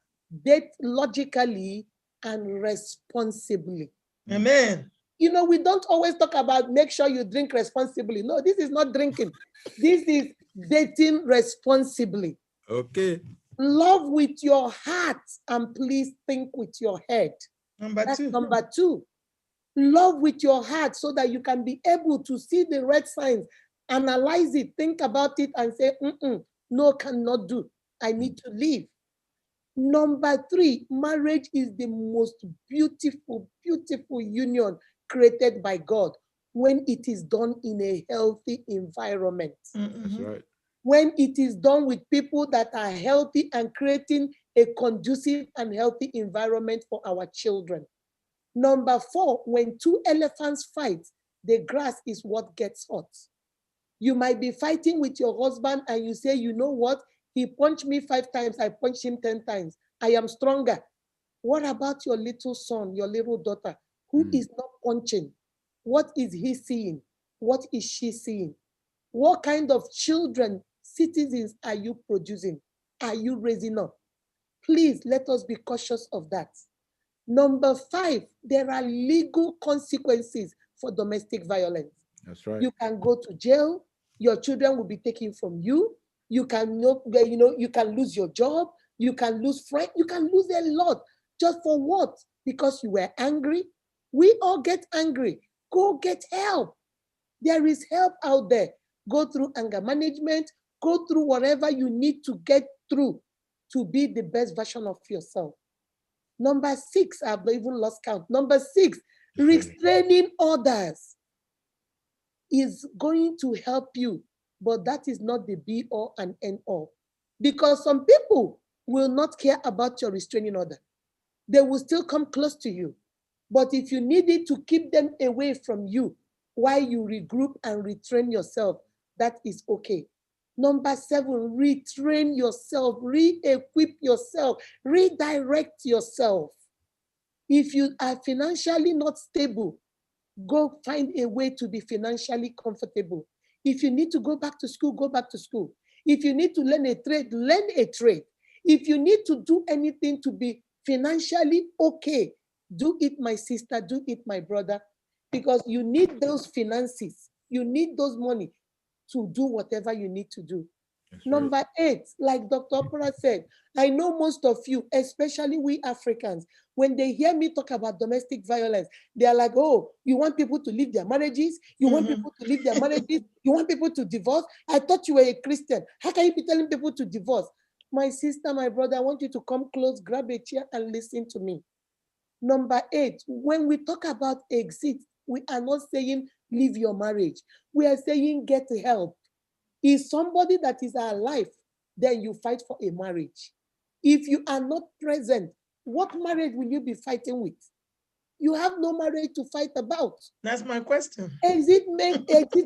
Date logically and responsibly. Amen. We don't always talk about make sure you drink responsibly. No, this is not drinking. This is dating responsibly. Okay. Love with your heart and please think with your head. That's number two. Love with your heart so that you can be able to see the red signs, analyze it, think about it and say, no, cannot do. I need to leave. Number three, marriage is the most beautiful, beautiful union created by God when it is done in a healthy environment. That's right. When it is done with people that are healthy and creating a conducive and healthy environment for our children. Number four, when two elephants fight, the grass is what gets hot. You might be fighting with your husband and you say, you know what? He punched me 5 times, I punched him 10 times. I am stronger. What about your little son, your little daughter, who is not punching? What is he seeing? What is she seeing? What kind of children, citizens are you producing? Are you raising up? Please let us be cautious of that. Number 5, there are legal consequences for domestic violence. That's right. You can go to jail. Your children will be taken from you. You can, you can lose your job. You can lose friends. You can lose a lot. Just for what? Because you were angry. We all get angry. Go get help. There is help out there. Go through anger management. Go through whatever you need to get through to be the best version of yourself. Number 6, I've even lost count. Number 6, restraining others is going to help you, but that is not the be all and end all. Because some people will not care about your restraining order. They will still come close to you. But if you needed to keep them away from you while you regroup and retrain yourself, that is okay. Number 7, retrain yourself, re-equip yourself, redirect yourself. If you are financially not stable, go find a way to be financially comfortable. If you need to go back to school, go back to school. If you need to learn a trade, learn a trade. If you need to do anything to be financially okay, do it, my sister, do it, my brother, because you need those finances. You need those money to do whatever you need to do. Number 8, like Dr. Opera said, I know most of you, especially we Africans, when they hear me talk about domestic violence, they are like, oh, you want people to leave their marriages? You want people to leave their marriages? You want people to divorce? I thought you were a Christian. How can you be telling people to divorce? My sister, my brother, I want you to come close, grab a chair and listen to me. Number 8, when we talk about exit, we are not saying leave your marriage. We are saying get help. Is somebody that is alive, then you fight for a marriage. If you are not present, what marriage will you be fighting with? You have no marriage to fight about. That's my question. Exit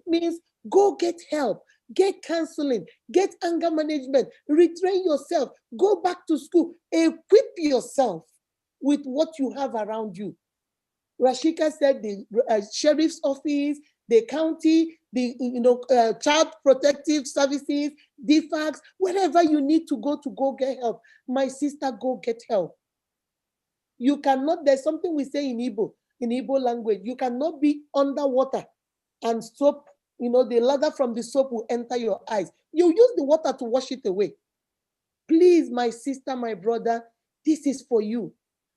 means go get help, get counseling, get anger management, retrain yourself, go back to school, equip yourself with what you have around you. Rashika said the sheriff's office, the county, the child protective services, DFACS, wherever you need to go get help. My sister, go get help. You cannot, there's something we say in Igbo language, you cannot be underwater and soap, the lather from the soap will enter your eyes. You use the water to wash it away. Please, my sister, my brother, this is for you.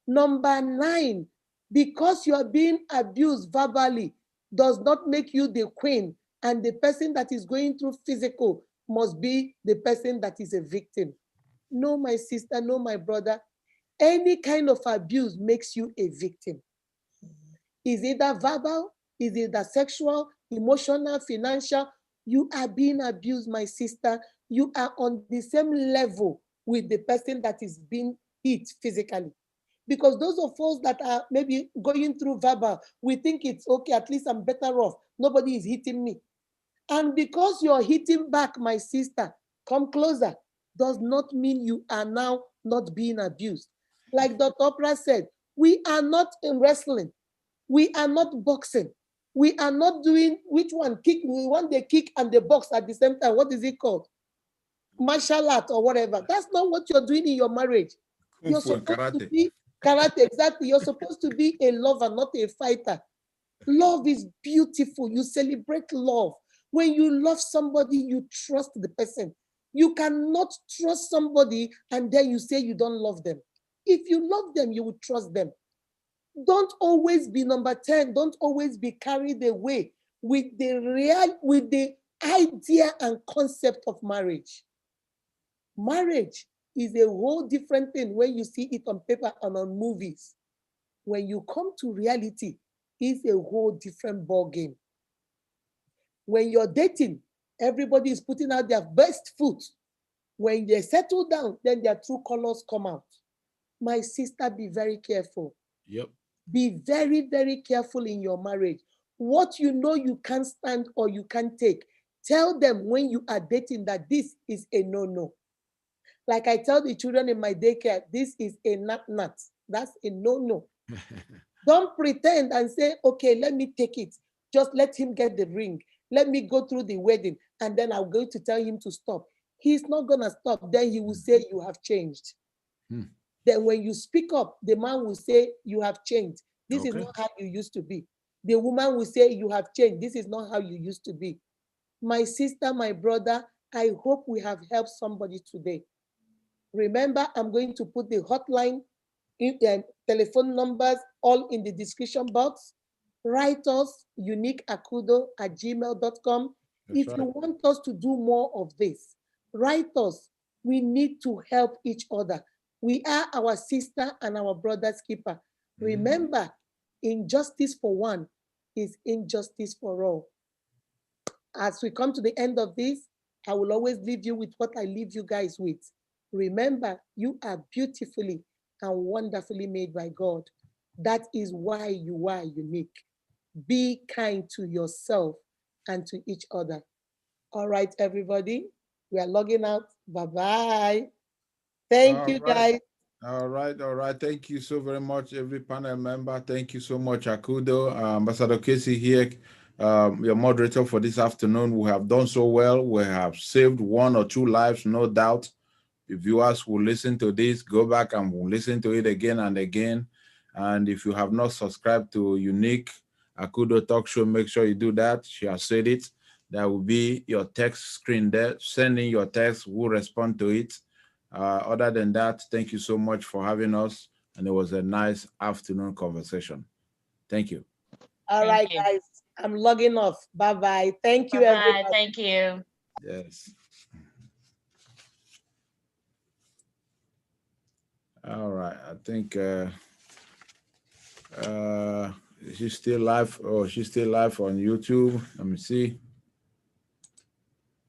Number 9, because you are being abused verbally does not make you the queen, and the person that is going through physical must be the person that is a victim. No, my sister, no, my brother, any kind of abuse makes you a victim. Is either verbal, is either sexual, emotional, financial. You are being abused, my sister. You are on the same level with the person that is being hit physically. Because those of us that are maybe going through verbal, we think it's okay, at least I'm better off. Nobody is hitting me. And because you're hitting back, my sister, come closer, does not mean you are now not being abused. Like Dr. Oprah said, we are not in wrestling. We are not boxing. We are not doing which one kick. We want the kick and the box at the same time. What is it called? Martial art or whatever. That's not what you're doing in your marriage. You're supposed to be karate, exactly. You're supposed to be a lover, not a fighter. Love is beautiful. You celebrate love. When you love somebody, you trust the person. You cannot trust somebody and then you say you don't love them. If you love them, you will trust them. Don't always be number 10. Don't always be carried away with the idea and concept of marriage. Marriage is a whole different thing when you see it on paper and on movies. When you come to reality, it's a whole different ball game. When you're dating, everybody is putting out their best foot. When they settle down, then their true colors come out. My sister, be very careful. Yep. Be very, very careful in your marriage. What you know you can't stand or you can't take, tell them when you are dating that this is a no-no. Like I tell the children in my daycare, this is a nut. That's a no-no. Don't pretend and say, okay, let me take it. Just let him get the ring. Let me go through the wedding, and then I'm going to tell him to stop. He's not going to stop. Then he will say, you have changed. Then when you speak up, the man will say, you have changed. This is not how you used to be. The woman will say, you have changed. This is not how you used to be. My sister, my brother, I hope we have helped somebody today. Remember, I'm going to put the hotline telephone numbers, all in the description box. Write us uniqueakudo@gmail.com. If you want us to do more of this, write us. We need to help each other. We are our sister and our brother's keeper. Remember, injustice for one is injustice for all. As we come to the end of this, I will always leave you with what I leave you guys with. Remember, you are beautifully and wonderfully made by God. That is why you are unique. Be kind to yourself and to each other. All right, everybody, we are logging out. Bye-bye. Thank you, guys. All right. Thank you so very much, every panel member. Thank you so much, Akudo. Ambassador Casey here, your moderator for this afternoon. We have done so well. We have saved 1 or 2 lives, no doubt. The viewers will listen to this, go back and will listen to it again and again. And if you have not subscribed to Unique Akudo Talk Show, make sure you do that. She has said it. There will be your text screen there. Send in your text. We'll respond to it. Other than that, thank you so much for having us. And it was a nice afternoon conversation. Thank you. All right, guys. I'm logging off. Bye-bye. Thank you, everybody. Thank you. Yes. All right. I think she's still live. Oh, she's still live on YouTube. Let me see.